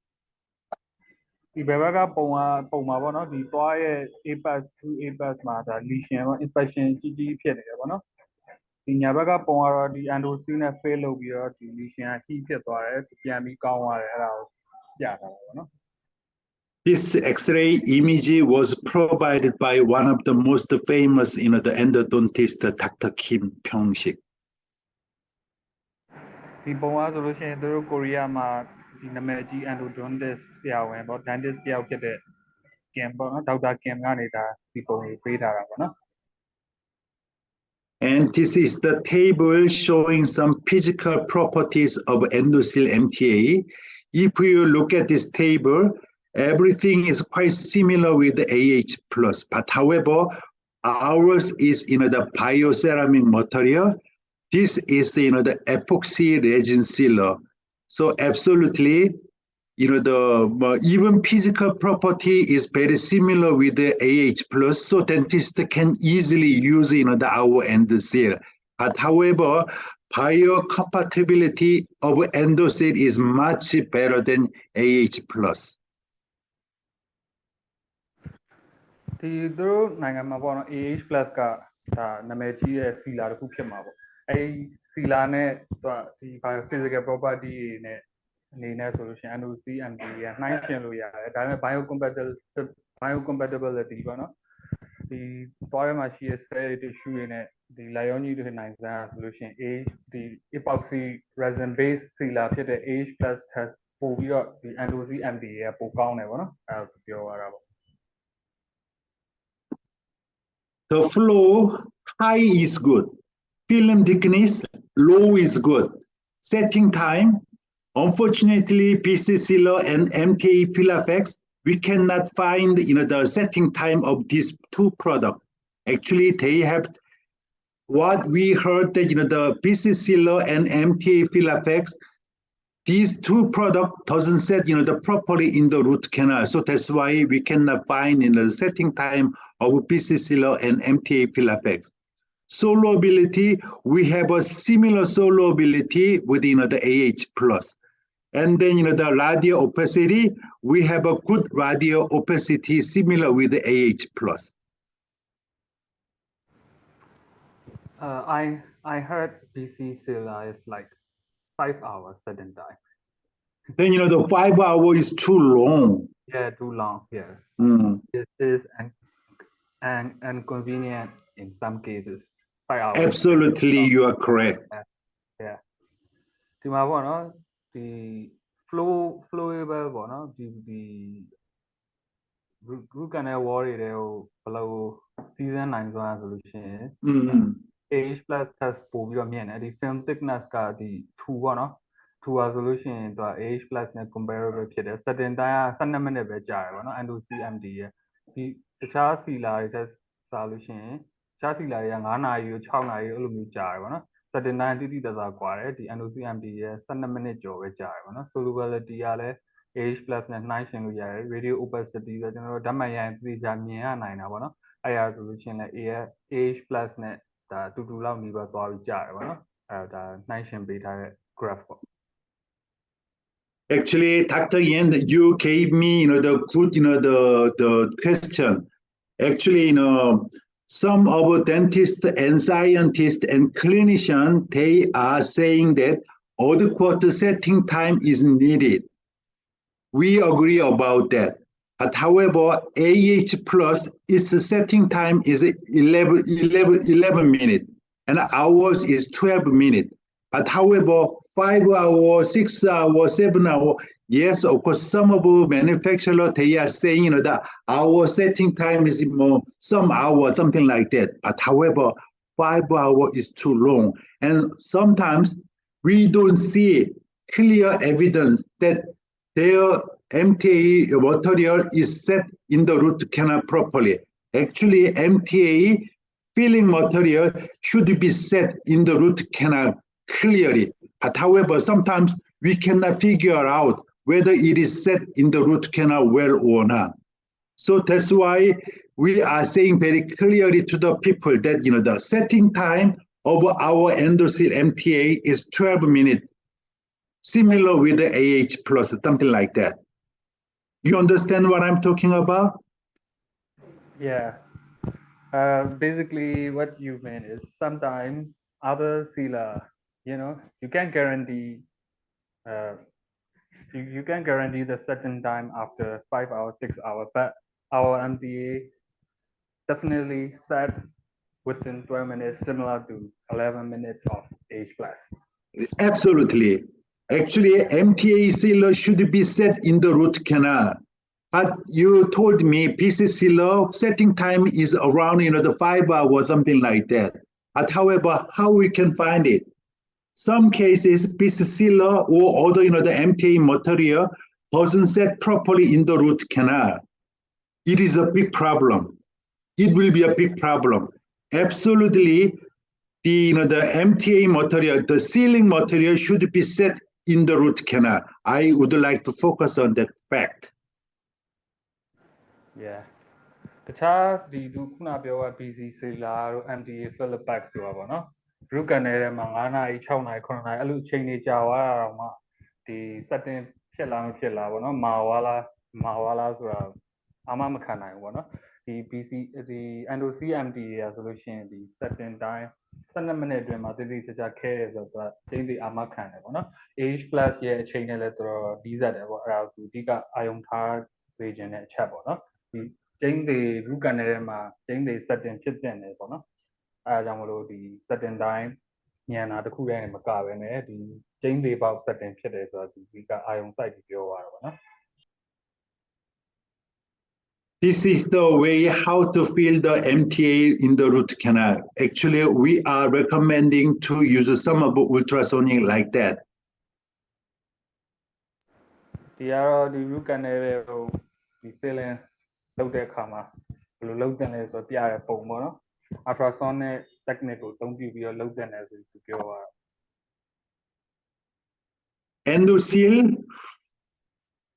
ဒီဘက်ကပုံမှာပေါ့နော်ဒီသွားရဲ့ apex to apex မှာဒါ lesion ပေါ့ infection ကြီးဖြစ်နေတယ်ပေါ့နော်ဒီညာဘက်ကပုံကတော့ဒီ endocel နဲ့ fail လုပ်ပြီးတော့ဒီ lesion ကကြီးဖြစ်သွားတယ်ပြန်ပြီးကောင်းသွားတယ်အဲ့ဒါကိုပြထားတာပေါ့နော် This X-ray image was provided by one of the most famous, the endodontist, Dr. Kim Pyeong-sik. ဒီပုံကဆိုလို့ရှိရင်တို့ကိုရီးယားမှာဒီနာမည်ကြီး endodontist ဆရာဝန်ပေါ့ dentist တယောက်ဖြစ်တဲ့ Kim ပေါ့နော် ဒေါက်တာ Kim ကနေဒါဒီပုံကိုပေးထားတာပေါ့နော် And this is the table showing some physical properties of endothelial MTA. If you look at this table, everything is quite similar with the AH+. But however, ours is the bioceramic material. This is the the epoxy resin sealer. So absolutely, the even physical property is very similar with the AH+. So dentists can easily use our endothel. But however, biocompatibility of endothel is much better than AH+. ဒီသူတို့နိုင်ငံမှာပေါ့နော် AH+ ကဒါနာမည်ကြီးရဲ့ sealer တစ်ခုဖြစ်မှာပေါ့အဲဒီ sealer နဲ့ဒီ physical property တွေနဲ့အနေနဲ့ဆိုလို့ရှိရင် NOC MD ရနှိုင်းယှဉ်လို့ရတယ်ဒါပေမဲ့ biocompatibility ပေါ့နော်ဒီသွားရမှာရှိတဲ့ cell tissue တွေနဲ့ဒီ lion ကြီးတွေနိုင်စားဆိုလို့ရှိရင် ဒီ epoxy resin based sealer ဖြစ်တဲ့ AH+ test ပို့ပြီးတော့ဒီ NOC MD ရပိုကောင်းတယ်ပေါ့နော်အဲဒါပြောရတာပေါ့ The flow high is good. Film thickness low is good. Setting time, unfortunately, PC sealer and MTA Filafex, we cannot find the setting time of these two products. Actually, they have what we heard that the PC sealer and MTA Filafex, these two products doesn't set properly in the root canal. So that's why we cannot find the setting time of PC sealer and MTA Filafex. Solubility, we have a similar solubility within the AH+. And then the radial opacity, we have a good radial opacity similar with the AH+. I heard PC sealer is like 5 hours certain time. Then the 5 hour is too long. Yeah, too long. Yeah. It is and inconvenient in some cases. 5 hours. Absolutely, you are correct. Yeah. ဒီမှာပေါ့နော်ဒီ flowable ပေါ့နော်ဒီ root canal wall တွေကိုဘယ်လိုစီစဉ်နိုင်စွမ်းဆိုလို့ရှိရင် AH+ test ပို့ပြီးတော့မြင်တယ်ဒီ film thickness ကဒီ 2 ပေါ့နော် 2 ပါဆိုလို့ရှိရင်သူက AH+ နဲ့ comparable ဖြစ်တယ် certain time က12မိနစ်ပဲကြာတယ်ပေါ့နော် NOC MD ရဲ့ဒီတခြား sealer တွေတက်စားလို့ရှိရင်တခြား sealer တွေက9နာရီကို6နာရီအဲ့လိုမျိုးကြာတယ်ပေါ့နော် certain time တိတိတသာကွာတယ်ဒီ NOC MD ရဲ့12မိနစ်ကျော်ပဲကြာတယ်ပေါ့နော် solubility ကလည်း AH+ နဲ့နှိုင်းယှဉ်လို့ရတယ် radio opacity ဆိုကျွန်တော်တို့ဓာတ်မှန်ရိုင်းသိကြမြင်ရနိုင်တာပေါ့နော်အဲ့ဒါဆိုလို့ရှိရင်လည်း AH+ နဲ့ဒါတူတူလောက်နေပါသွားပြီးကြာတယ်ပေါ့နော်အဲ့ဒါနှိုင်းယှဉ်ပေးထားတဲ့ graph ပေါ့ Actually, Dr. Yen, you gave me, the good, the question. Actually, some of dentists and scientists and clinicians, they are saying that odd quarter setting time is needed. We agree about that. But however, AH plus, its setting time is 11 minutes, and ours is 12 minutes. But however, 5 hours, 6 hours, 7 hours, yes, of course, some of the manufacturers, they are saying, that our setting time is more, some hour, something like that. But however, 5 hours is too long. And sometimes we don't see clear evidence that their MTA material is set in the root canal properly. Actually, MTA filling material should be set in the root canal clearly. But however, sometimes we cannot figure out whether it is set in the root canal well or not. So that's why we are saying very clearly to the people that the setting time of our endothelial MTA is 12 minutes, similar with the AH plus, something like that. You understand what I'm talking about? Yeah. Basically, what you mean is sometimes other sealer, you can't guarantee. You can guarantee the certain time after 5 hours, 6 hours, but our MTA definitely set within 12 minutes, similar to 11 minutes of AH+. Absolutely. Actually, MTA sealer should be set in the root canal. But you told me PC sealer setting time is around the 5 hours or something like that. But however, how we can find it? Some cases PC sealer or other the MTA material doesn't set properly in the root canal. It is a big problem. It will be a big problem. Absolutely, the MTA material, the sealing material should be set in the root canal. I would like to focus on that fact. Yeah. တခြားဒီသူခုနပြောက BC Sela တို့ MTA Philips ဆိုတာပေါ့နော် root canal ထဲမှာ9နာရီ6နာရီ9နာရီအဲ့လိုအချိန်တွေကြာသွားတာတော့မှဒီ setting ဖြစ်လားမဖြစ်လားပေါ့နော်မာဝါလားဆိုတာအာမမခံနိုင်ဘူးပေါ့နော်ဒီ BC ဒီ endo CMTA ရဆိုလို့ရှိရင်ဒီ setting တိုင်း12မိနစ်အတွင်းမှာတိတိကျကျခဲတယ်ဆိုတော့သူကကျင်းစီအာမခံတယ်ပေါ့နော် H+ ရဲ့အချိန်နဲ့လည်းတော်တော်ဒီးစက်တယ်ပေါ့အဲ့ဒါကိုသူအဓိကအာယုံထားစေခြင်းတဲ့အချက်ပေါ့နော်ဒီကျင်းတွေ root canal ထဲမှာကျင်းတွေ setting ဖြစ်တဲ့နေပေါ့နော်အဲဒါကြောင့်မလို့ဒီ setting တိုင်းညံတာတစ်ခုတည်းမကပဲနဲ့ဒီကျင်းတွေပေါက် setting ဖြစ်တယ်ဆိုတော့ဒီအဓိကအာယုံ site ပြီးပြောသွားတာပေါ့နော် This is the way how to fill the MTA in the root canal. Actually, we are recommending to use some of ultrasonic like that. ဒီကတော့ဒီ root canal ကိုဒီ filling လုပ်တဲ့အခါမှာဘယ်လိုလုပ်တင်လဲဆိုတော့ပြရတဲ့ပုံပေါ့နော် ultrasonic technique ကိုအသုံးပြုပြီးတော့လုပ်တင်တယ်ဆိုပြီးပြောသွားတာ Endoseal,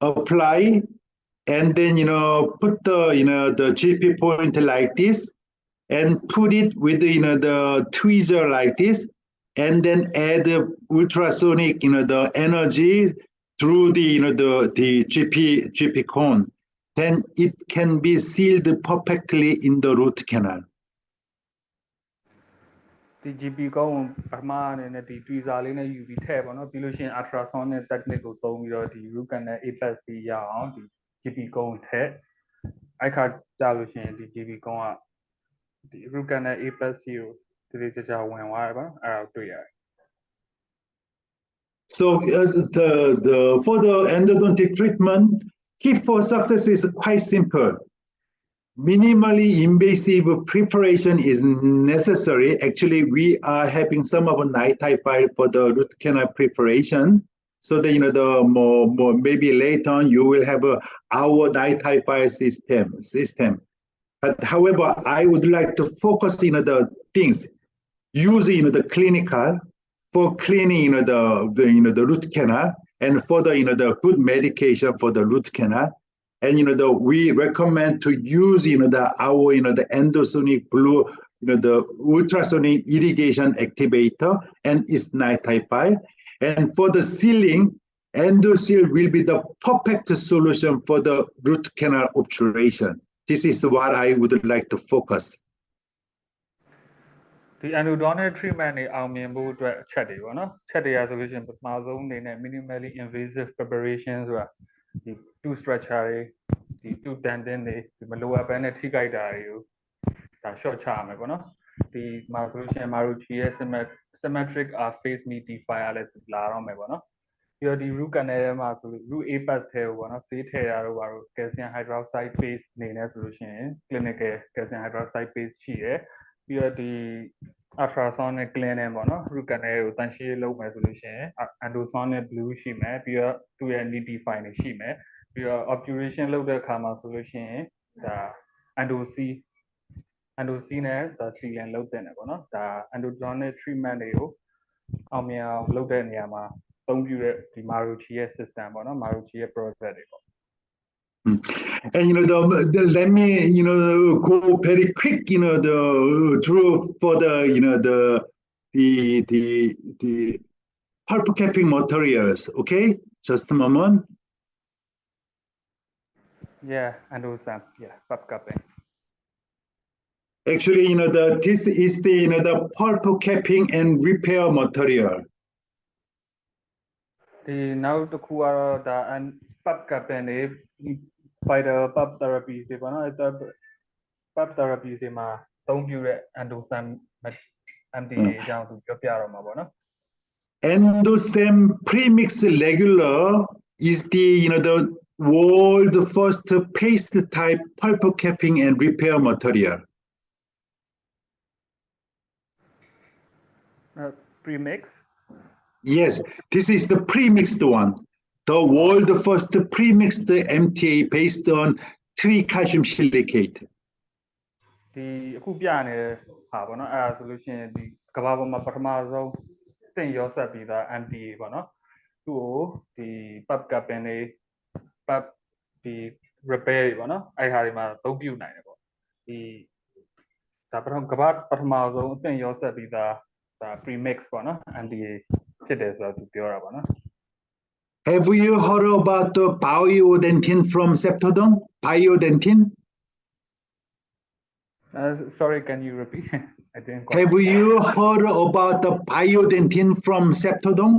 apply, and then put the GP point like this, and put it with the tweezer like this, and then add the ultrasonic the energy through the GP cone. Then it can be sealed perfectly in the root canal. ဒီ GP ကုန်းပထမအနေနဲ့ဒီ tweezer လေးနဲ့ယူပြီးထည့်ပေါ့နော်ပြီးလို့ရှိရင် ultrasonic technique ကိုသုံးပြီးတော့ဒီ root canal apex ပြီးရအောင်ဒီ GP ကုန်းထည့်အဲ့ခါကြာလို့ရှိရင်ဒီ GP ကုန်းကဒီ root canal apex ကိုတိတိကျကျဝင်သွားတယ်ပေါ့အဲ့ဒါကိုတွေ့ရတယ် So for the endodontic treatment, key for success is quite simple. Minimally invasive preparation is necessary. Actually, we are having some of night typhoid for the root canal preparation. So that the more maybe later on you will have our night typhoid system. But however, I would like to focus the things using the clinical for cleaning the root canal and for the good medication for the root canal. And we recommend to use the endosonic blue the ultrasonic irrigation activator and its night typhoid. And for the sealing, endoseal will be the perfect solution for the root canal obturation. This is what I would like to focus. ဒီ endodontic treatment တွေအောင်မြင်ဖို့အတွက်အချက်တွေပေါ့နော်ချက်တွေကဆိုလို့ရှိရင်ပထမဆုံးအနေနဲ့ minimally invasive preparation ဆိုတာဒီ tooth structure တွေဒီ tooth dentin တွေဒီမလိုအပ်ဘဲနဲ့ထိခိုက်တာတွေကိုဒါ short ချရမယ်ပေါ့နော်ဒီမှာဆိုလို့ရှိရင် Maruchi ရဲ့ symmetric face metifier လည်းလာတော့မယ်ပေါ့နော်ပြီးတော့ဒီ root canal ထဲမှာဆိုလို့ root apex ထဲကိုပေါ့နော်ဆေးထည့်ရတော့ဘာလို့ calcium hydroxide paste အနေနဲ့ဆိုလို့ရှိရင် clinical calcium hydroxide paste ရှိတယ်ပြီးတော့ဒီ ultrasonic cleaning ပေါ့နော် root canal ကိုတန်ရှင်းလုပ်မယ်ဆိုလို့ရှိရင် endosonic blue ရှိမယ်ပြီးတော့သူ့ရဲ့ nitify တွေရှိမယ်ပြီးတော့ obturation လုပ်တဲ့အခါမှာဆိုလို့ရှိရင်ဒါ endosea နဲ့ဒါ sealing လုပ်တဲ့နေပေါ့နော်ဒါ endodontic treatment တွေကိုအောင်မြင်အောင်လုပ်တဲ့နေရာမှာအသုံးပြုတဲ့ဒီ Maruchi ရဲ့ system ပေါ့နော် Maruchi ရဲ့ product တွေပေါ့ And let me go very quick draw for the pulp capping materials. Okay, just a moment. Yeah, endosan, yeah, pulp capping. Actually, this is the pulp capping and repair material. ဒီနောက်တစ်ခုကတော့ဒါ pulp capping တွေ spider pulp therapy တွေပေါ့နော် pulp therapy တွေမှာအသုံးပြုတဲ့ endosan MTA အကြောင်းသူပြောပြတော့မှာပေါ့နော် Endosame premix regular is the world first paste type pulp capping and repair material. Premix. Yes, this is the premixed one. The world first premixed MTA based on 3 calcium silicate. ဒီအခုပြနေတဲ့ဟာပေါ့နော်အဲ့ဒါဆိုလို့ရှိရင်ဒီကဘာပေါ်မှာပထမဆုံးတင့်ရောဆက်ပြီးသား MTA ပေါ့နော်သူ့ကိုဒီ pub capping တွေ pub ဒီ repair တွေပေါ့နော်အဲ့ဟာတွေမှာသုံးပြုနိုင်တယ်ပေါ့ဒီဒါကဘာပထမဆုံးအတင့်ရောဆက်ပြီးသားဒါ premix ပေါ့နော် MTA ဖြစ်တယ်ဆိုတော့သူပြောတာပေါ့နော် Have you heard about the biodentin from Septodon? Biodentin? Sorry, can you repeat? I didn't quite. Have you heard about the biodentin from Septodon?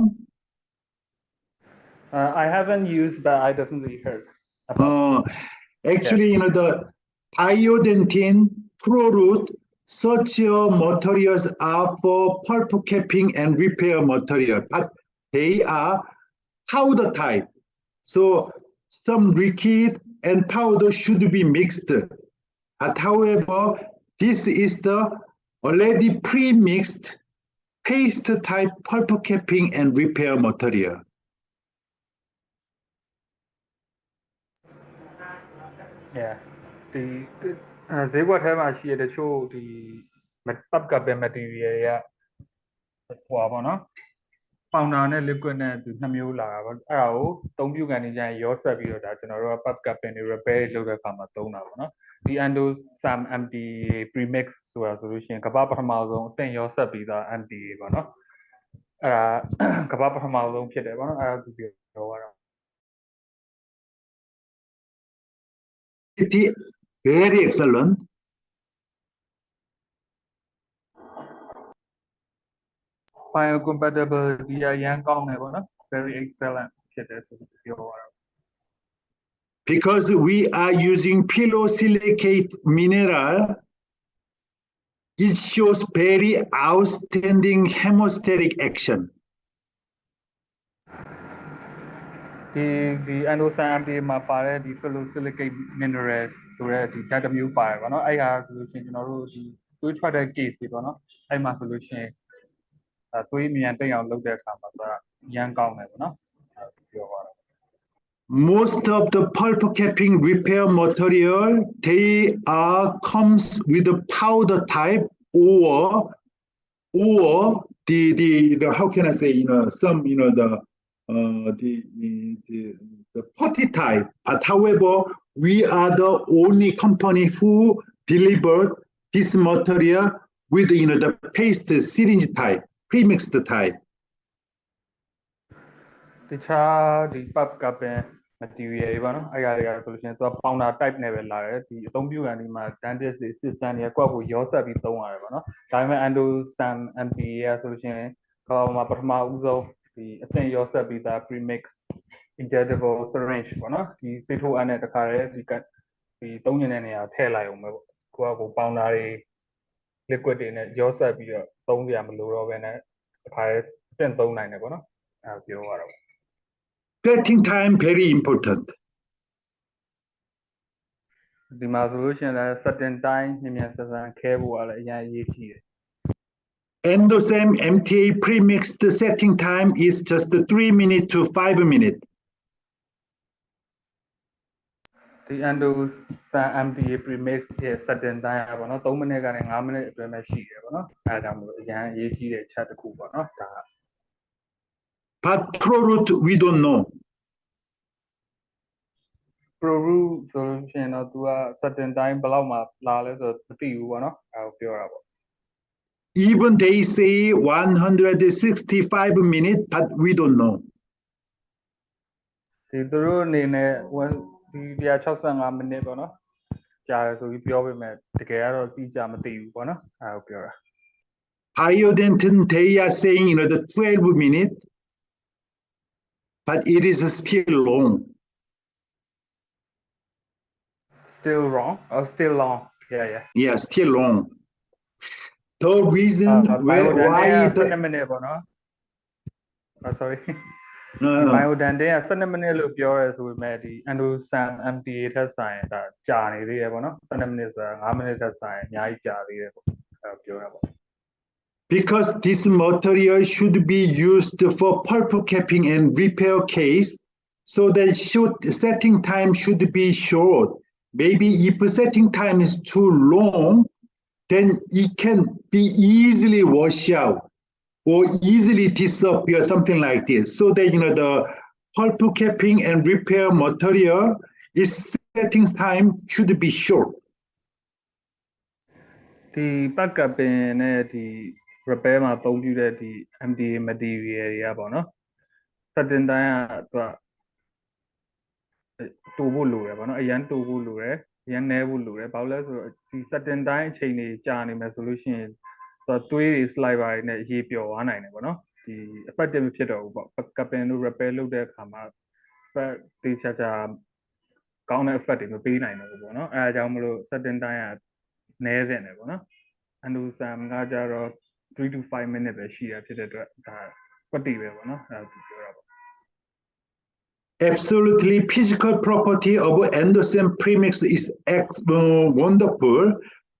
I haven't used, but I definitely heard about Actually, the biodentin, ProRoot, such materials are for pulp capping and repair material, but they are powder type. So some liquid and powder should be mixed. But however, this is the already pre-mixed paste type pulp capping and repair material. Yeah. ဒီဈေးကွက်ထဲမှာရှိတဲ့တချို့ဒီ pub capping material တွေကဟိုပါပေါ့နော် powder နဲ့ liquid နဲ့သူနှစ်မျိုးလာတာပေါ့အဲ့ဒါကိုသုံးပြုကန်နေကြရင်ရောဆက်ပြီးတော့ဒါကျွန်တော်တို့က pub capping တွေ repair လုပ်တဲ့အခါမှာသုံးတာပေါ့နော်ဒီ endosame MTA premix ဆိုတာဆိုလို့ရှိရင်ကမ္ဘာပထမဆုံးအတင့်ရောဆက်ပြီးသား MTA ပေါ့နော်အဲ့ဒါကမ္ဘာပထမဆုံးဖြစ်တယ်ပေါ့နော်အဲ့ဒါသူပြောတာ Very excellent. Biocompatibility အရန်ကောင်းတယ်ပေါ့နော် very excellent ဖြစ်တယ်ဆိုပြီးပြောတာ Because we are using pilosilicate mineral, it shows very outstanding hemostatic action. ဒီ endosame MTA မှာပါတဲ့ဒီ pilosilicate mineral ဆိုတဲ့ဒီ data မျိုးပါတယ်ပေါ့နော်အဲ့ဟာဆိုလို့ရှိရင်ကျွန်တော်တို့ဒီသွေးထွက်တဲ့ case တွေပေါ့နော်အဲ့မှာဆိုလို့ရှိရင်သွေးမြန်တိတ်အောင်လုပ်တဲ့အခါမှာသူကရန်ကောင်းတယ်ပေါ့နော်ပြောပါတော့ Most of the pulp capping repair material, they comes with the powder type or the how can I say some the potty type. But however, we are the only company who delivered this material with the paste syringe type, premixed type. တခြားဒီ pub capping material တွေပေါ့နော်အဲ့ဒါတွေကဆိုလို့ရှိရင်သူက powder type နဲ့ပဲလာတယ်ဒီအသုံးပြုကန်ဒီမှာ dentist တွေ assistant တွေကကိုယ့်ကိုရောဆက်ပြီးသုံးရတယ်ပေါ့နော်ဒါပေမဲ့ endosame MTA ကဆိုလို့ရှိရင်ခေါင်းမှာပထမဦးဆုံးဒီအသင့်ရောဆက်ပြီးသား premix injectable syringe ပေါ့နော်ဒီဆေးထိုးအပ်နဲ့တခါတည်းဒီသုံးညတဲ့နေရာထည့်လိုက်အောင်ပဲပေါ့ကိုယ့်ကို powder တွေ liquid တွေနဲ့ရောဆက်ပြီးတော့သုံးကြရမလို့တော့ပဲနဲ့တခါတည်းအသင့်သုံးနိုင်တယ်ပေါ့နော်အဲ့ပြောရတော့ Cutting time very important. ဒီမှာဆိုလို့ရှိရင်လည်း certain time မြန်မြန်ဆန်ဆန်ခဲဖို့ကလည်းအရင်အရေးကြီးတယ် Endosame MTA premixed setting time is just 3 minutes to 5 minutes. ဒီ endosame MTA premix ရဲ့ certain time ပေါ့နော်3မိနစ်ကနေ5မိနစ်အတွင်းပဲရှိတယ်ပေါ့နော်အဲဒါကြောင့်မလို့အရင်အရေးကြီးတဲ့ချက်တစ်ခုပေါ့နော်ဒါ But ProRoot we don't know. ProRoot ဆိုလို့ရှိရင်တော့ तू က certain time ဘယ်လောက်မှလာလဲဆိုတော့မသိဘူးပေါ့နော်အဲကိုပြောတာပေါ့ Even they say 165 minutes, but we don't know. ဒီသူတို့အနေနဲ့ဒီ165မိနစ်ပေါ့နော်ကြာတယ်ဆိုပြီးပြောပေမဲ့တကယ်ကတော့တိကျမသိဘူးပေါ့နော်အဲကိုပြောတာ Biodentin, they are saying the 12 minutes, but it is still long. Still wrong or still long? Yeah. Yeah, still long. The reason why sorry ဒီ Uh, biodantin က12မိနစ်လို့ပြောရဲဆိုပေမဲ့ဒီ endosam MTA ထက်ဆိုင်ဒါကြာနေသေးတယ်ပေါ့နော်12မိနစ်ဆိုတာ5မိနစ်ထက်ဆိုင်အများကြီးကြာသေးတယ်ပေါ့အဲ့ပြောတာပေါ့ because this material should be used for pulp capping and repair case, so the setting time should be short. Maybe if setting time is too long, then it can be easily washed out or easily disappear, something like this. So that the pulp capping and repair material is setting time should be short. ဒီပတ်ကပ်ပင်နဲ့ဒီ repair မှာအသုံးပြုတဲ့ဒီ MTA material တွေကပေါ့နော် certain time ကသူကတိုးဖို့လိုတယ်ပေါ့နော်အရန်တိုးဖို့လိုတယ်အရန်နဲဖို့လိုတယ်ဘာလို့လဲဆိုတော့ဒီ certain time အချိန်တွေကြာနေမယ်ဆိုလို့ရှိရင်ဆိုတော့သွေးတွေ slide တွေနဲ့ရေပျော်သွားနိုင်တယ်ပေါ့နော်ဒီ effective မဖြစ်တော့ဘူးပေါ့ကပ်ပင်တို့ repair လုပ်တဲ့အခါမှာတေချာချာကောင်းတဲ့ effect တွေမပေးနိုင်တော့ဘူးပေါ့နော်အဲဒါကြောင့်မလို့ certain time ကနဲတဲ့တယ်ပေါ့နော် endosam ကကြတော့3 to 5 minute ပဲရှိရဖြစ်တဲ့အတွက်ဒါကွက်တီပဲပေါ့နော်အဲဒါသူပြောတာပေါ့ Absolutely, physical property of endosam premix is wonderful,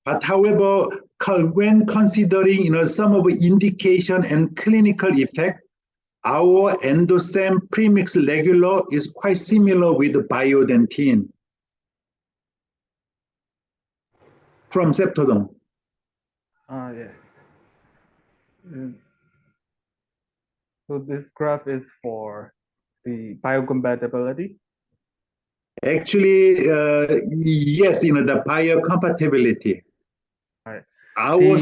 but however, when considering some of the indication and clinical effect, our endosam premix regular is quite similar with biodentin from Septodon. Yeah. So this graph is for the biocompatibility. Actually, yes, the biocompatibility. Right. Our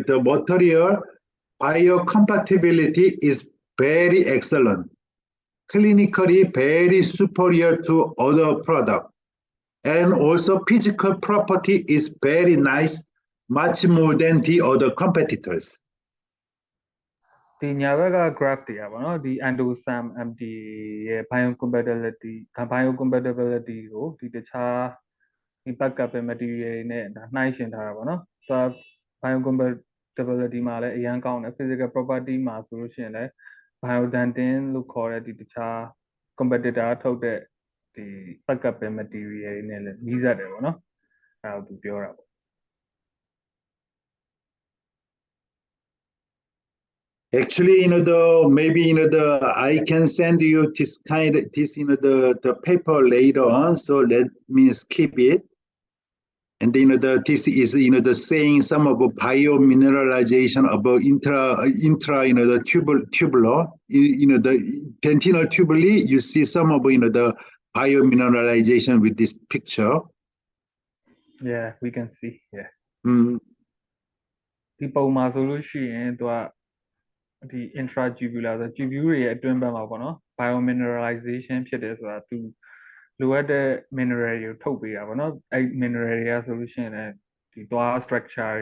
the material biocompatibility is very excellent, clinically very superior to other products, and also physical property is very nice, much more than the other competitors. ဒီညာဘက်က graph တွေကပေါ့နော်ဒီ endosam MD ရဲ့ biocompatibility ကိုဒီတခြားဒီ backup material တွေနဲ့ဒါနှိုင်းယှဉ်ထားတာပေါ့နော်သူက biocompatibility မှာလည်းအရန်ကောင်းတယ် physical property မှာဆိုလို့ရှိရင်လည်း biodentin လို့ခေါ်တဲ့ဒီတခြား competitor ထုတ်တဲ့ဒီ backup material တွေနဲ့လည်းနီးစပ်တယ်ပေါ့နော်အဲဒါကိုသူပြောတာပေါ့ Actually, maybe I can send you this the paper later on. So let me skip it. And this is the saying some of biomineralization about intra the tubular the dentinal tubuli. You see some of the biomineralization with this picture. Yeah, we can see. Yeah. ဒီ ပုံမှာဆိုလို့ရှိရင်သူကဒီ intrajugular ဆို tubule တွေရဲ့အတွင်းဘက်မှာပေါ့နော် biomineralization ဖြစ်တယ်ဆိုတာသူလိုအပ်တဲ့ mineral တွေကိုထုတ်ပေးတာပေါ့နော်အဲ့ mineral တွေကဆိုလို့ရှိရင်လည်းဒီသွား structure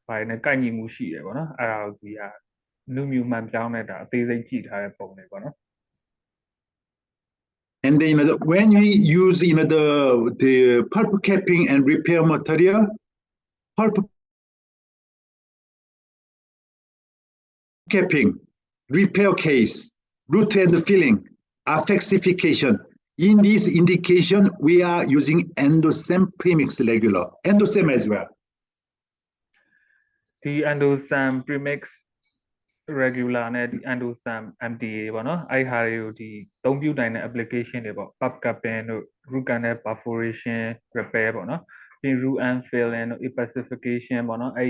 တွေဘာတွေနဲ့ကိုက်ညီမှုရှိတယ်ပေါ့နော်အဲ့ဒါကိုဒီဟာလူမျိုးမှန်ပြောင်းနေတာအသေးစိတ်ကြည့်ထားတဲ့ပုံတွေပေါ့နော် And then when we use the pulp capping and repair material, pulp capping, repair case, root and filling, affexification. In this indication, we are using endosam premix regular, endosam as well. The endosam premix regular နဲ့ဒီ endosam MTA ပေါ့နော်အဲ့ဟာတွေကိုဒီအသုံးပြုနိုင်တဲ့ application တွေပေါ့ pub capping တို့ root canal perforation repair ပေါ့နော်ပြီး root and filling တို့ opacification ပေါ့နော်အဲ့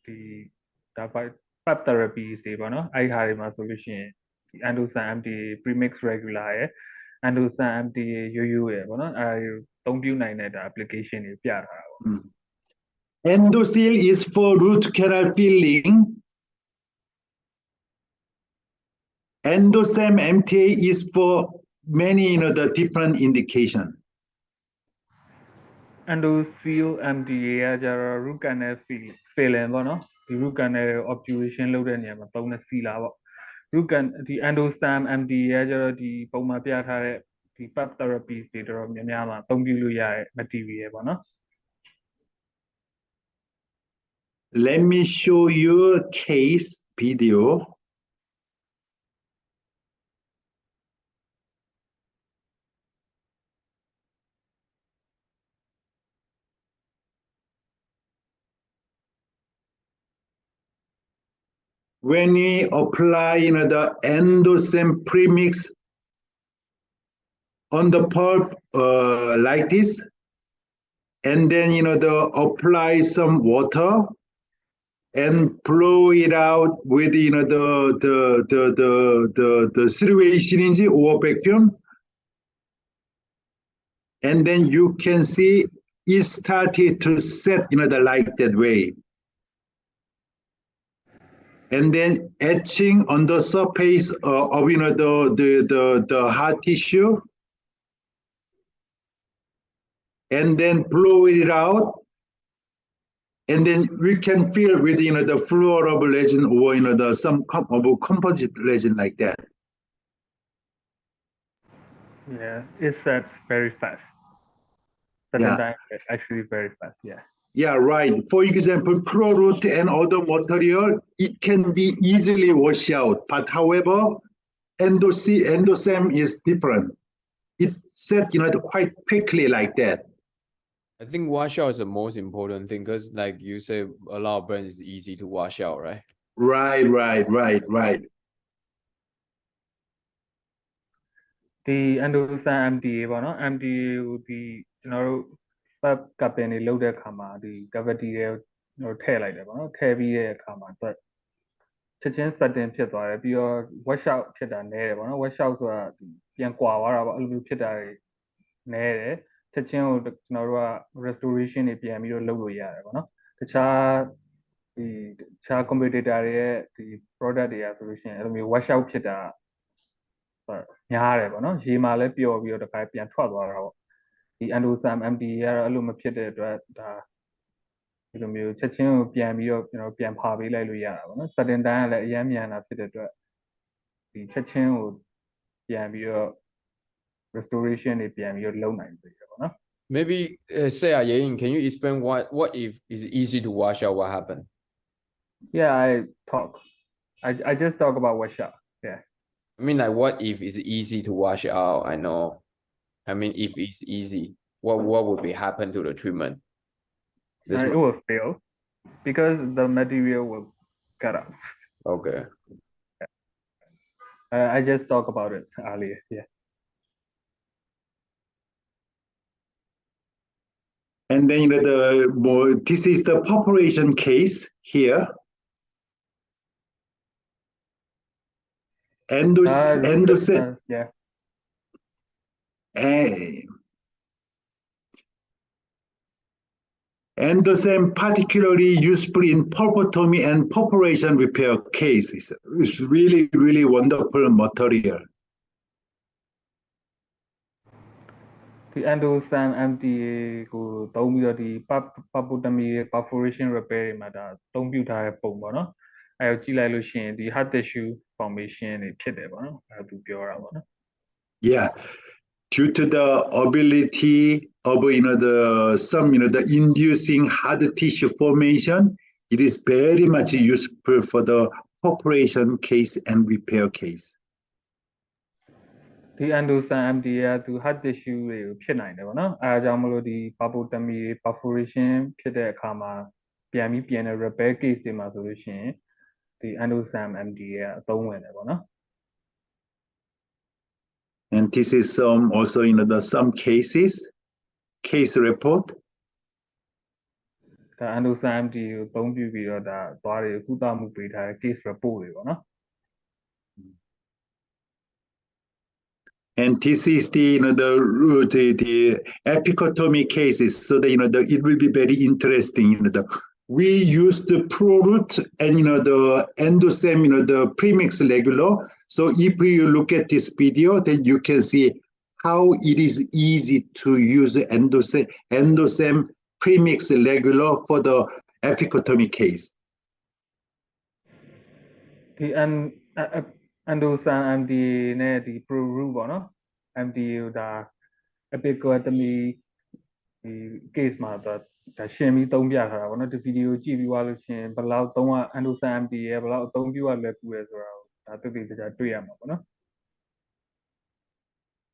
ဒီဒါ pub therapies တွေပေါ့နော်အဲ့ဟာတွေမှာဆိုလို့ရှိရင်ဒီ endosam MTA premix regular ရယ် endosam MTA ရိုးရိုးရယ်ပေါ့နော်အဲ့ဒါအသုံးပြုနိုင်တဲ့ဒါ application တွေပြထားတာပေါ့ Endoseal is for root canal filling. Endosam MTA is for many the different indication. Endoseal MTA ကကြတော့ root canal filling ပေါ့နော်ဒီ root canal obturation လုပ်တဲ့နေရာမှာသုံးတဲ့ filler ပေါ့ root canal ဒီ endosam MTA ကကြတော့ဒီပုံမှာပြထားတဲ့ဒီ pub therapies တွေတော်တော်များများမှာအသုံးပြုလို့ရတဲ့ material ပေါ့နော် Let me show you a case video. When we apply the endosome premix on the pulp like this, and then apply some water and blow it out with the 3-way syringe or vacuum, and then you can see it started to set like that way. And then etching on the surface of the hard tissue, and then blow it out, and then we can fill with the fluorable resin or the some composite resin like that. Yeah, it sets very fast. Certain time actually very fast. Yeah. Yeah, right. For example, root and other material, it can be easily washed out. But however, endosome is different. It set quite quickly like that. I think washout is the most important thing because, like you say, a lot of brands is easy to wash out, right? Right. The endosome MDA ပေါ့နော် MDA ကိုဒီကျွန်တော်တို့ sub captain တွေလုပ်တဲ့အခါမှာဒီ cavity တွေထည့်လိုက်တယ်ပေါ့နော်ထည့်ပြီးတဲ့အခါမှာသူချက်ချင်း setting ဖြစ်သွားတယ်ပြီးတော့ wash out ဖြစ်တာနည်းတယ်ပေါ့နော် wash out ဆိုတာဒီပြန်ကွာသွားတာပေါ့အဲ့လိုမျိုးဖြစ်တာတွေနည်းတယ်ချက်ချင်းကိုကျွန်တော်တို့က restoration တွေပြန်ပြီးတော့လုပ်လို့ရတယ်ပေါ့နော်တခြား competitor တွေရဲ့ဒီ product တွေကဆိုလို့ရှိရင်အဲ့လိုမျိုး wash out ဖြစ်တာများတယ်ပေါ့နော်ရေမှာလည်းပျော်ပြီးတော့တစ်ခါပြန်ထွက်သွားတာပေါ့ဒီ endosome MDA ကတော့အဲ့လိုမဖြစ်တဲ့အတွက်ဒါဒီလိုမျိုးချက်ချင်းကိုပြန်ပြီးတော့ကျွန်တော်ပြန်ဖာပေးလိုက်လို့ရတာပေါ့နော် setting time ကလည်းအရင်မြန်တာဖြစ်တဲ့အတွက်ဒီချက်ချင်းကိုပြန်ပြီးတော့ restoration တွေပြန်ပြီးတော့လုပ်နိုင်ပြီပေါ့နော် Maybe say Yayin, can you explain what if it's easy to wash out? What happened? Yeah, I just talk about wash out. Yeah. I mean, like, what if it's easy to wash out? I know. I mean, if it's easy, what would be happen to the treatment? It will fail because the material will cut off. Okay. I just talked about it earlier. Yeah. And then this is the population case here. Endosome. Yeah. Endosome particularly useful in pulpotomy and population repair cases. It's really, really wonderful material. The endosome MDA ကိုသုံးပြီးတော့ဒီ pulpotomy perforation repair တွေမှာဒါအသုံးပြုထားတဲ့ပုံပေါ့နော်အဲကိုကြည့်လိုက်လို့ရှိရင်ဒီ hard tissue formation တွေဖြစ်တယ်ပေါ့နော်အဲသူပြောတာပေါ့နော် Yeah, due to the ability of the inducing hard tissue formation, it is very much useful for the population case and repair case. ဒီ endosome MDA ကသူ hard tissue တွေကိုဖြစ်နိုင်တယ်ပေါ့နော်အဲဒါကြောင့်မလို့ဒီ pulpotomy perforation ဖြစ်တဲ့အခါမှာပြန်ပြီးပြင်တဲ့ repair case တွေမှာဆိုလို့ရှိရင်ဒီ endosome MDA ကအသုံးဝင်တယ်ပေါ့နော် And this is also some cases, case report. ဒါ endosome MDA ကိုသုံးပြုပြီးတော့ဒါသွားတွေကုသမှုပေးထားတဲ့ case report တွေပေါ့နော် And this is the epicotomy cases, so that it will be very interesting. We use the pro-root and the endosome, the premix regular. So if you look at this video, then you can see how it is easy to use the endosome premix regular for the epicotomy case. The endosome MDA နဲ့ဒီ pro-root ပေါ့နော် MDA ကိုဒါ epicotomy ဒီ case မှာ ဒါရှင်းပြီးသုံးပြထားတာပေါ့နော်ဒီဗီဒီယိုကြည့်ပြီးသွားလို့ရှိရင်ဘယ်လောက်သုံးရ Endosan MD ရဲ့ဘယ်လောက်အသုံးပြုရလွယ်ကူရဆိုတာကိုဒါသိသိကြတွေ့ရမှာပေါ့နော်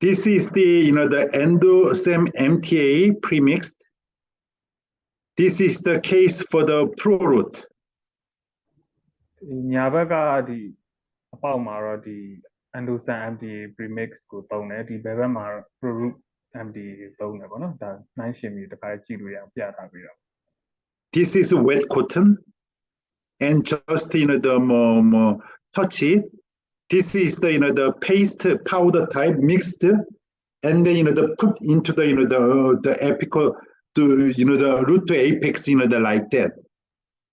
This is the the Endosam MTA premixed. This is the case for the Pro Root. ညာဘက်ကဒီအပေါက်မှာတော့ဒီ Endosan MD premix ကိုသုံးတယ်ဒီဘက်မှာ Pro Root MD သုံးတယ်ပေါ့နော်ဒါနှိုင်းရှင်ပြီးတစ်ခါကြည့်လို့ရအောင်ပြထားပြီးတော့ This is wet cotton, and just the more touch it. This is the the paste powder type mixed, and then the put into the apical to the root to apex the like that,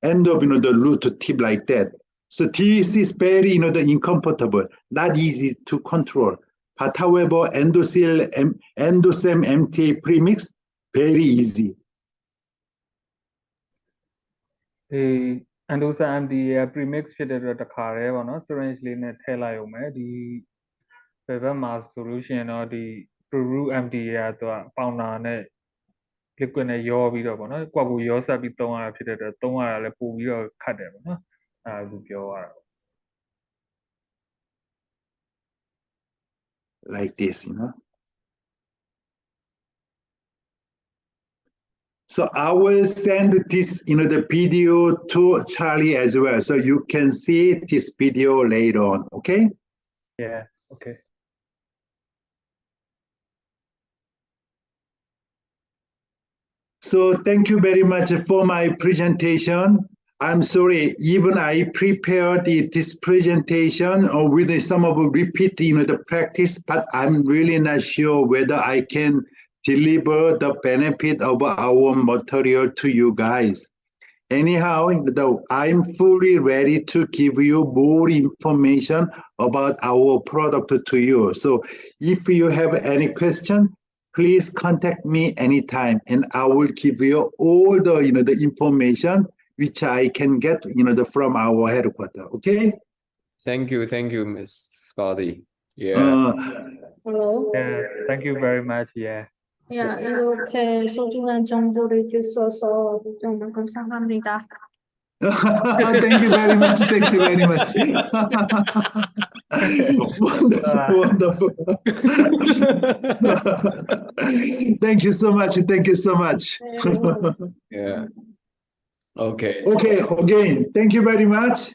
end of the root to tip like that. So this is very the incomfortable, not easy to control. But however, Endosam MTA premix very easy. ဒီ Endosan MD ရဲ့ premix ဖြစ်တဲ့အတွက်တစ်ခါတည်းပေါ့နော် syringe လေးနဲ့ထည့်လိုက်အောင်မယ်ဒီဘယ်ဘက်မှာဆိုလို့ရှိရင်တော့ဒီ Pro Root MD ရဲ့သူကပေါင်နာနဲ့ liquid နဲ့ရောပြီးတော့ပေါ့နော်ကိုယ့်ကိုရောဆက်ပြီးသုံးရတာဖြစ်တဲ့အတွက်သုံးရတာလည်းပိုပြီးတော့ခတ်တယ်ပေါ့နော်အဲဒါကိုပြောရတာ Like this, So I will send this, the video to Charlie as well, so you can see this video later on. Okay? Yeah. Okay. So thank you very much for my presentation. I'm sorry, even I prepared this presentation with some of repeat, the practice, but I'm really not sure whether I can deliver the benefit of our material to you guys. Anyhow, I'm fully ready to give you more information about our product to you. So if you have any question, please contact me anytime, and I will give you all the the information which I can get from our headquarters. Okay? Thank you, Miss Scotty. Yeah. Hello. Yeah. Thank you very much. Yeah. Yeah, 이렇게 소중한 정보를 주셔서 정말 감사합니다. Thank you very much. Thank you very much. Wonderful, wonderful. Thank you so much. Thank you so much. Yeah. Okay. Okay, again, thank you very much.